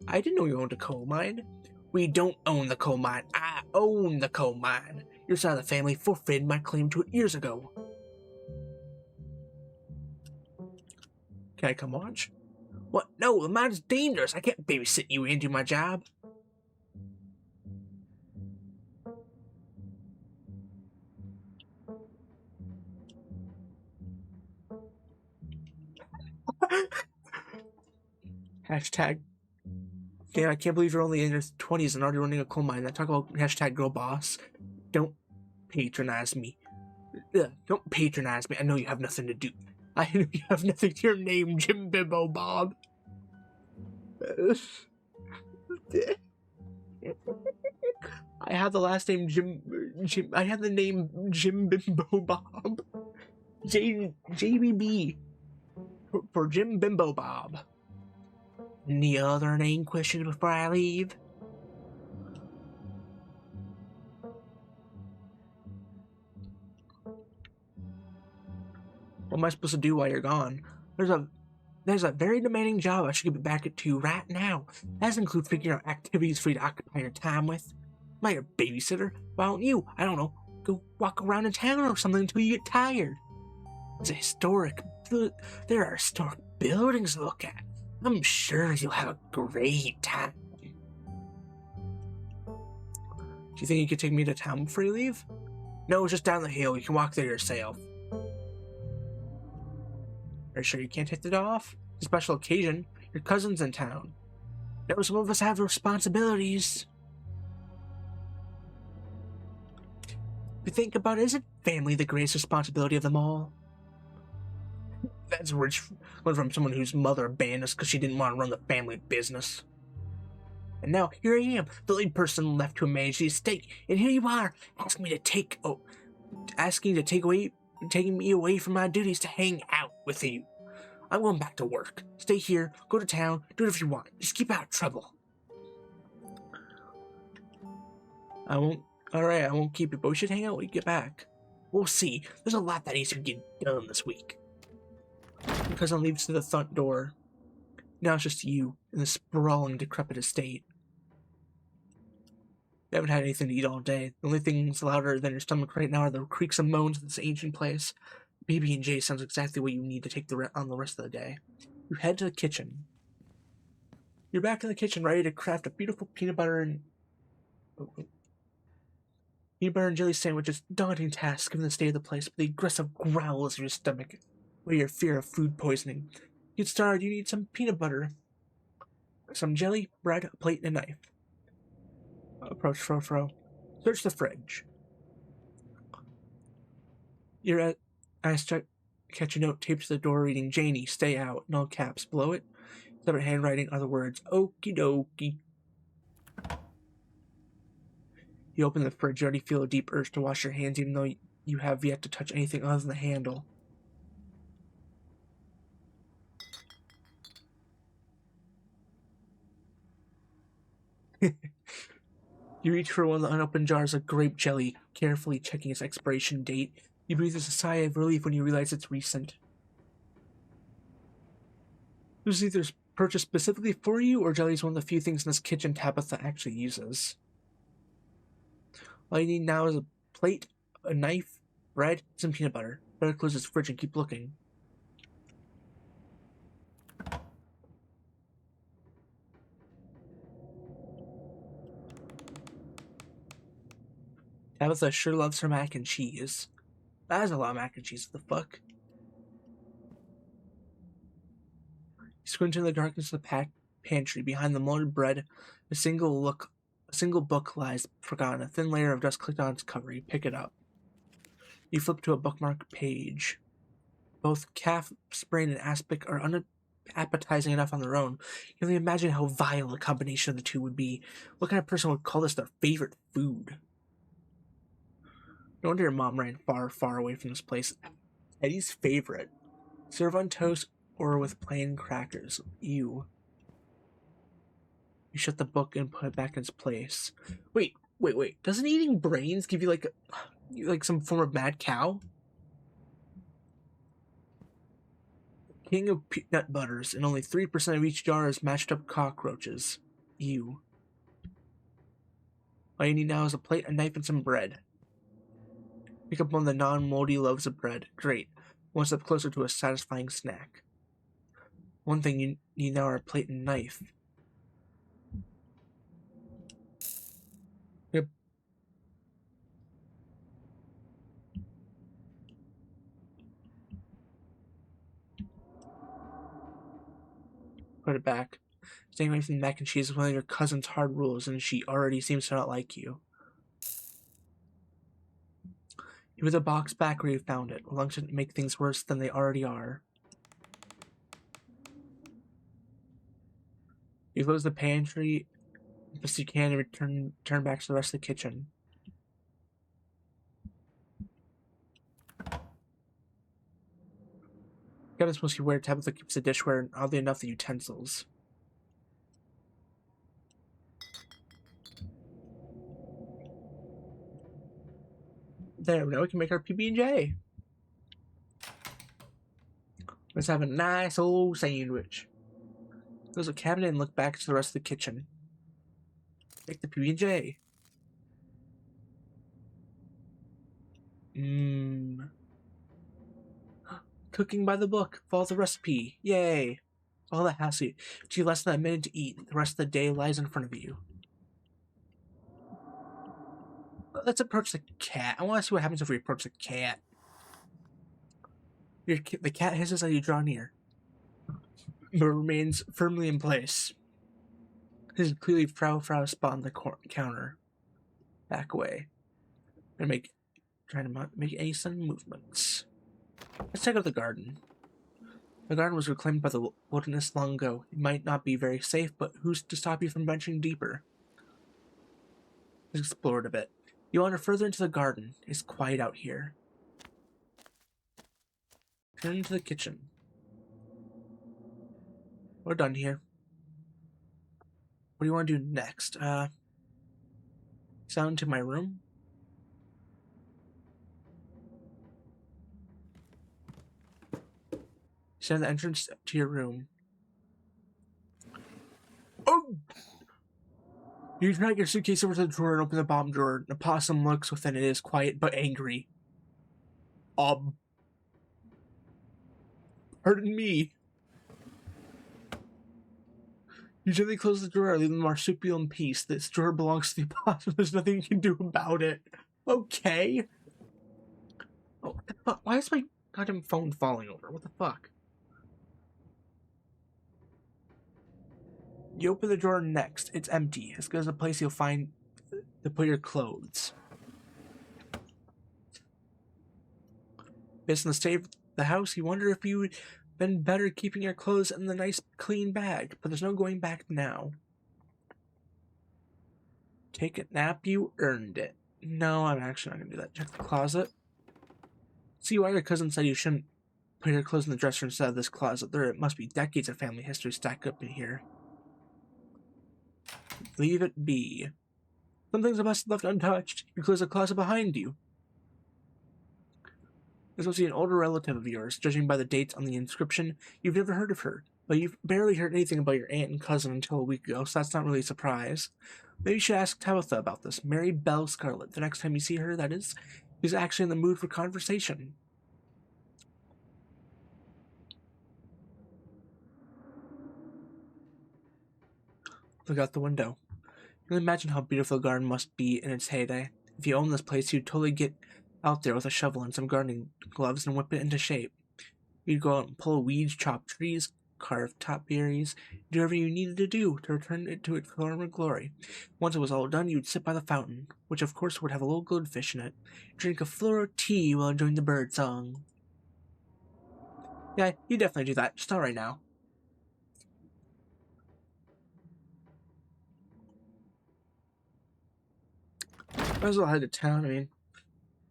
I didn't know you owned a coal mine. We don't own the coal mine. I own the coal mine. Your side of the family forfeited my claim to it years ago. Can I come watch? What? No, the mine's dangerous. I can't babysit you and do my job. Hashtag. Damn, I can't believe you're only in your 20s and already running a coal mine. I talk about hashtag girl boss. Don't patronize me. Don't patronize me. I know you have nothing to do. I know you have nothing to your name, Jim Bimbo Bob. I have the last name Jim. I have the name Jim Bimbo Bob. JBB for Jim Bimbo Bob. Any other name questions before I leave? What am I supposed to do while you're gone? There's a There's a very demanding job I should get back to right now. That does include figuring out activities for you to occupy your time with. I'm not your babysitter. Why don't you, I don't know, go walk around in town or something until you get tired? It's a historic. There are historic buildings to look at. I'm sure you'll have a great time. Do you think you could take me to town before you leave? No, just down the hill. You can walk there yourself. Are you sure you can't take the day off? It's a special occasion. Your cousin's in town. No, some of us have responsibilities. If you think about it, isn't family the greatest responsibility of them all? That's rich one from someone whose mother abandoned us because she didn't want to run the family business. And now here I am, the only person left to manage the estate, and here you are, asking taking me away from my duties to hang out with you. I'm going back to work. Stay here, go to town, do whatever you want. Just keep out of trouble. I won't keep you, but we should hang out when we get back. We'll see. There's a lot that needs to get done this week. Your cousin leaves to the front door. Now it's just you in the sprawling, decrepit estate. You haven't had anything to eat all day. The only things louder than your stomach right now are the creaks and moans of this ancient place. BB&J sounds exactly what you need to take on the rest of the day. You head to the kitchen. You're back in the kitchen, ready to craft a beautiful peanut butter and jelly sandwich. Is a daunting task given the state of the place, but the aggressive growls of your stomach, or your fear of food poisoning. To get started, you need some peanut butter, some jelly, bread, a plate, and a knife. Approach Frofro. Search the fridge. Your eyes catch a note taped to the door reading, Janie, stay out, in all caps. Below it, separate handwriting are the words, okie dokie. You open the fridge, you already feel a deep urge to wash your hands, even though you have yet to touch anything other than the handle. You reach for one of the unopened jars of grape jelly, carefully checking its expiration date. You breathe a sigh of relief when you realize it's recent. This is either purchased specifically for you, or jelly is one of the few things in this kitchen Tabitha actually uses. All you need now is a plate, a knife, bread, and some peanut butter. Better close this fridge and keep looking. Tabitha sure loves her mac and cheese. That is a lot of mac and cheese. What the fuck? You squint in the darkness of the pantry. Behind the molded bread, a single book lies forgotten. A thin layer of dust clicked on its cover. You pick it up. You flip to a bookmark page. Both calf sprain and aspic are unappetizing enough on their own. You can only imagine how vile a combination of the two would be. What kind of person would call this their favorite food? No wonder your mom ran far, far away from this place. Eddie's favorite. Serve on toast or with plain crackers. Ew. You shut the book and put it back in its place. Wait. Doesn't eating brains give you like some form of mad cow? King of peanut butters, and only 3% of each jar is mashed up cockroaches. Ew. All you need now is a plate, a knife, and some bread. Pick up one of the non-moldy loaves of bread. Great. One step closer to a satisfying snack. One thing you need now are a plate and knife. Yep. Put it back. Staying away from mac and cheese is one of your cousin's hard rules, and she already seems to not like you. You put the box back where you found it. Long shouldn't make things worse than they already are. You close the pantry as best you can and turn back to the rest of the kitchen. Kevin's mostly where Tabitha keeps the dishware and oddly enough the utensils. There, now we can make our PB&J. Let's have a nice old sandwich. Close the cabinet and look back to the rest of the kitchen. Take the PB&J. Mmm. Cooking by the book. Follow the recipe. Yay. All that has to less than a minute to eat. The rest of the day lies in front of you. Let's approach the cat. I want to see what happens if we approach the cat. The cat hisses as you draw near, but remains firmly in place. His clearly Frau spot on the counter. Back away. And trying to not make any sudden movements. Let's check out the garden. The garden was reclaimed by the wilderness long ago. It might not be very safe, but who's to stop you from venturing deeper? Let's explore it a bit. You wander further into the garden. It's quiet out here. Turn into the kitchen. We're done here. What do you want to do next? Sound into my room? Stand at the entrance to your room. Oh! You drag your suitcase over to the drawer and open the bottom drawer. The possum looks within it is quiet but angry. Pardon me. You gently close the drawer, leaving the marsupial in peace. This drawer belongs to the opossum. There's nothing you can do about it. Okay. Oh, what the fuck? Why is my goddamn phone falling over? What the fuck? You open the drawer next. It's empty. As good as a place you'll find to put your clothes. Based on the state of the house, you wonder if you would been better keeping your clothes in the nice clean bag, but there's no going back now. Take a nap, you earned it. No, I'm actually not gonna do that. Check the closet. See why your cousin said you shouldn't put your clothes in the dresser instead of this closet. There must be decades of family history stacked up in here. Leave it be. Some things are best left untouched. You close the closet behind you. This must be an older relative of yours, judging by the dates on the inscription. You've never heard of her, but you've barely heard anything about your aunt and cousin until a week ago, so that's not really a surprise. Maybe you should ask Tabitha about this. Mary Belle Scarlet. The next time you see her, that is. She's actually in the mood for conversation. Look out the window. You can imagine how beautiful the garden must be in its heyday. If you owned this place, you'd totally get out there with a shovel and some gardening gloves and whip it into shape. You'd go out and pull weeds, chop trees, carve topiaries, do whatever you needed to do to return it to its former glory. Once it was all done, you'd sit by the fountain, which of course would have a little goldfish in it, drink a floor of tea while enjoying the bird song. Yeah, you definitely do that. Just not right now. Might as well head to town. I mean,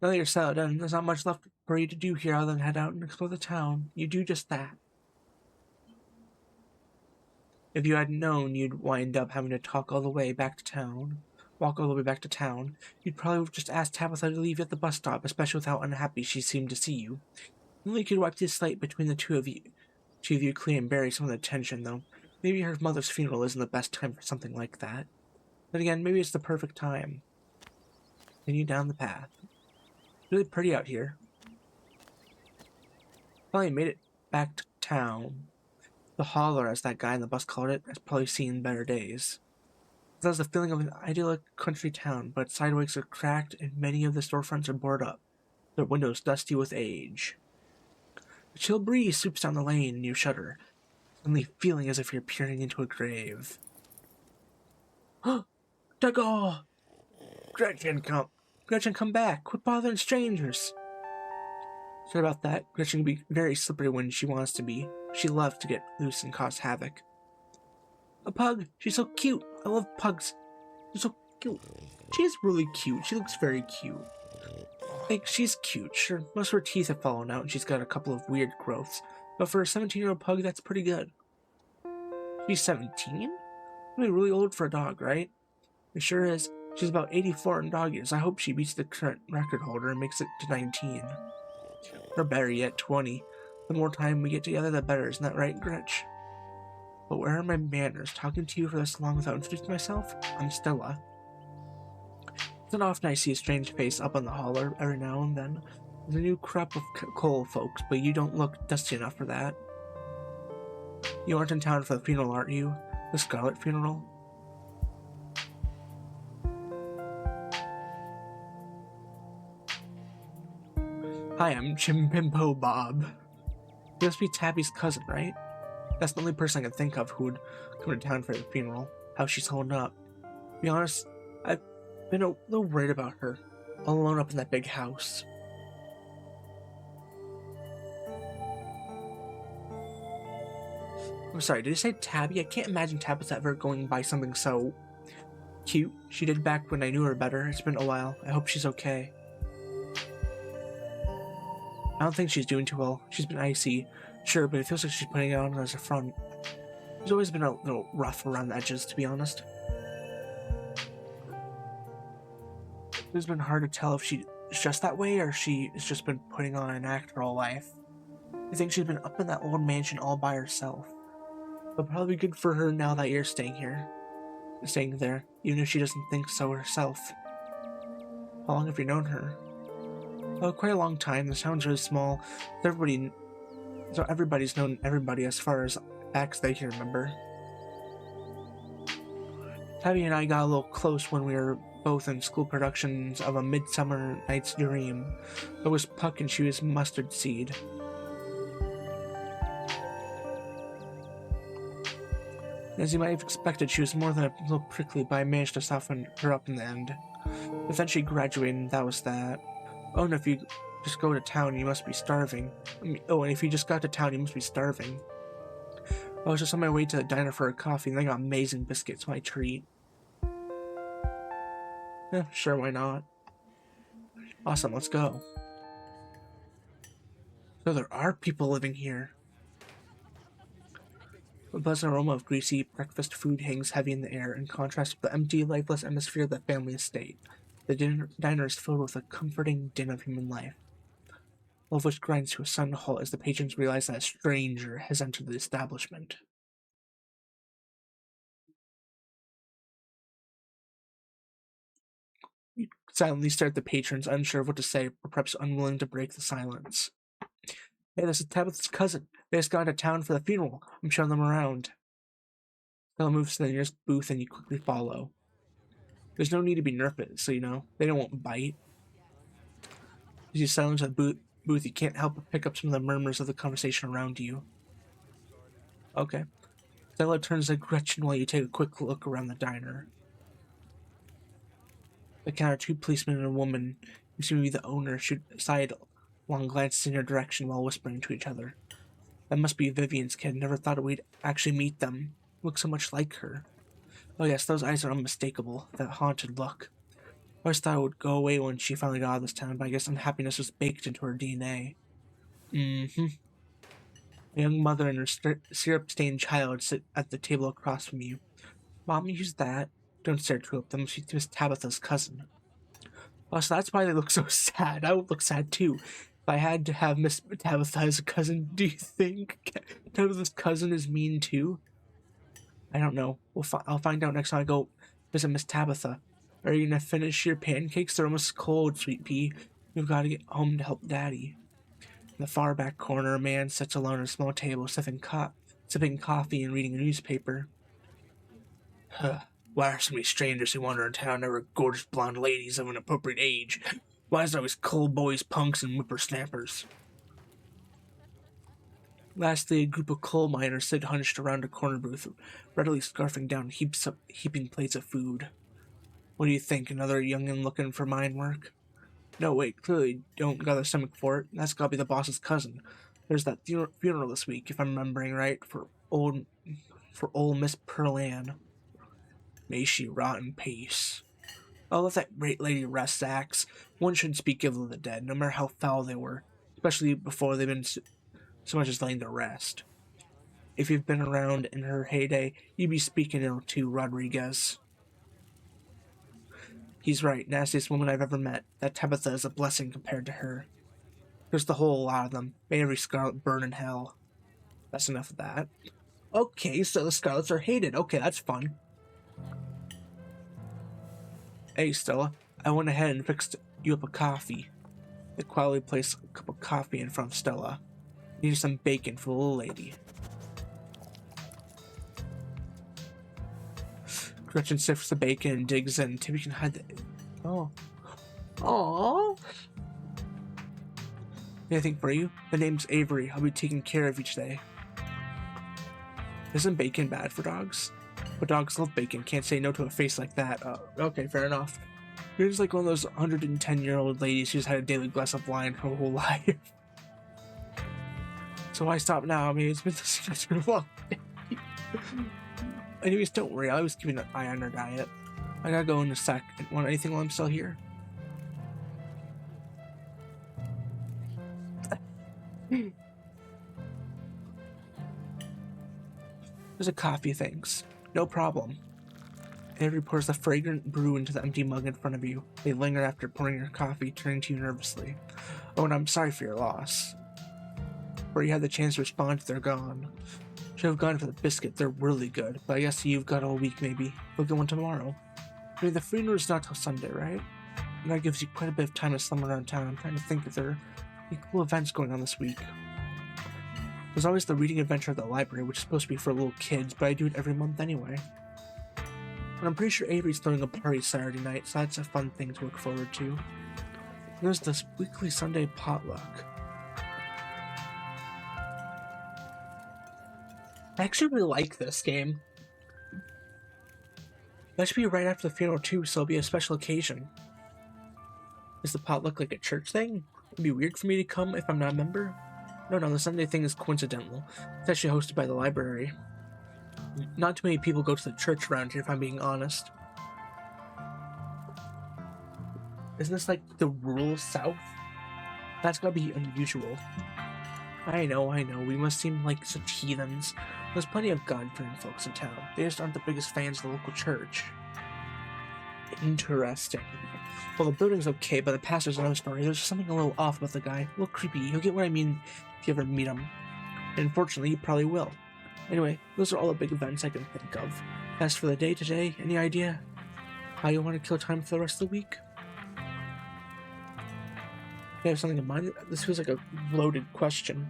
now that you're settled in, there's not much left for you to do here other than head out and explore the town. You do just that. If you had known you'd wind up having to walk all the way back to town, you'd probably have just asked Tabitha to leave you at the bus stop, especially with how unhappy she seemed to see you. Only you could wipe the slate between the two of you clean and bury some of the tension, though. Maybe her mother's funeral isn't the best time for something like that. Then again, maybe it's the perfect time. Continue down the path. It's really pretty out here. Probably made it back to town. The holler, as that guy in the bus called it, has probably seen better days. It has the feeling of an idyllic country town, but sidewalks are cracked and many of the storefronts are boarded up, their windows dusty with age. A chill breeze sweeps down the lane and you shudder, suddenly feeling as if you're peering into a grave. Dago! Gretchen, come back! Quit bothering strangers! Sorry about that. Gretchen can be very slippery when she wants to be. She loves to get loose and cause havoc. A pug! She's so cute! I love pugs. They're so cute. She's really cute. She looks very cute. Like, she's cute. Sure, most of her teeth have fallen out and she's got a couple of weird growths. But for a 17-year-old pug, that's pretty good. She's 17? Really old for a dog, right? It sure is. She's about 84 in dog years. I hope she beats the current record holder and makes it to 19. Or better yet, 20. The more time we get together, the better. Isn't that right, Gretch? But where are my manners? Talking to you for this long without introducing myself? I'm Stella. It's not often I see a strange face up on the holler. Every now and then, there's a new crop of coal folks, but you don't look dusty enough for that. You aren't in town for the funeral, aren't you? The Scarlet funeral? Hi, I'm Chimpimpo Bob. You must be Tabby's cousin, right? That's the only person I can think of who would come to town for the funeral. How she's holding up. To be honest, I've been a little worried about her, all alone up in that big house. I'm sorry, did you say Tabby? I can't imagine Tabitha ever going by something so cute. She did back when I knew her better. It's been a while. I hope she's okay. I don't think she's doing too well. She's been icy, sure, but it feels like she's putting it on as a front. She's always been a little rough around the edges, to be honest. It's been hard to tell if she's just that way or she has just been putting on an act her whole life. I think she's been up in that old mansion all by herself. But probably good for her now that you're staying there, even if she doesn't think so herself. How long have you known her? Oh, quite a long time. The town's really small. So everybody's known everybody as far as back as they can remember. Tabby and I got a little close when we were both in school productions of A Midsummer Night's Dream. I was Puck and she was Mustard Seed. As you might have expected, she was more than a little prickly, but I managed to soften her up in the end. But then she graduated and that was that. Oh, and if you just go to town, you must be starving. And if you just got to town, you must be starving. I was just on my way to the diner for a coffee, and they got amazing biscuits, my treat. Yeah, sure, why not? Awesome, let's go. So there are people living here. The pleasant aroma of greasy breakfast food hangs heavy in the air, in contrast with the empty, lifeless atmosphere of the family estate. The diner is filled with a comforting din of human life, all of which grinds to a sudden halt as the patrons realize that a stranger has entered the establishment. You silently stare at the patrons, unsure of what to say, or perhaps unwilling to break the silence. Hey, this is Tabitha's cousin. They just got into town for the funeral. I'm showing them around. Stella moves to the nearest booth and you quickly follow. There's no need to be nervous, so they don't won't bite. As you settle into the booth, you can't help but pick up some of the murmurs of the conversation around you. Okay. Stella turns to Gretchen while you take a quick look around the diner. The counter, two policemen and a woman, who seem to be the owner, shoot sidelong glances in your direction while whispering to each other. That must be Vivian's kid. Never thought we'd actually meet them. Look so much like her. Oh yes, those eyes are unmistakable. That haunted look. I always thought it would go away when she finally got out of this town, but I guess unhappiness was baked into her DNA. Mm-hmm. A young mother and her syrup-stained child sit at the table across from you. Mommy, who's that? Don't stare too at them. She's Miss Tabitha's cousin. Oh, so that's why they look so sad. I would look sad too. If I had to have Miss Tabitha as a cousin, do you think Tabitha's cousin is mean too? I don't know. I'll find out next time I go visit Miss Tabitha. Are you gonna finish your pancakes? They're almost cold, sweet pea. We've got to get home to help Daddy. In the far back corner, a man sits alone at a small table, sipping coffee and reading a newspaper. Huh. Why are so many strangers who wander in town never gorgeous blonde ladies of an appropriate age? Why is it always cold boys, punks, and whippersnappers? Lastly, a group of coal miners sit hunched around a corner booth, readily scarfing down heaping plates of food. What do you think? Another youngin' looking for mine work? No, wait, clearly don't got the stomach for it. That's gotta be the boss's cousin. There's that funeral this week, if I'm remembering right, for old Miss Pearl Ann. May she rot in peace. Oh, let that great lady rest, Zax. One shouldn't speak ill of the dead, no matter how foul they were, especially before they've been so much as laying to rest. If you've been around in her heyday, you'd be speaking ill too, Rodriguez. He's right, nastiest woman I've ever met. That Tabitha is a blessing compared to her. There's the whole lot of them. May every scarlet burn in hell. That's enough of that. Okay, so the Scarlets are hated. Okay, that's fun. Hey, Stella. I went ahead and fixed you up a coffee. The quietly placed a cup of coffee in front of Stella. Needed some bacon for the little lady. Gretchen sifts the bacon and digs in. Timmy can hide the... Oh. Aww. Anything for you? The name's Avery. I'll be taking care of each day. Isn't bacon bad for dogs? But dogs love bacon. Can't say no to a face like that. Okay, fair enough. You're just like one of those 110-year-old ladies who's had a daily glass of wine her whole life. So why stop now? I mean, it's been such a long day. Anyways, don't worry. I was keeping an eye on her diet. I gotta go in a sec. Want anything while I'm still here? There's a coffee, thanks. No problem. Avery pours the fragrant brew into the empty mug in front of you. They linger after pouring your coffee, turning to you nervously. Oh, and I'm sorry for your loss. Before you had the chance to respond, they're gone. Should have gone for the biscuit. They're really good, but I guess you've got all week, maybe. We'll get one tomorrow. I mean, the funeral's not till Sunday, right? And that gives you quite a bit of time to slum around town. I'm trying to think if there are any cool events going on this week. There's always the reading adventure at the library, which is supposed to be for little kids, but I do it every month anyway. And I'm pretty sure Avery's throwing a party Saturday night, so that's a fun thing to look forward to. And there's this weekly Sunday potluck. I actually really like this game. That should be right after the funeral too, so it'll be a special occasion. Is the potluck like a church thing? It'd be weird for me to come if I'm not a member. No, the Sunday thing is coincidental. It's actually hosted by the library. Not too many people go to the church around here, if I'm being honest. Isn't this like the rural South? That's gotta be unusual. I know, we must seem like such heathens. There's plenty of God-fearing folks in town. They just aren't the biggest fans of the local church. Interesting. Well, the building's okay, but the pastor's another story. There's something a little off about the guy. A little creepy. You'll get what I mean if you ever meet him. And unfortunately, you probably will. Anyway, those are all the big events I can think of. As for the day today, any idea how you want to kill time for the rest of the week? You have something in mind? This feels like a loaded question.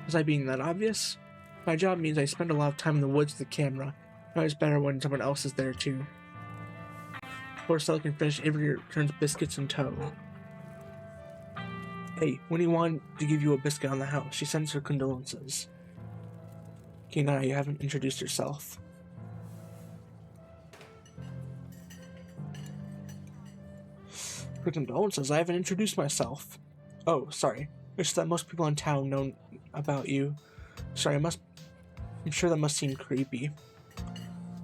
Was I being that obvious? My job means I spend a lot of time in the woods with the camera. Now it's better when someone else is there too. Before Stella can finish, Avery returns biscuits in tow. Hey, when you want to give you a biscuit on the house, she sends her condolences. Okay, now you haven't introduced yourself. For condolences, I haven't introduced myself. Oh, sorry. It's that most people in town know about you. Sorry, I'm sure that must seem creepy.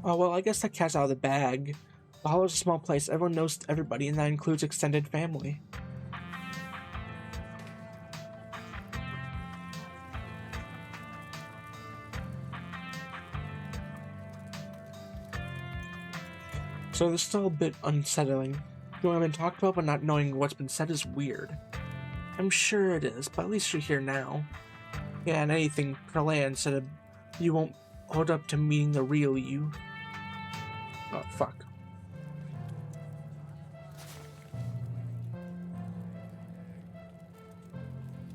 Oh, well, I guess that cat's out of the bag. The Hollow's a small place. Everyone knows everybody, and that includes extended family. So this is still a bit unsettling. Knowing I've been talked about but not knowing what's been said is weird. I'm sure it is, but at least you're here now. Yeah, and anything Perlan said you won't hold up to meeting the real you. Oh, fuck.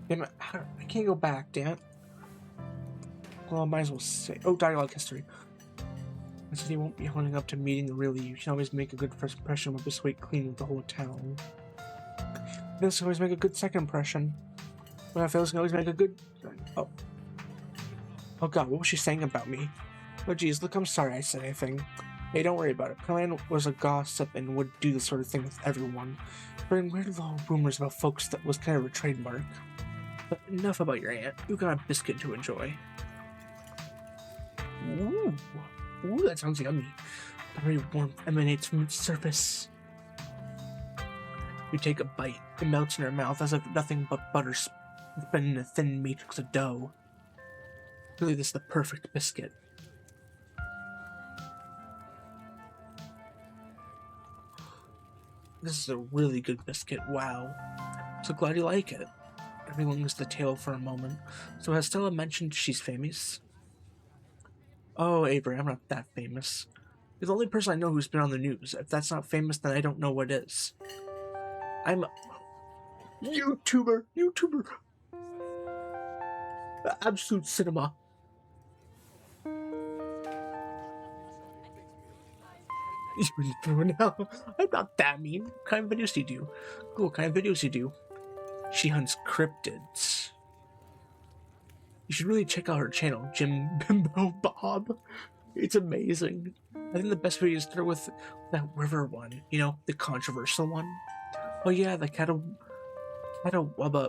Damn it, I can't go back, damn it. Well, I might as well say... Oh, dialogue history. I said he won't be holding up to meeting the real you. You can always make a good first impression with this weight clean with the whole town. This can always make a good second impression. When I fails, can always make a good... Oh. Oh god, what was she saying about me? Oh geez, look, I'm sorry I said anything. Hey, don't worry about it. Perlan was a gossip and would do this sort of thing with everyone. Spreading weird little rumors about folks that was kind of a trademark. But enough about your aunt. You got a biscuit to enjoy. Ooh. Ooh, that sounds yummy. Buttery warmth emanates from its surface. You take a bite. It melts in your mouth as if nothing but butter's been in a thin matrix of dough. Really, this is the perfect biscuit. This is a really good biscuit. Wow. So glad you like it. Everyone loses the tail for a moment. So has Stella mentioned she's famous? Oh, Avery, I'm not that famous. You're the only person I know who's been on the news. If that's not famous, then I don't know what is. I'm a YouTuber. Absolute cinema. No, I'm not that mean. What kind of videos do you do? Cool, what kind of videos do you do? She hunts cryptids. You should really check out her channel, Jim Bimbo Bob. It's amazing. I think the best video is start with that river one, the controversial one. Oh yeah, the Catawba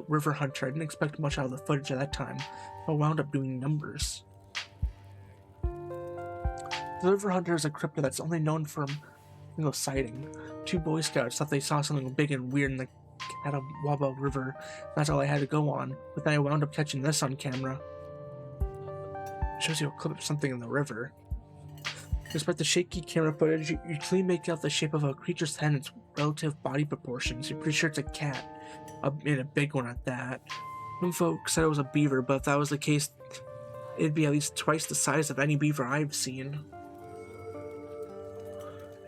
River Hunter. I didn't expect much out of the footage at that time, but wound up doing numbers. The River Hunter is a cryptid that's only known from a single sighting. 2 Boy Scouts thought they saw something big and weird in the Catawba River. That's all I had to go on, but then I wound up catching this on camera. It shows you a clip of something in the river. Despite the shaky camera footage, you clearly make out the shape of a creature's head and its relative body proportions. You're pretty sure it's a cat, and a big one at that. Some folks said it was a beaver, but if that was the case, it'd be at least twice the size of any beaver I've seen.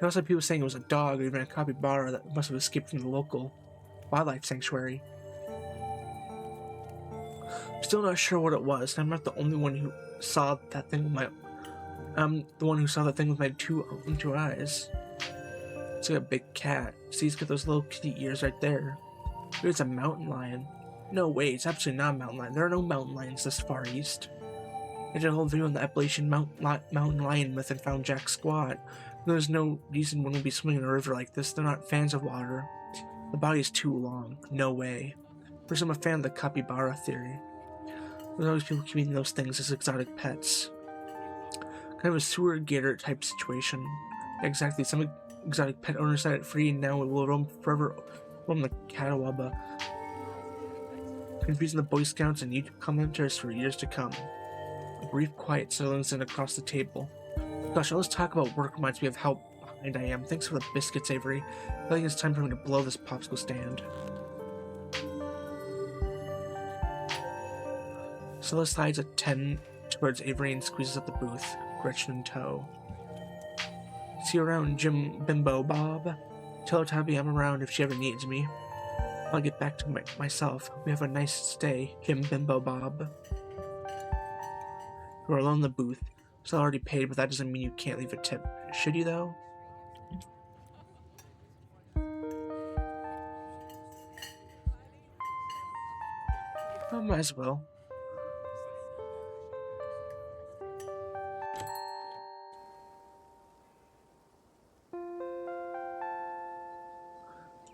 I also had people saying it was a dog or even a capybara that must have escaped from the local wildlife sanctuary. Still not sure what it was, and I'm not the only one who saw that thing with my... I'm the one who saw that thing with my own two eyes. It's like a big cat. See, he's got those little kitty ears right there. Maybe it's a mountain lion. No way, it's absolutely not a mountain lion. There are no mountain lions this far east. I did a whole video on the Appalachian mountain lion myth and found Jack's squat. There's no reason one would be swimming in a river like this. They're not fans of water. The body is too long. No way. First, I'm a fan of the capybara theory. There's always people keeping those things as exotic pets. Kind of a sewer gator type situation. Exactly, some exotic pet owners set it free and now it will roam forever from the Catawba, confusing the Boy Scouts and YouTube commenters for years to come. A brief quiet settles in across the table. Gosh, all this talk about work reminds me of how behind I am. Thanks for the biscuits, Avery. I think it's time for me to blow this popsicle stand. Stella slides a 10 towards Avery and squeezes up the booth, Gretchen in tow. See you around, Jim Bimbo Bob. Tell her Tabby I'm around if she ever needs me. I'll get back to myself. Hope you have a nice stay, Jim Bimbo Bob. We're alone in the booth. It's already paid, but that doesn't mean you can't leave a tip. Should you, though? I might as well.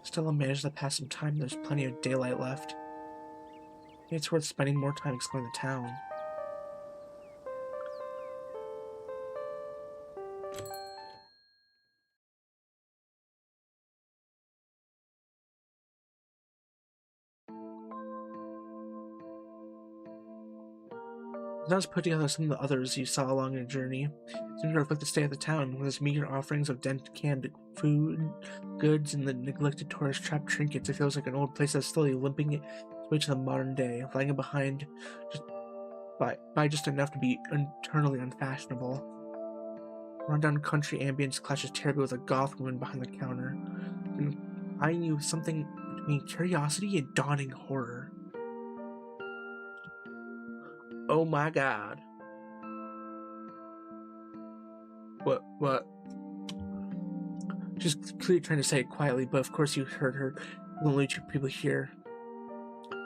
Stella managed to pass some time. There's plenty of daylight left. Maybe it's worth spending more time exploring the town. Now let's put together some of the others you saw along your journey. Seems to reflect the state of the town, with its meager offerings of canned food, goods, and the neglected tourist trap trinkets. It feels like an old place that's slowly limping its way to the modern day, lagging behind just by just enough to be internally unfashionable. Rundown country ambience clashes terribly with a goth woman behind the counter, and eyeing you with something between curiosity and dawning horror. Oh my god. What? She's clearly trying to say it quietly, but of course you heard her. The only 2 people here.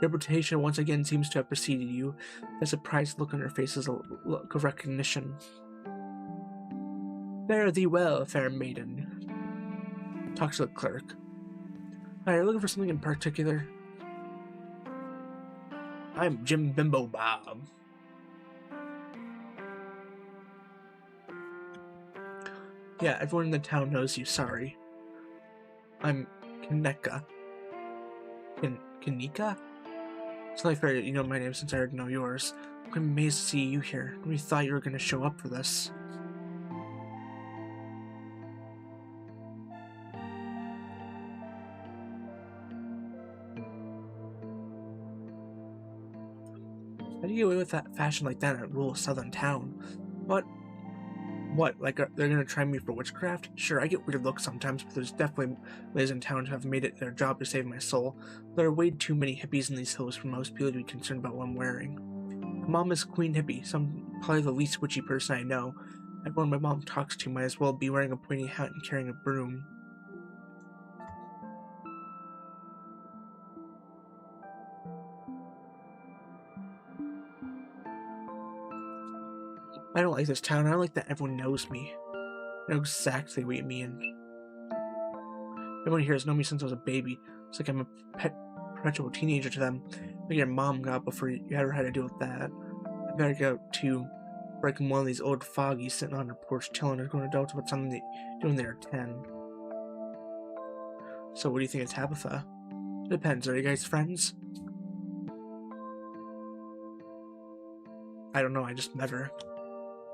Reputation once again seems to have preceded you. The surprised look on her face is a look of recognition. Fare thee well, fair maiden. Talks to the clerk. Are you looking for something in particular? I'm Jim Bimbo Bob. Yeah, everyone in the town knows you, sorry. I'm Kaneka. Kanika? It's only fair that you know my name since I already know yours. I'm amazed to see you here. Nobody thought you were going to show up for this. How do you get away with that fashion like that in a rural southern town? What? What? Like, they're gonna try me for witchcraft? Sure, I get weird looks sometimes, but there's definitely ladies in town who have made it their job to save my soul. There are way too many hippies in these hills for most people to be concerned about what I'm wearing. My mom is Queen Hippie, so I'm probably the least witchy person I know. Everyone my mom talks to might as well be wearing a pointy hat and carrying a broom. I don't like this town. I don't like that everyone knows me. I know exactly what you mean. Everyone here has known me since I was a baby. It's like I'm a perpetual teenager to them. Like your mom got before you ever had to deal with that. I better get out too. Breaking one of these old foggies sitting on her porch telling her grown adults about something they do when they're 10. So what do you think of Tabitha? It depends. Are you guys friends? I don't know. I just met her.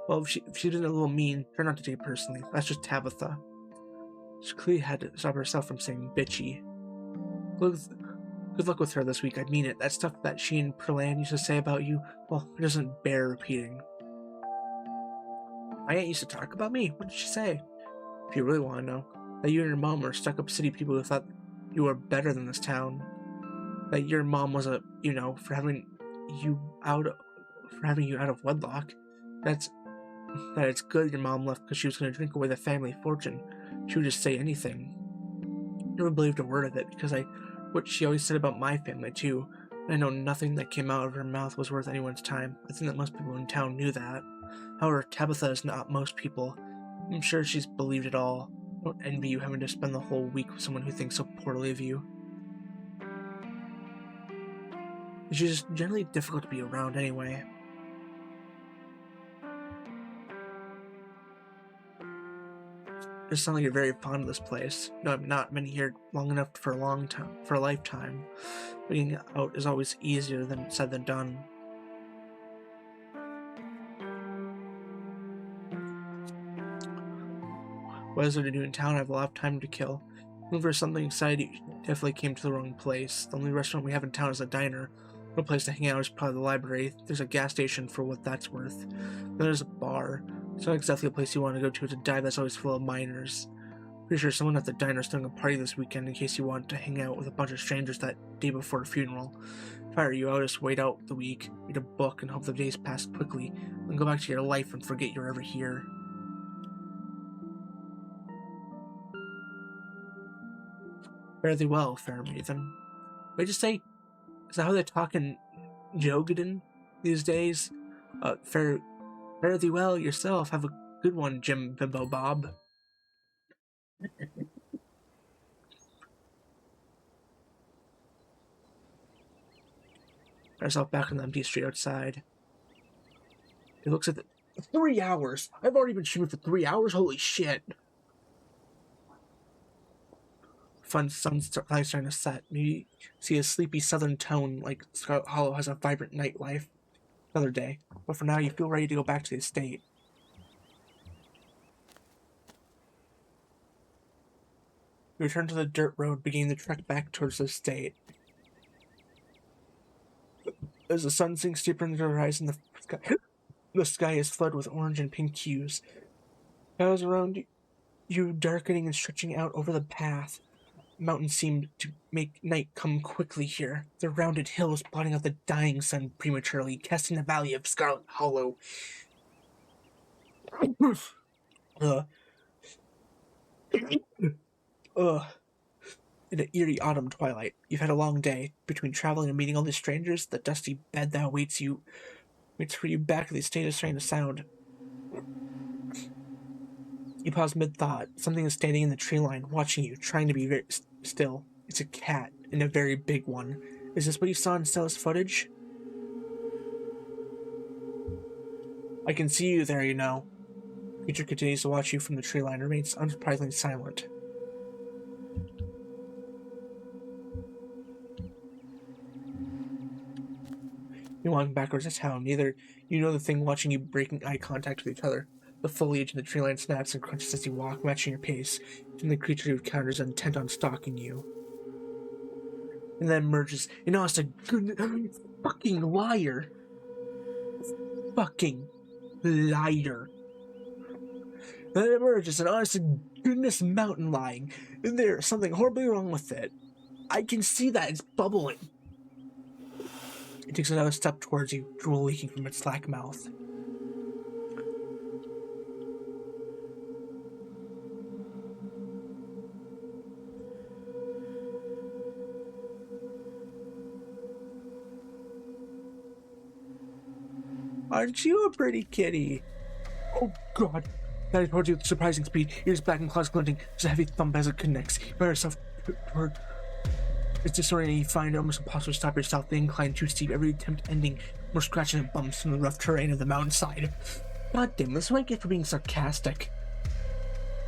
Well, if she did a little mean, try not to take it personally. That's just Tabitha. She clearly had to stop herself from saying bitchy. Good luck with her this week, I mean it. That stuff that she and Perlan used to say about you, well, it doesn't bear repeating. My aunt used to talk about me? What did she say? If you really want to know. That you and your mom were stuck-up city people who thought you were better than this town. That your mom was for having you out of wedlock. That it's good your mom left because she was going to drink away the family fortune. She would just say anything. Never believed a word of it because what she always said about my family too. I know nothing that came out of her mouth was worth anyone's time. I think that most people in town knew that. However, Tabitha is not most people. I'm sure she's believed it all. I don't envy you having to spend the whole week with someone who thinks so poorly of you. She's just generally difficult to be around anyway. You sound like you're very fond of this place. No, I've not been here long enough for a lifetime. Being out is always easier said than done. What is there to do in town? I have a lot of time to kill. Looking for something exciting, you definitely came to the wrong place. The only restaurant we have in town is a diner. No place to hang out is probably the library. There's a gas station for what that's worth. Then there's a bar. It's not exactly a place you want to go to. It's a dive that's always full of minors. Pretty sure someone at the diner is throwing a party this weekend in case you want to hang out with a bunch of strangers that day before a funeral. If I were you, I would just wait out the week, read a book, and hope the days pass quickly, then go back to your life and forget you're ever here. Fare thee well, fair maiden. Wait, just say, is that how they talk in Jogadin these days? Fare thee well yourself. Have a good one, Jim Bimbo Bob. Myself back on the empty street outside. It looks at 3 hours. I've already been streaming for 3 hours. Holy shit! Sun's starting to set. Maybe see a sleepy southern tone like Scarlet Hollow has a vibrant nightlife. Another day. But for now, you feel ready to go back to the estate. You return to the dirt road, beginning the trek back towards the estate. As the sun sinks deeper into the horizon, the sky is flooded with orange and pink hues. Clouds around you darkening and stretching out over the path. Mountains seem to make night come quickly here, their rounded hills blotting out the dying sun prematurely, casting the valley of Scarlet Hollow in an eerie autumn twilight. You've had a long day. Between traveling and meeting all these strangers, the dusty bed that waits for you back at the estate is starting to sound. You pause mid-thought. Something is standing in the tree line, watching you, trying to be very still. It's a cat, and a very big one. Is this what you saw in Stella's footage? I can see you there, you know. The creature continues to watch you from the tree line, remains unsurprisingly silent. You walk backwards to town. Neither you nor the thing watching you breaking eye contact with each other. The foliage in the tree line snaps and crunches as you walk, matching your pace, and the creature you encounter is intent on stalking you. And then emerges, a good fucking liar. fucking liar. Then it emerges an honest to goodness mountain lion, and there's something horribly wrong with it. I can see that it's bubbling. It takes another step towards you, drool leaking from its slack mouth. Aren't you a pretty kitty? Oh god. That is towards you with surprising speed. Ears back and claws glinting. Just a heavy thump as it connects. You find yourself toward. It's disorienting. You find it almost impossible to stop yourself. The incline too steep. Every attempt ending more scratches and bumps from the rough terrain of the mountainside. God damn, this is what I get for being sarcastic.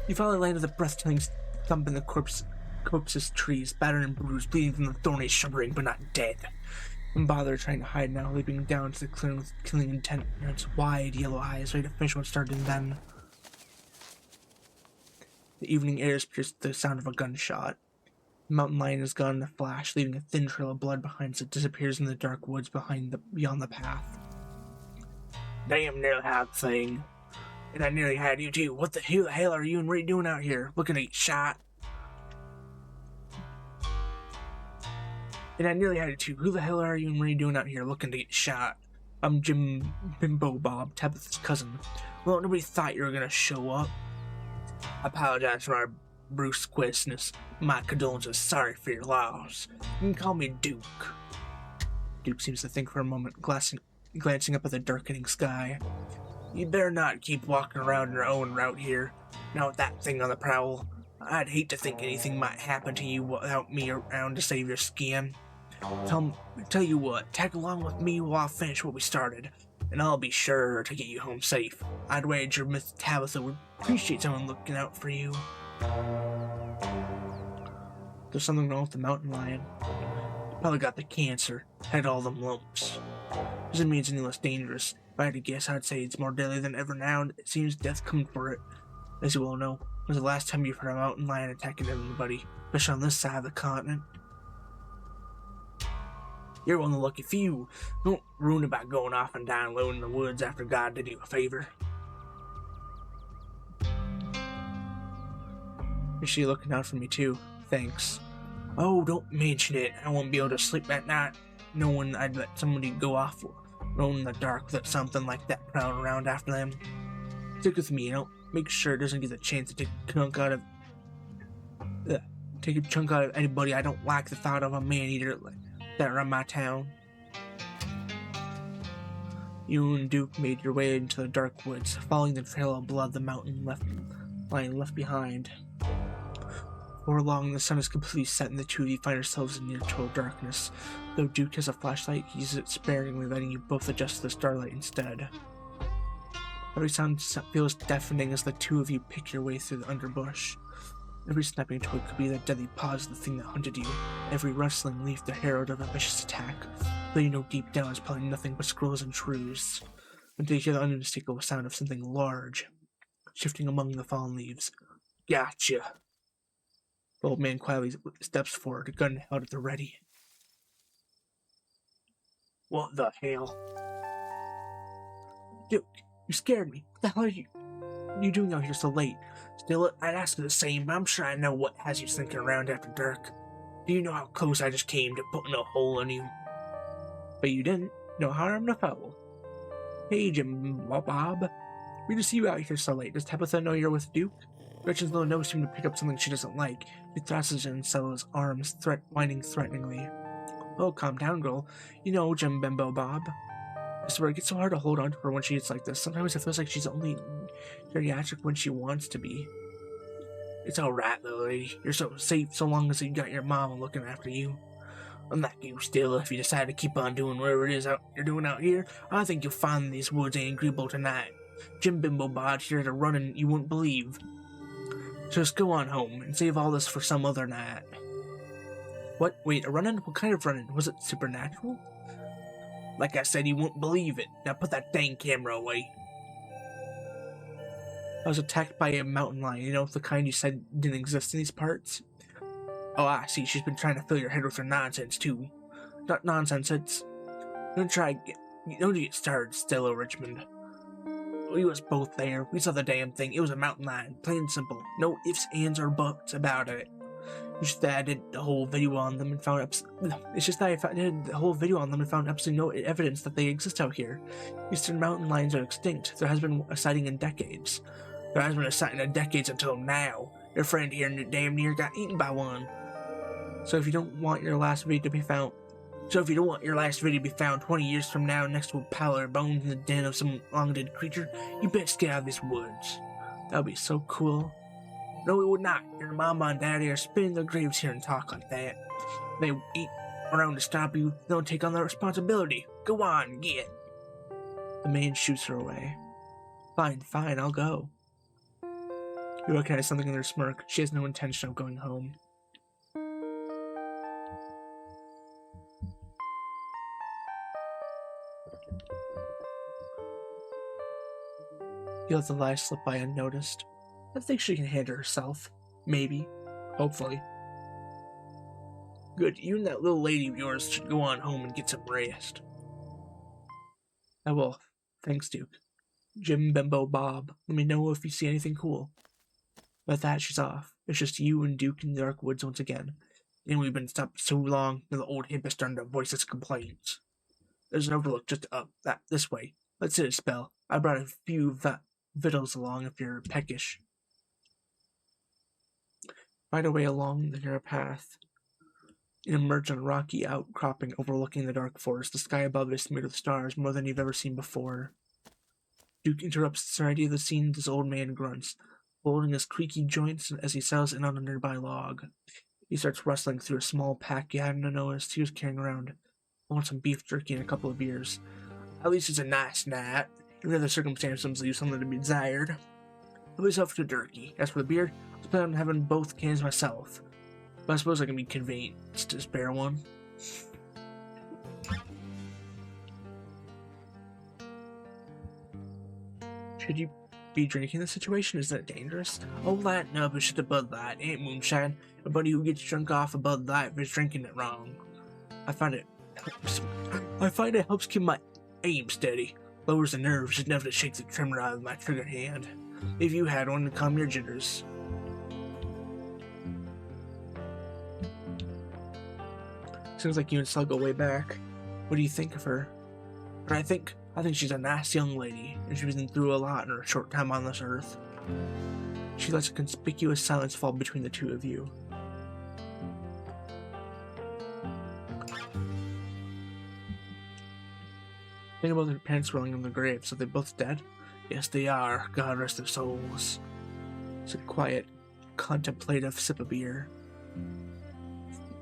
You finally land with a breath-killing thump in the corpse's trees, battered and bruised, bleeding from the thorny shuddering, but not dead. And bother trying to hide now, leaping down to the clearing with killing intent in its wide yellow eyes, ready to finish what started in them. The evening air is pierced with the sound of a gunshot. The mountain lion is gone in a flash, leaving a thin trail of blood behind as it disappears in the dark woods beyond the path. Damn near had thing. And I nearly had you too. What the hell are you and Ray doing out here? Looking to get shot? And I nearly had it too. Who the hell are you and Ray doing out here looking to get shot? I'm Jim Bimbo Bob, Tabitha's cousin. Well, nobody thought you were gonna show up. I apologize for our brusqueness. My condolences. Sorry for your loss. You can call me Duke. Duke seems to think for a moment, glancing up at the darkening sky. You better not keep walking around your own route here. Now with that thing on the prowl, I'd hate to think anything might happen to you without me around to save your skin. Tell you what, tag along with me while I finish what we started, and I'll be sure to get you home safe. I'd wager Miss Tabitha would appreciate someone looking out for you. There's something wrong with the mountain lion. Probably got the cancer, had all them lumps. Doesn't mean it's any less dangerous. If I had to guess, I'd say it's more deadly than ever now, and it seems death coming for it. As you all know, when's the last time you've heard a mountain lion attacking anybody, especially on this side of the continent? You're one of the lucky few. Don't ruin it by going off and down low in the woods after God did you a favor. Is she looking out for me too? Thanks. Oh, don't mention it. I won't be able to sleep at night knowing I'd let somebody go off alone in the dark without something like that prowling around after them. Stick with me and I'll make sure it doesn't get the chance to take a chunk out of anybody I don't like the thought of a man-eater like that around my town. You and Duke made your way into the dark woods, following the trail of blood the mountain lion left behind. Before long, the sun is completely set, and the two of you find yourselves in near total darkness. Though Duke has a flashlight, he uses it sparingly, letting you both adjust to the starlight instead. Every sound feels deafening as the two of you pick your way through the underbrush. Every snapping twig could be the deadly paws of the thing that hunted you. Every rustling leaf the herald of a vicious attack. Though you know deep down it's probably nothing but squirrels and shrews. Until you hear the unmistakable sound of something large, shifting among the fallen leaves. Gotcha! The old man quietly steps forward, a gun held at the ready. What the hell? Duke, you scared me. What the hell are you doing out here so late? Still, I'd ask you the same, but I'm sure I know what has you slinking around after dark. Do you know how close I just came to putting a hole in you? But you didn't. No harm, no foul. Hey, Jim Bob. We just see you out here so late. Does Tabitha know you're with Duke? Gretchen's little nose seemed to pick up something she doesn't like. She thrushes in Stella's arms, whining threateningly. Oh, calm down, girl. You know, Jim Bimbo Bob. I swear, it gets so hard to hold on to her when she gets like this. Sometimes it feels like she's only geriatric when she wants to be. It's alright, little lady. You're so safe so long as you got your mama looking after you. Unlike you, still, if you decide to keep on doing whatever it is you're doing out here, I think you'll find these woods ain't agreeable tonight. Jim Bimbo Bob here to running you wouldn't believe. So just go on home and save all this for some other night. What? Wait, a running? What kind of running? Was it supernatural? Like I said, you won't believe it. Now put that dang camera away. I was attacked by a mountain lion, you know, the kind you said didn't exist in these parts. Oh, I see, she's been trying to fill your head with her nonsense, too. Not nonsense, it's... Don't try You don't get started, Stella Richmond. We was both there. We saw the damn thing. It was a mountain lion, plain and simple. No ifs, ands, or buts about it. It's just that I did the whole video on them and found it's just that I did the whole video on them and found absolutely no evidence that they exist out here. Eastern mountain lions are extinct. There has been a sighting in decades. There has been a sighting in decades until now. Your friend here damn near got eaten by one. So if you don't want your last video to be found 20 years from now next to a pile of bones in the den of some long-dead creature, you best get out of these woods. That would be so cool. No, it would not. Your mama and daddy are spinning their graves here and talk like that. They eat around to stop you, they don't take on that responsibility. Go on, get. The man shoots her away. Fine, I'll go. You recognize something in her smirk. She has no intention of going home. He lets the lie slip by unnoticed. I think she can handle herself. Maybe. Hopefully. Good, you and that little lady of yours should go on home and get some rest. I will. Thanks, Duke. Jim, Bimbo, Bob, let me know if you see anything cool. With that, she's off. It's just you and Duke in the dark woods once again. And we've been stopped so long that the old hip is starting to voice its complaints. There's an overlook just up this way. Let's hit a spell. I brought a few victuals along if you're peckish. Find a way along the narrow path and emerge on a rocky outcropping overlooking the dark forest. The sky above is smeared with stars, more than you've ever seen before. Duke interrupts the serenity of the scene. This old man grunts, folding his creaky joints as he settles in on a nearby log. He starts rustling through a small pack you hadn't noticed he was carrying around. I want some beef jerky and a couple of beers. At least it's a nice night. In other circumstances, leave something to be desired. Help yourself to jerky. As for the beer, I was planning on having both cans myself. But I suppose I can be convenient to spare one. Should you be drinking this situation? Isn't it dangerous? Oh, lighten up. It's just a Bud Light. It ain't moonshine. A buddy who gets drunk off a Bud Light is drinking it wrong. I find it helps keep my aim steady. Lowers the nerves, just enough to shake the tremor out of my trigger hand. If you had one to calm your jitters. Seems like you and Sal go way back. What do you think of her? I think she's a nice young lady, and she's been through a lot in her short time on this earth. She lets a conspicuous silence fall between the two of you. Think about their parents rolling in the grave. So they're both dead? Yes, they are. God rest their souls. It's a quiet, contemplative sip of beer.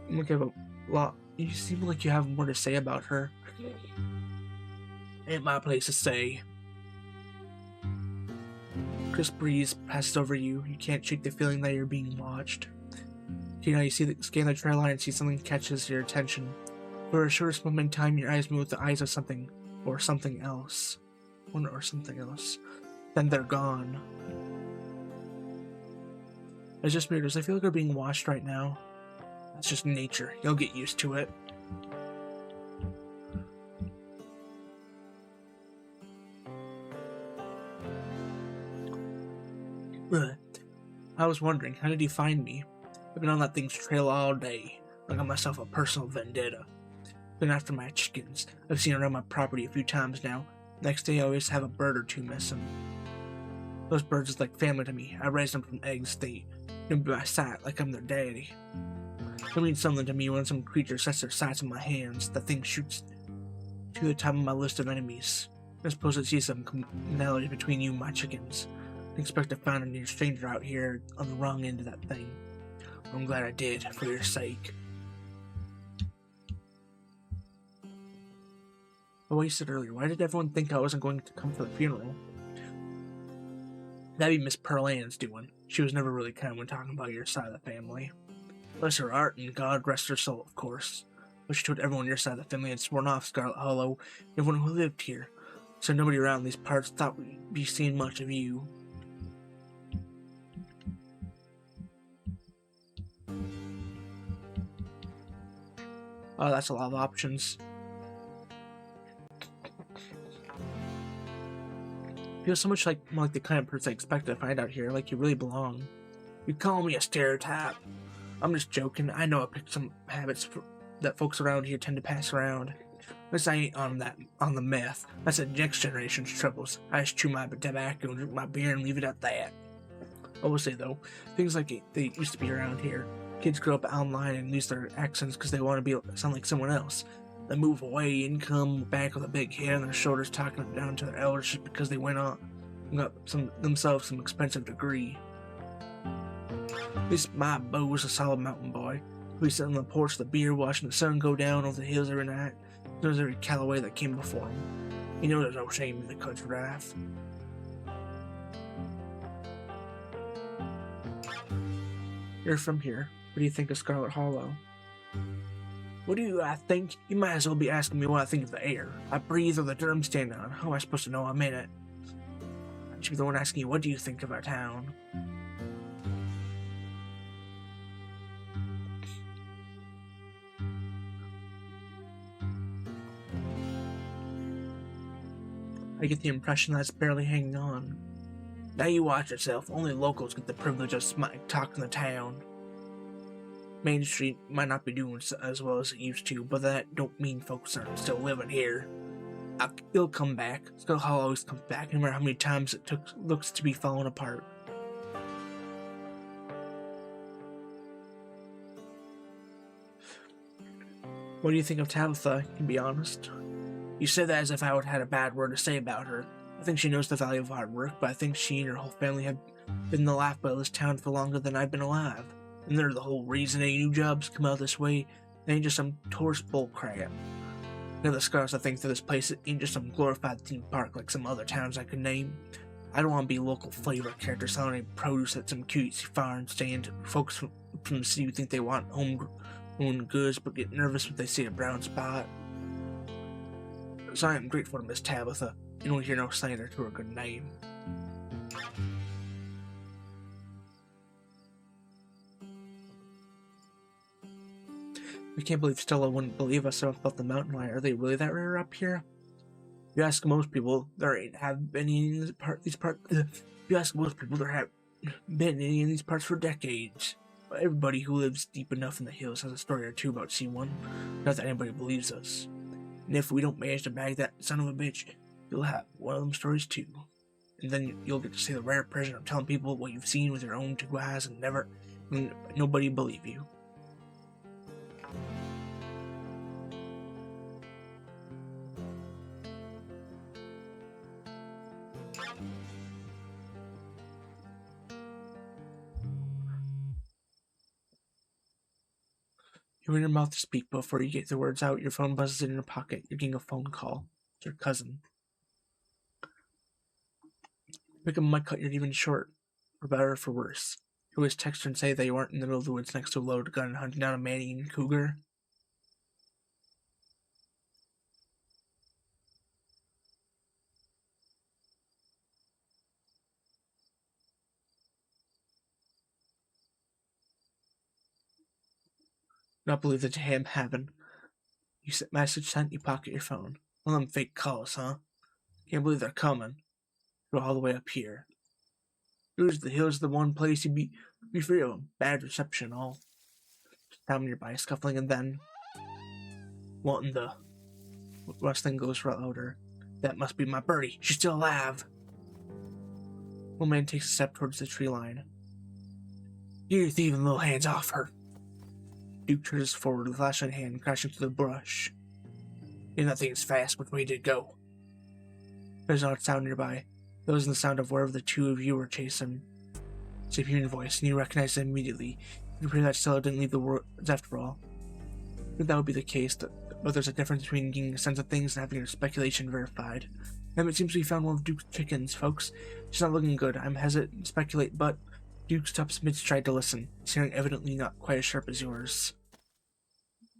You seem like you have more to say about her. Ain't my place to say. Crisp breeze passes over you. You can't shake the feeling that you're being watched. You scan the trail line and see something catches your attention. For a short moment in time, your eyes move with the eyes of something. Or something else. Then they're gone. It's just weird. I feel like we're being watched right now. It's just nature. You'll get used to it. Ugh. I was wondering, how did you find me? I've been on that thing's trail all day. I got myself a personal vendetta. Been after my chickens. I've seen around my property a few times now. Next day I always have a bird or two missing. Those birds is like family to me. I raised them from eggs. They know me by sight like I'm their daddy. It means something to me when some creature sets their sights in my hands. That thing shoots to the top of my list of enemies. I suppose it sees some commonality between you and my chickens. I expect to find a near stranger out here on the wrong end of that thing. I'm glad I did, for your sake. Oh, what you said earlier, why did everyone think I wasn't going to come for the funeral? That'd be Miss Pearl Ann's doing. She was never really kind when talking about your side of the family. Bless her heart, and God rest her soul, of course. But she told everyone your side of the family had sworn off Scarlet Hollow, and everyone who lived here. So nobody around these parts thought we'd be seeing much of you. Oh, that's a lot of options. feel so much more like the kind of person I expect to find out here, like you really belong. You call me a stereotype. I'm just joking. I know I picked some habits that folks around here tend to pass around. Unless I ain't on the meth. That's the next generation's troubles. I just chew my tobacco and drink my beer and leave it at that. I will say though, things like they used to be around here. Kids grow up online and lose their accents because they want to sound like someone else. They move away and come back with a big head on their shoulders, talking down to their elders just because they went on and got themselves some expensive degree. At least my beau was a solid mountain boy. We sit on the porch with a beer, watching the sun go down over the hills every night. He knows every Callaway that came before him. He knows there's no shame in the country life. You're from here. What do you think of Scarlet Hollow? What do I think? You might as well be asking me what I think of the air. I breathe or the dirt I'm standing on. How am I supposed to know I'm in it? I should be the one asking you, what do you think of our town? I get the impression that it's barely hanging on. Now you watch yourself. Only locals get the privilege of talking the town. Main Street might not be doing as well as it used to, but that don't mean folks aren't still living here. It'll come back. Skull Hollow always comes back, no matter how many times it looks to be falling apart. What do you think of Tabitha, to be honest? You say that as if I would have had a bad word to say about her. I think she knows the value of hard work, but I think she and her whole family have been the lifeblood of this town for longer than I've been alive. And they're the whole reason any new jobs come out this way. They ain't just some tourist bullcrap. Now the scars I think that this place ain't just some glorified theme park like some other towns I could name. I don't want to be a local flavor character selling any produce at some cutesy farm stand. Folks from the city who think they want homegrown goods but get nervous when they see a brown spot. So I am grateful to Miss Tabitha. You don't hear no slander to her good name. I can't believe Stella wouldn't believe us about the mountain lion. Are they really that rare up here? You ask most people, there ain't have been any in these parts. You ask most people, there have been any in these parts for decades. But everybody who lives deep enough in the hills has a story or two about C1. Not that anybody believes us. And if we don't manage to bag that son of a bitch, you'll have one of them stories too. And then you'll get to see the rare pleasure of telling people what you've seen with your own two eyes and nobody believe you. You open your mouth to speak, but before you get the words out, your phone buzzes in your pocket. You're getting a phone call. It's your cousin. Pick up might cut you even short, for better or for worse. You always text her and say that you aren't in the middle of the woods next to a loaded gun hunting down a man-eating cougar. Not believe that you happen. You set message sent, you pocket your phone. One of them fake calls, huh? Can't believe they're coming. You're all the way up here. Usually the hills are the one place you'd be free of them. Bad reception, all. Down nearby, scuffling, and then wanting the rustling goes louder. That must be my birdie. She's still alive. One man takes a step towards the tree line. You thieving little hands off her. Duke turns forward with flashlight hand, crashing through the brush. You're not thinking fast, which way did it go? There's not a sound nearby. That wasn't the sound of wherever the two of you were chasing. It's a human voice, and you recognize it immediately. You pray that Stella didn't leave the woods after all. If that would be the case, but there's a difference between getting a sense of things and having your speculation verified. And it seems we found one of Duke's chickens, folks. She's not looking good. I'm hesitant to speculate, but Duke stops mid-stride to listen, his hearing evidently not quite as sharp as yours.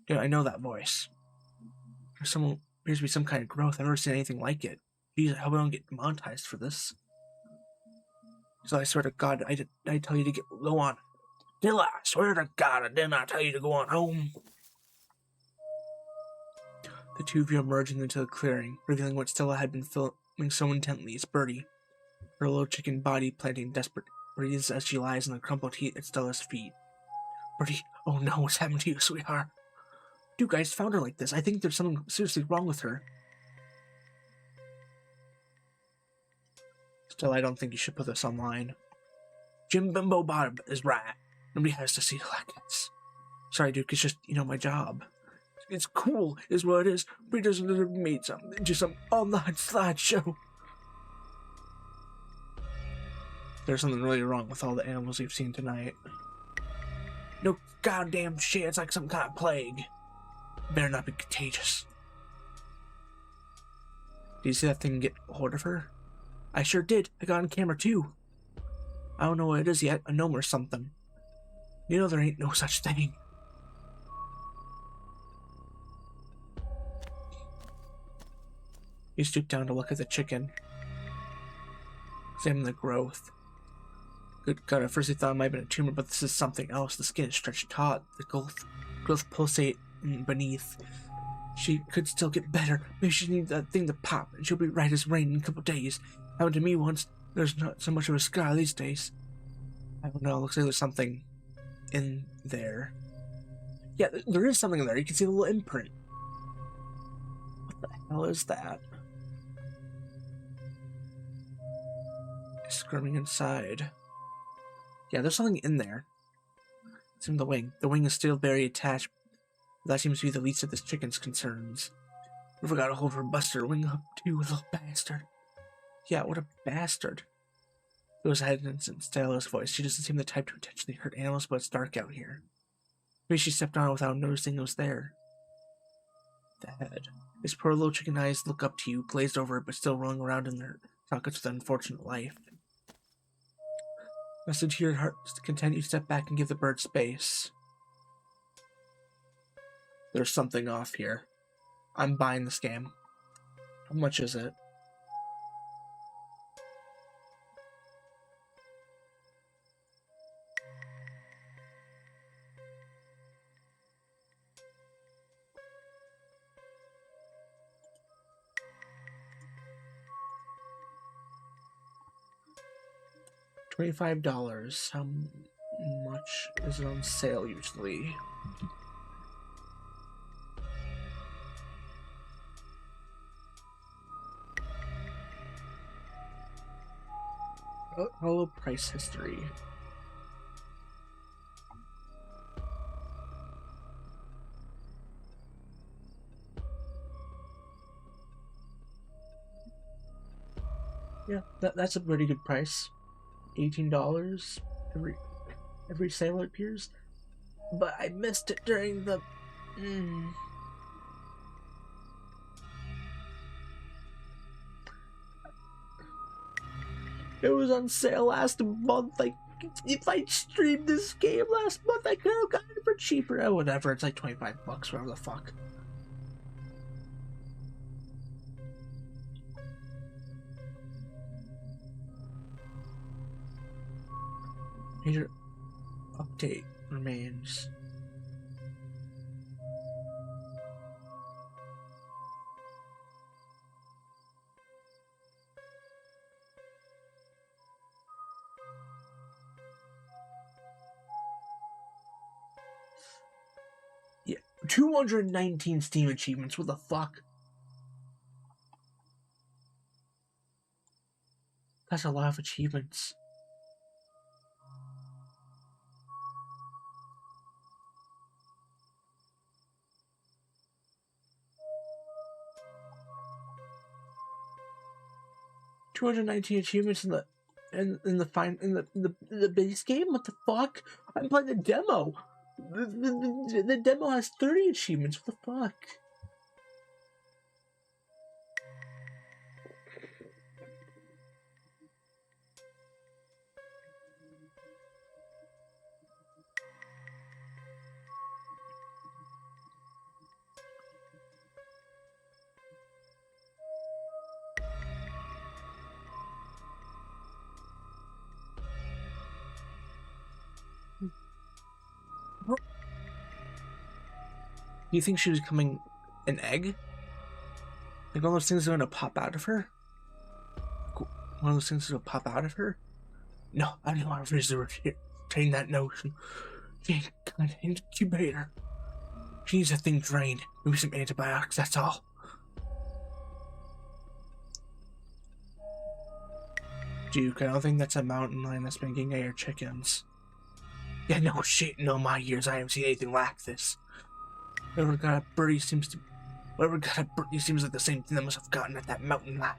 Yeah, I know that voice. Appears to be some kind of growth. I've never seen anything like it. Jeez, I hope I don't get demonetized for this. So I swear to God, I tell you to go on. Dilla, I swear to God, I did not tell you to go on home. The two of you emerged into the clearing, revealing what Stella had been filming so intently. It's Birdie. her little chicken body planting desperate breathes as she lies in the crumpled heat at Stella's feet. Birdie, oh no, what's happened to you, sweetheart? You guys found her like this. I think there's something seriously wrong with her. Still, I don't think you should put this online. Jim Bimbo Bob is right. Nobody has to see it like this. Sorry, Duke, it's just, my job. It's cool, is what it is. But he doesn't have made something into some online slideshow. There's something really wrong with all the animals we've seen tonight. No goddamn shit, it's like some kind of plague. Better not be contagious. Do you see that thing get a hold of her? I sure did. I got on camera too. I don't know what it is yet, a gnome or something. You know there ain't no such thing. He stooped down to look at the chicken. Examine the growth. Good God, at first he thought it might have been a tumor, but this is something else. The skin is stretched taut, the growth pulsate beneath. She could still get better. Maybe she needs that thing to pop, and she'll be right as rain in a couple days. Happened to me once. There's not so much of a scar these days. I don't know, looks like there's something in there. Yeah, there is something in there. You can see the little imprint. What the hell is that? It's squirming inside. Yeah, there's something in there. It's in the wing. The wing is still very attached. That seems to be the least of this chicken's concerns. Whoever got a hold of her busted her wing up too, little bastard. Yeah, what a bastard. There was hesitance in Stella's voice. She doesn't seem the type to intentionally hurt animals, but it's dark out here. Maybe she stepped on it without noticing it was there. The head. His poor little chicken eyes look up to you, glazed over, but still rolling around in their sockets with unfortunate life. Message to your heart's content, you step back and give the bird space. There's something off here. I'm buying this game. How much is it? $25. How much is it on sale usually? Hello, price history. Yeah, that's a pretty good price. $18 every sale it appears. But I missed it during the It was on sale last month. Like, if I streamed this game last month, I could have gotten it for cheaper. Oh, whatever. It's like $25, whatever the fuck. Major update remains. Yeah, 219 Steam achievements. What the fuck? That's a lot of achievements. $219 achievements in the base game. What the fuck? I'm playing the demo. The demo has 30 achievements. What the fuck? Do you think she was becoming an egg? Like all those things are gonna pop out of her? one of those things that'll pop out of her? No, I don't want to retain that notion. She ain't got an incubator. She needs that thing drained. Maybe some antibiotics, that's all. Duke, I don't think that's a mountain lion that's been getting at your chickens. Yeah, no shit, in all my years I haven't seen anything like this. Whatever got a birdie seems like the same thing that must have gotten at that mountain lion.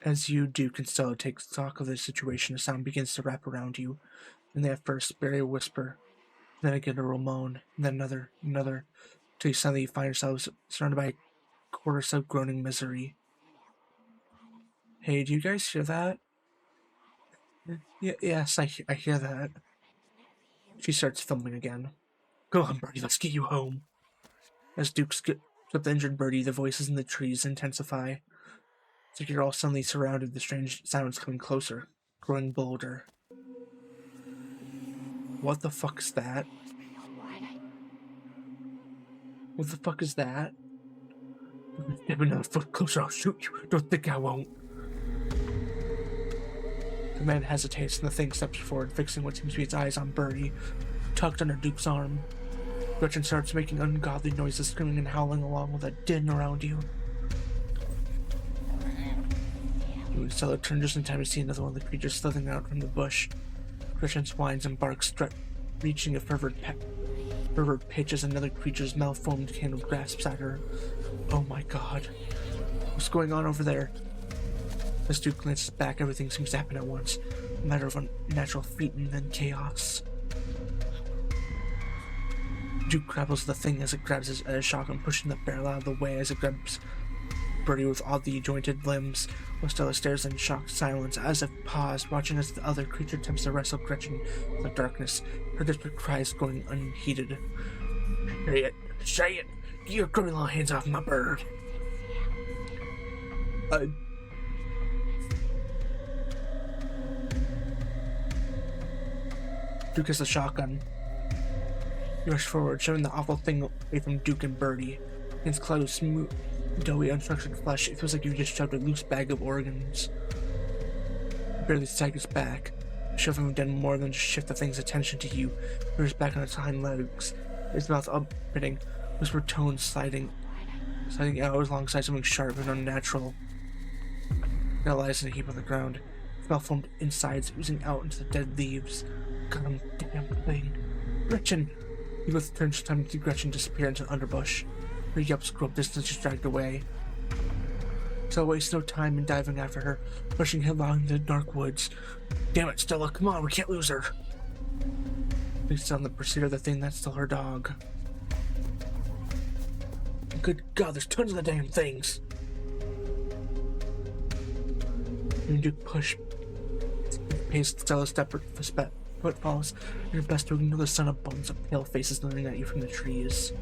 As you, Duke, and Stella take stock of the situation, a sound begins to wrap around you. And they at first bury a whisper, then again a real moan, and then another, till you suddenly find yourselves surrounded by a chorus of groaning misery. Hey, do you guys hear that? Yes, I hear that. She starts filming again. Go on, Birdie, let's get you home. As Duke skips up the injured Birdie, the voices in the trees intensify. It's like you're all suddenly surrounded, the strange sounds coming closer, growing bolder. What the fuck is that? What the fuck is that? Step another foot closer, I'll shoot you. Don't think I won't. The man hesitates, and the thing steps forward, fixing what seems to be its eyes on Birdie, tucked under Duke's arm. Gretchen starts making ungodly noises, screaming and howling along with a din around you. Stella turns just in time to see another one of the creatures slithering out from the bush. Gretchen whines and barks, reaching a fervent pitch as another creature's malformed candle grasps at her. Oh my god. What's going on over there? As Duke glances back, everything seems to happen at once. A matter of unnatural feet and then chaos. Duke grapples the thing as it grabs his shotgun, pushing the barrel out of the way as it grabs Birdie with oddly jointed limbs. While Stella stares in shocked silence, as if paused, watching as the other creature attempts to wrestle Gretchen in the darkness, her desperate cries going unheeded. Say it! Get your grubby little hands off my bird! Duke has the shotgun. You rush forward, shoving the awful thing away from Duke and Birdie. Its cloud of smooth, doughy, unstructured flesh. It feels like you just shoved a loose bag of organs. Barely staggers back, shoving done more than just shift the thing's attention to you. Rears back on its hind legs, its mouth opening, whispered tones sliding out alongside something sharp and unnatural. It lies in a heap on the ground, its malformed insides oozing out into the dead leaves. Goddamn thing. Gretchen! You both turn just time to see Gretchen disappear into the underbush. Her yelps grow up distance, she's dragged away. So waste no time in diving after her, rushing headlong into the dark woods. Damn it, Stella, come on, we can't lose her. She's on the pursuit of the thing that's still her dog. Good God, there's tons of the damn things. You do push past Stella's footfalls, your best to ignore the son of bones of pale faces leering at you from the trees.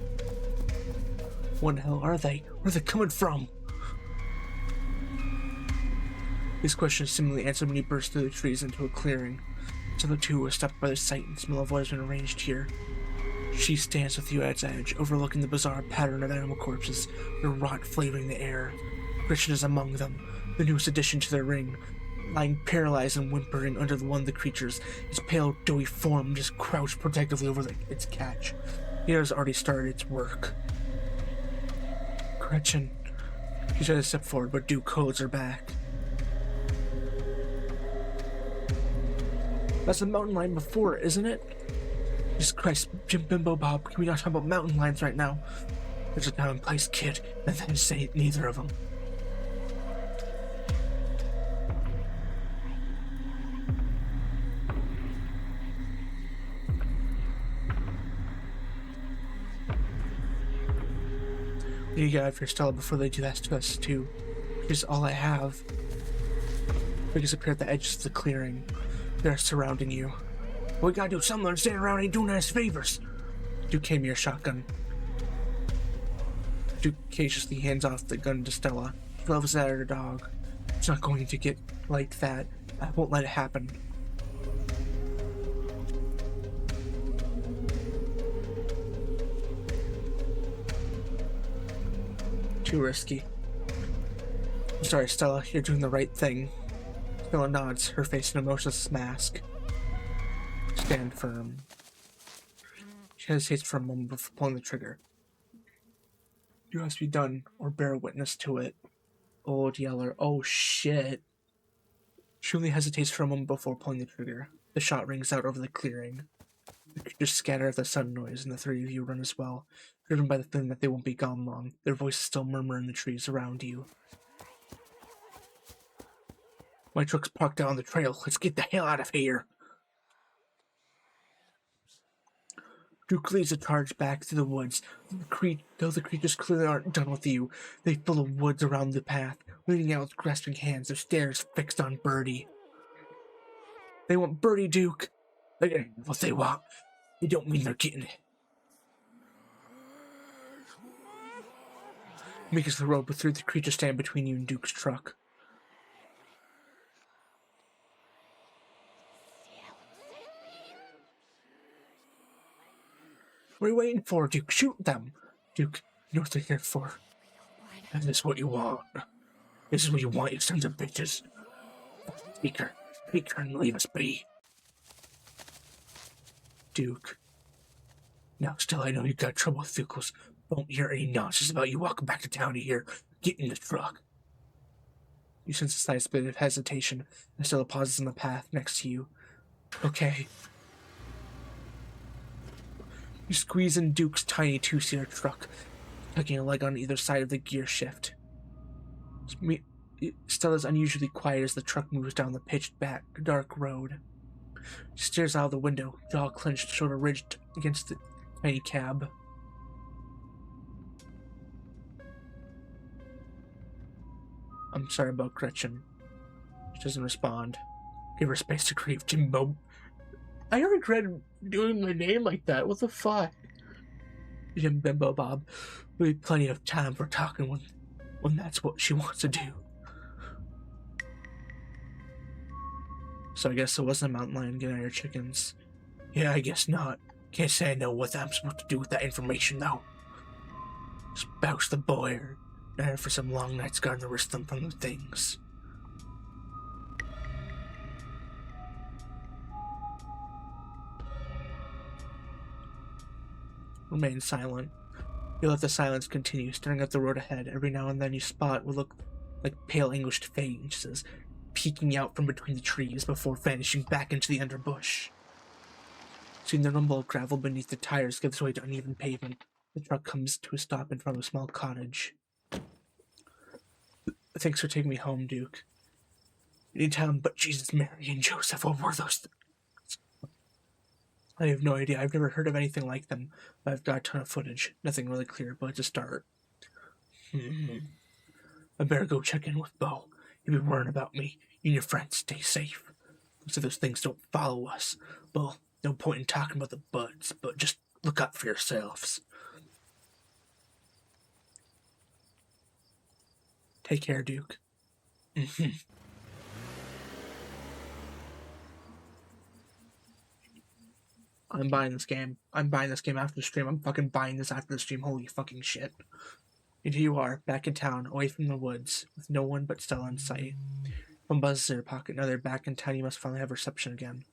What the hell are they? Where are they coming from? These questions seemingly answered when you burst through the trees into a clearing. So the two were stopped by the sight and smell of what has been arranged here. She stands with you at its edge, overlooking the bizarre pattern of animal corpses, their rot flavoring the air. Gretchen is among them, the newest addition to their ring, lying paralyzed and whimpering under one of the creatures, its pale, doughy form just crouched protectively over its catch. It has already started its work. Gretchen. She tries to step forward, but Duke holds her back. That's the mountain lion before, isn't it? Jesus Christ, Jim Bimbo Bob, can we not talk about mountain lions right now? There's a time and place, kid, and then say neither of them. You gotta have your Stella before they do that to us too. Here's all I have. We disappear at the edges of the clearing. They're surrounding you. We gotta do something and stand around ain't doing us favors. Duke came your shotgun. Duke cautiously hands off the gun to Stella. She loves that at her dog. It's not going to get like that. I won't let it happen. Too risky. I'm sorry, Stella, you're doing the right thing. Stella nods, her face an emotionless mask. Stand firm. She hesitates for a moment before pulling the trigger. You must be done, or bear witness to it. Old Yeller. Oh shit. She only hesitates for a moment before pulling the trigger. The shot rings out over the clearing. The creatures scatter at the sudden noise, and the three of you run as well, driven by the feeling that they won't be gone long. Their voices still murmur in the trees around you. My truck's parked out on the trail. Let's get the hell out of here. Duke leads a charge back through the woods. Though the creatures clearly aren't done with you, they fill the woods around the path, leaning out with grasping hands, their stares fixed on Birdie. They want Birdie, Duke. They're getting what they want. They don't mean they're getting it. Make us the road, but through the creatures stand between you and Duke's truck. What are you waiting for, Duke? Shoot them! Duke, you know what they're here for. And this is what you want. This is what you want, you sons of bitches. Take her and leave us be. Duke. Now, still, I know you got trouble with vehicles. Don't hear any nonsense about you walking back to town here. Get in the truck. You sense a slight bit of hesitation, and Stella pauses in the path next to you. Okay. You squeeze in Duke's tiny two-seater truck, tucking a leg on either side of the gear shift. Stella's unusually quiet as the truck moves down the pitched back, dark road. She stares out of the window, jaw clenched, shoulder ridged against the tiny cab. I'm sorry about Gretchen. She doesn't respond. Give her space to grieve, Jimbo. I regret doing my name like that. What the fuck? Jim Bimbo Bob. There'll be plenty of time for talking when that's what she wants to do. So I guess it wasn't a mountain lion getting at your chickens. Yeah, I guess not. Can't say I know what I'm supposed to do with that information, though. Spouse the boy, or not for some long nights guarding the wrist them from the things. Remain silent. You let the silence continue, staring at the road ahead. Every now and then you spot what look like pale anguished faces peeking out from between the trees before vanishing back into the underbush. Soon the rumble of gravel beneath the tires gives way to uneven pavement. The truck comes to a stop in front of a small cottage. Thanks for taking me home, Duke. Anytime but Jesus, Mary, and Joseph, what were those things? I have no idea. I've never heard of anything like them. But I've got a ton of footage. Nothing really clear, but it's a start. I better go check in with Bo. You've been worrying about me. You and your friends stay safe. So those things don't follow us. Well, no point in talking about the buds, but just look out for yourselves. Take care, Duke. I'm buying this game. I'm buying this game after the stream. I'm fucking buying this after the stream. Holy fucking shit. And here you are, back in town, away from the woods, with no one but Stella in sight. One buzzes in her pocket, now they're back in town. You must finally have reception again.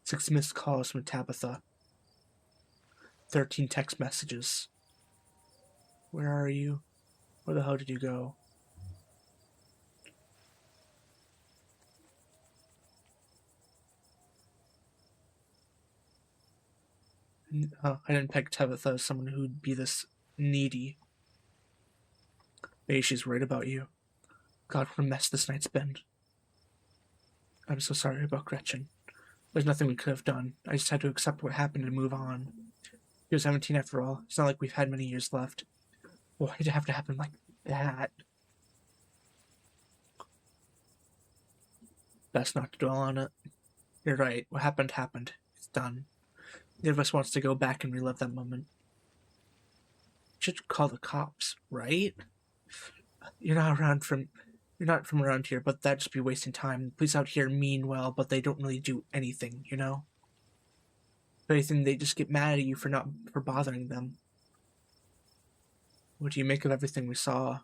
6 missed calls from Tabitha. 13 text messages. Where are you? Where the hell did you go? I didn't peg Tabitha as someone who'd be this needy. Maybe she's worried about you. God, what a mess this night's been. I'm so sorry about Gretchen. There's nothing we could have done. I just had to accept what happened and move on. You're 17 after all. It's not like we've had many years left. Why did it have to happen like that? Best not to dwell on it. You're right. What happened happened. It's done. Neither of us wants to go back and relive that moment. Should call the cops, right? You're not from around here, but that'd just be wasting time. Police out here mean well, but they don't really do anything, you know? If anything, they just get mad at you for bothering them. What do you make of everything we saw?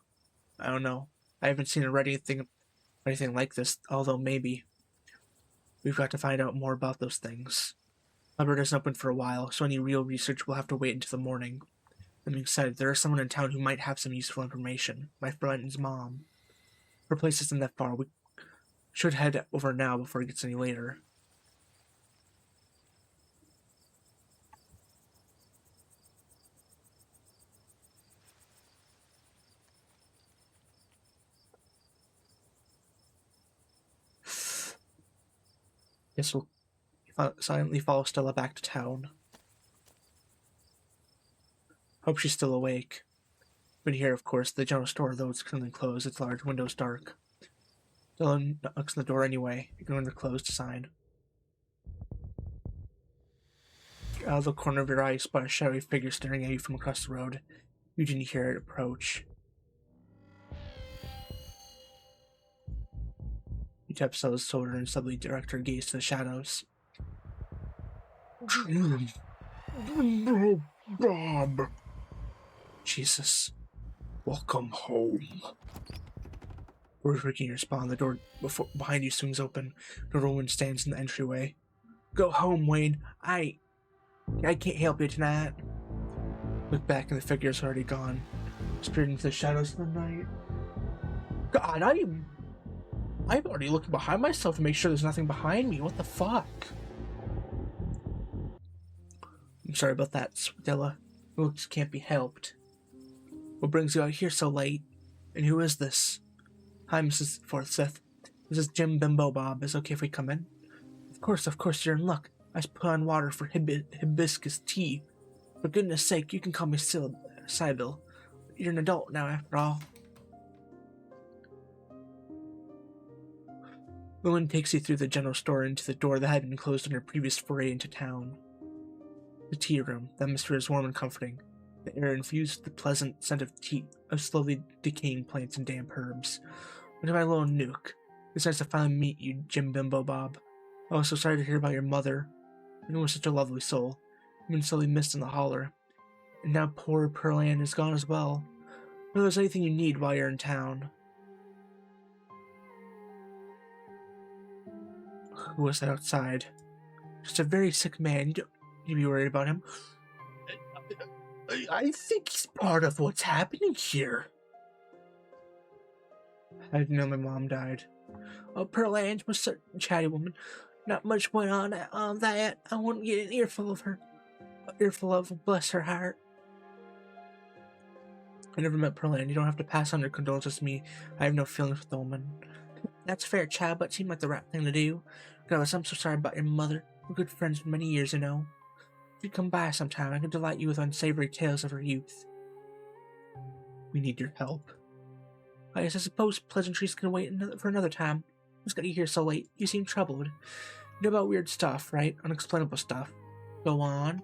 I don't know. I haven't seen her write anything like this, although maybe. We've got to find out more about those things. Library doesn't open for a while, so any real research will have to wait until the morning. That being said, there is someone in town who might have some useful information. My friend's mom. Her place isn't that far. We should head over now before it gets any later. Guess we'll silently follow Stella back to town. Hope she's still awake. But here, of course, the general store, though it's currently closed, its large windows dark. Stella knocks on the door anyway, ignoring the closed sign. Out of the corner of your eye, you spot a shadowy figure staring at you from across the road. You didn't hear it approach. You tap Stella's shoulder and suddenly direct her gaze to the shadows. Bob! Jesus. Welcome home. Words breaking your spawn, the door behind you swings open. The woman stands in the entryway. Go home, Wayne. I can't help you tonight. Look back and the figure's already gone. Disappeared into the shadows of the night. God, I'm already looking behind myself to make sure there's nothing behind me. What the fuck? I'm sorry about that, Stella. Looks can't be helped. What brings you out here so late? And who is this? Hi, Mrs. Forsyth. This is Jim Bimbo Bob. Is it okay if we come in? Of course, you're in luck. I just put on water for hibiscus tea. For goodness sake, you can call me Sybil. You're an adult now, after all. The woman takes you through the general store into the door that had been closed on your previous foray into town. The tea room. The atmosphere is warm and comforting. The air infused with the pleasant scent of tea, of slowly decaying plants and damp herbs. Look at my little nook. It's nice to finally meet you, Jim Bimbo Bob. I was so sorry to hear about your mother. You were such a lovely soul. You've been slowly missed in the holler. And now poor Pearl Ann is gone as well. If there's anything you need while you're in town. Who was that outside? Just a very sick man. You don't need to be worried about him. I think he's part of what's happening here. I didn't know my mom died. Oh, Pearl Ann was such a chatty woman. Not much went on that. I wouldn't get an earful of her. Bless her heart. I never met Pearl Ann. You don't have to pass on your condolences to me. I have no feelings for the woman. That's fair, child, but it seemed like the right thing to do. Regardless, I'm so sorry about your mother. We're good friends for many years, you know. If you come by sometime, I can delight you with unsavory tales of her youth. We need your help. I guess I suppose pleasantries can wait for another time. What's got you here so late? You seem troubled. You know about weird stuff, right? Unexplainable stuff. Go on.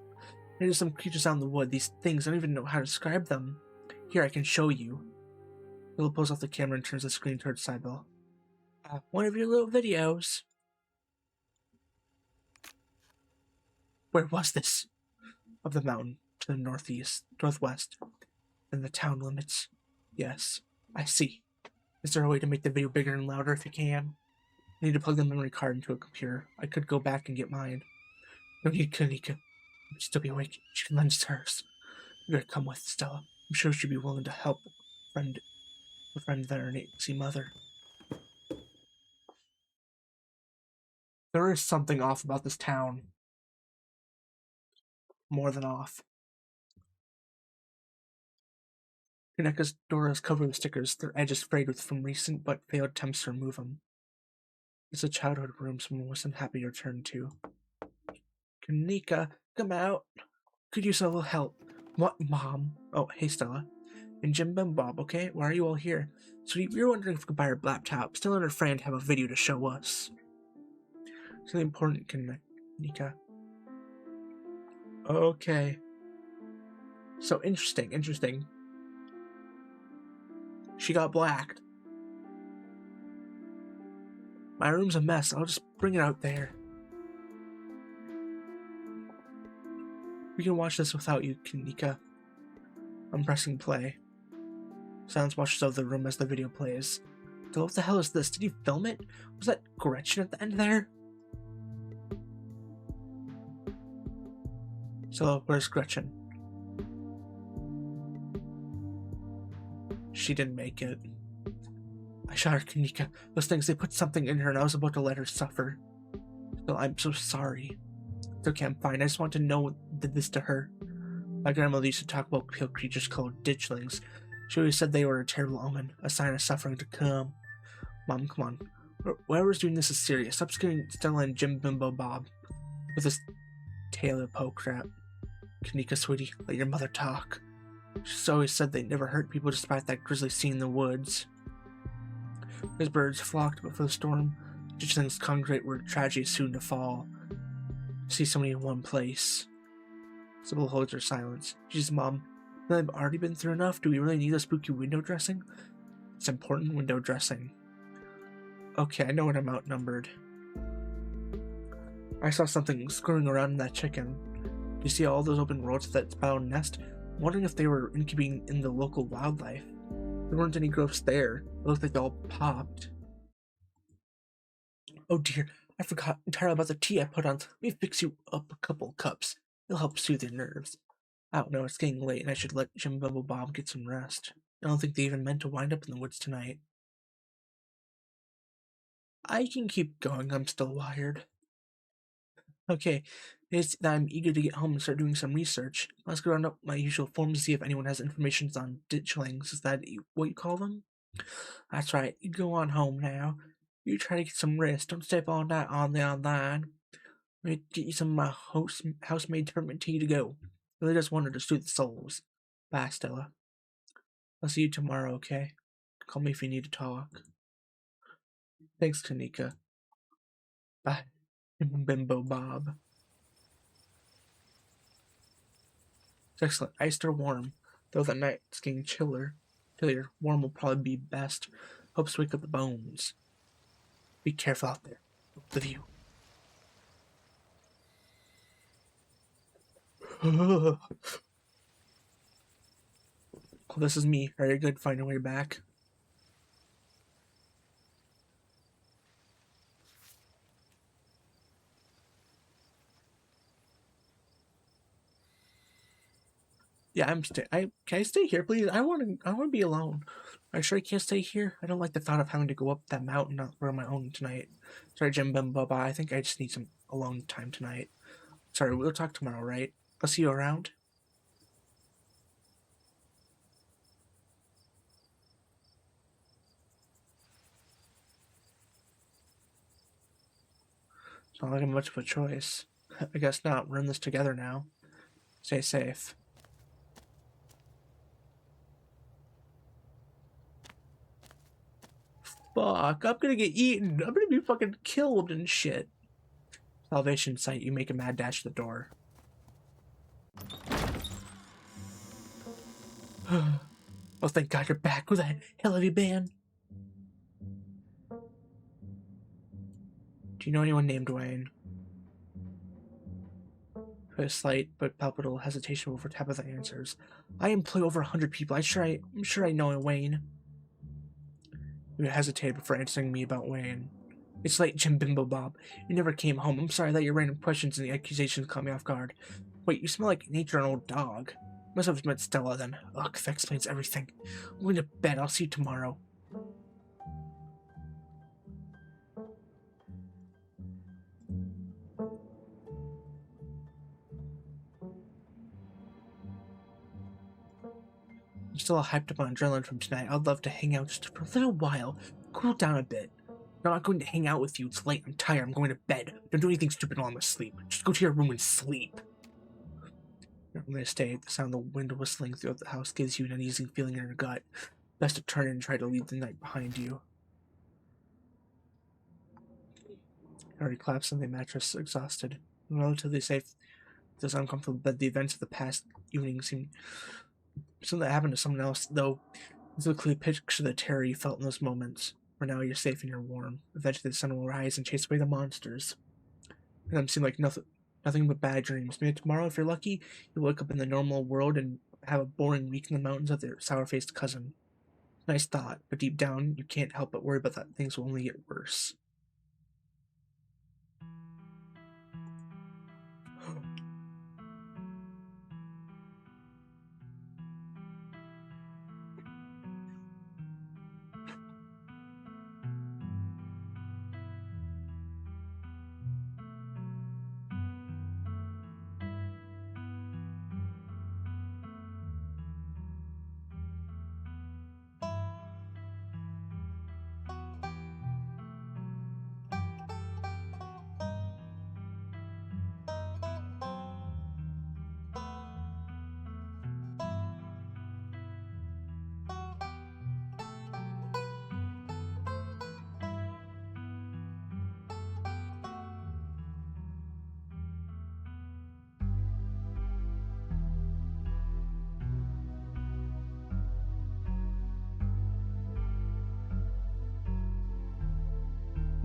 There's some creatures out in the wood. These things, I don't even know how to describe them. Here, I can show you. Bill pulls off the camera and turns the screen towards Sybil. One of your little videos. Where was this? Of the mountain to the northwest, and the town limits. Yes, I see. Is there a way to make the video bigger and louder if you can? I need to plug the memory card into a computer. I could go back and get mine. No need, Kanika. She'd still be awake. She can lend us hers. You better come with, Stella. I'm sure she'd be willing to help a friend that her see mother. There is something off about this town. More than off. Kaneka's door is covered with stickers, their edges frayed from recent but failed attempts to remove them. It's a childhood room someone wasn't happy to return to. Kaneka, come out. Could use a little help. What, Mom? Oh, hey, Stella. And Jim and Bob, okay? Why are you all here? So we were wondering if we could buy our laptop. Stella and her friend have a video to show us. Something important, Kaneka. Okay. So, interesting. She got blacked. My room's a mess. I'll just bring it out there. We can watch this without you, Kaneka. I'm pressing play. Silence washes over the room as the video plays. So what the hell is this? Did you film it? Was that Gretchen at the end there? So, where's Gretchen? She didn't make it. I shot her, Kanika. Those things, they put something in her and I was about to let her suffer. Still, I'm so sorry. It's okay, I'm fine. I just want to know what did this to her. My grandmother used to talk about pale creatures called ditchlings. She always said they were a terrible omen, a sign of suffering to come. Mom, come on. Whoever's doing this is serious. Stop scaring Stella and Jim Bimbo Bob with this Taylor Poe crap. Kanika, sweetie, let your mother talk. She's always said they never hurt people despite that grisly scene in the woods. As birds flocked before the storm, ditchlings congregate where tragedy is soon to fall. See so many in one place. Sybil holds her silence. Jeez, Mom, I've already been through enough. Do we really need a spooky window dressing? It's important window dressing. Okay, I know when I'm outnumbered. I saw something scurrying around in that chicken. You see all those open roads to that spouted nest? I'm wondering if they were incubating in the local wildlife. There weren't any growths there. It looked like they all popped. Oh dear, I forgot entirely about the tea I put on. Let me fix you up a couple cups. It'll help soothe your nerves. I don't know, it's getting late and I should let Jim Bubble Bob get some rest. I don't think they even meant to wind up in the woods tonight. I can keep going, I'm still wired. Okay, it's that I'm eager to get home and start doing some research. Let's go round up my usual form to see if anyone has information on ditchlings. Is that what you call them? That's right, you go on home now. You try to get some rest. Don't stay up all night on the online. Let me get you some of my house-made peppermint tea to go. Really just wanted to soothe the souls. Bye, Stella. I'll see you tomorrow, okay? Call me if you need to talk. Thanks, Kanika. Bye, Bimbo Bob. It's excellent. Iced or warm. Though the night's getting chillier. Warm will probably be best. Helps wake up the bones. Be careful out there. The view. Oh, this is me. Are you good? Find your way back. Yeah, can I stay here, please? I want to be alone. Are you sure I can't stay here? I don't like the thought of having to go up that mountain on my own tonight. Sorry, Jim Bimbo. I think I just need some alone time tonight. Sorry, we'll talk tomorrow, right? I'll see you around. It's not like I'm much of a choice. I guess not. We're in this together now. Stay safe. Fuck, I'm gonna get eaten. I'm gonna be fucking killed and shit. Salvation sight, you make a mad dash to the door. Oh, thank God you're back. Who the hell have you been? Do you know anyone named Wayne? For a slight but palpable hesitation before Tabitha answers. I employ over 100 people. I'm sure I know a Wayne. You hesitated before answering me about Wayne. It's late, Jim Bimbo Bob. You never came home. I'm sorry that your random questions and the accusations caught me off guard. Wait, you smell like nature and an old dog. Must have met Stella then. Ugh, that explains everything. I'm going to bed. I'll see you tomorrow. I'm still all hyped up on adrenaline from tonight. I'd love to hang out just for a little while. Cool down a bit. No, I'm not going to hang out with you. It's late. I'm tired. I'm going to bed. Don't do anything stupid while I'm asleep. Just go to your room and sleep. I'm going to stay. The sound of the wind whistling throughout the house gives you an uneasy feeling in your gut. Best to turn and try to leave the night behind you. I already collapsed on the mattress, exhausted. I'm relatively safe. This uncomfortable bed. The events of the past evening seem something that happened to someone else, though. It's a clear picture of the terror you felt in those moments. For now, you're safe and you're warm. Eventually, the sun will rise and chase away the monsters. And them seem like nothing but bad dreams. Maybe tomorrow, if you're lucky, you'll wake up in the normal world and have a boring week in the mountains with your sour-faced cousin. Nice thought, but deep down, you can't help but worry about that things will only get worse.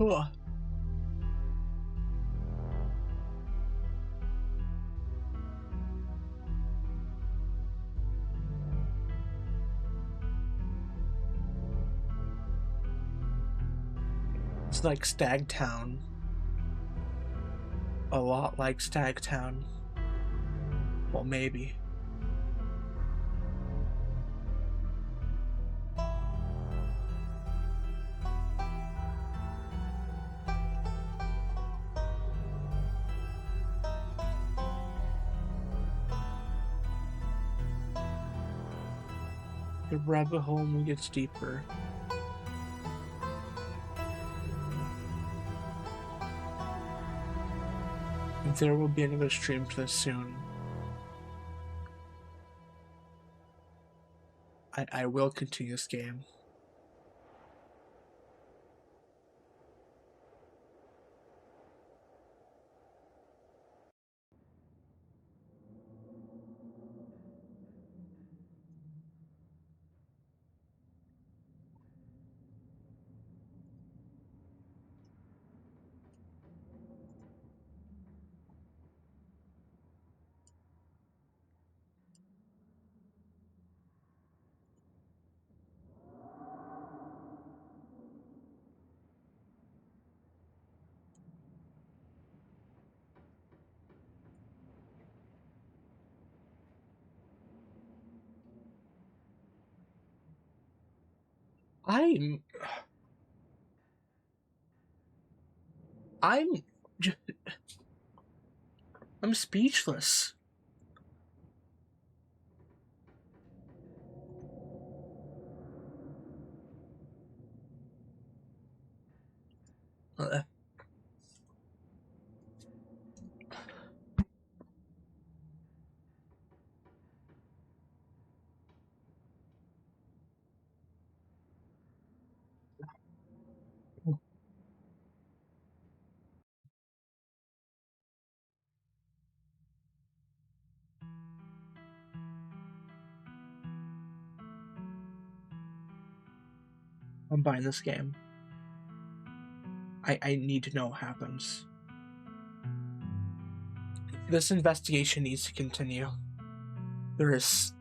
Ugh. It's like Stagtown. A lot like Stagtown. Well, maybe. The rabbit hole only gets deeper. There will be another stream to this soon. I will continue this game. I'm I'm j- I'm speechless. Uh, I'm buying this game. I need to know what happens. This investigation needs to continue. There is.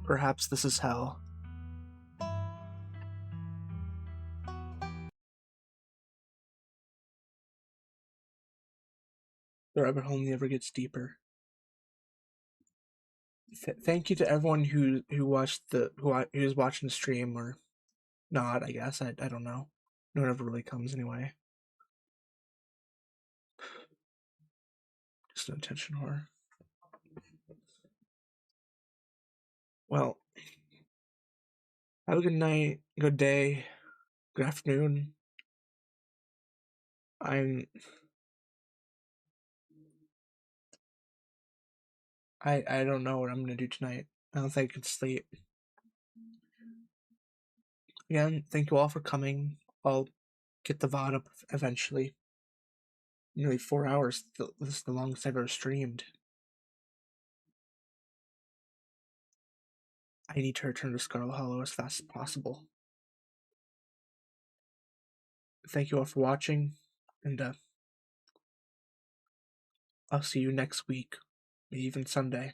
Perhaps this is hell. The rabbit hole never gets deeper. Thank you to everyone who watched who's watching the stream or not. I guess I don't know. No one ever really comes anyway. Just an attention whore. Well, have a good night, good day, good afternoon. I don't know what I'm gonna do tonight. I don't think I can sleep. Again, thank you all for coming. I'll get the VOD up eventually. Nearly 4 hours. This is the longest I've ever streamed. I need to return to Scarlet Hollow as fast as possible. Thank you all for watching, and I'll see you next week, maybe even Sunday.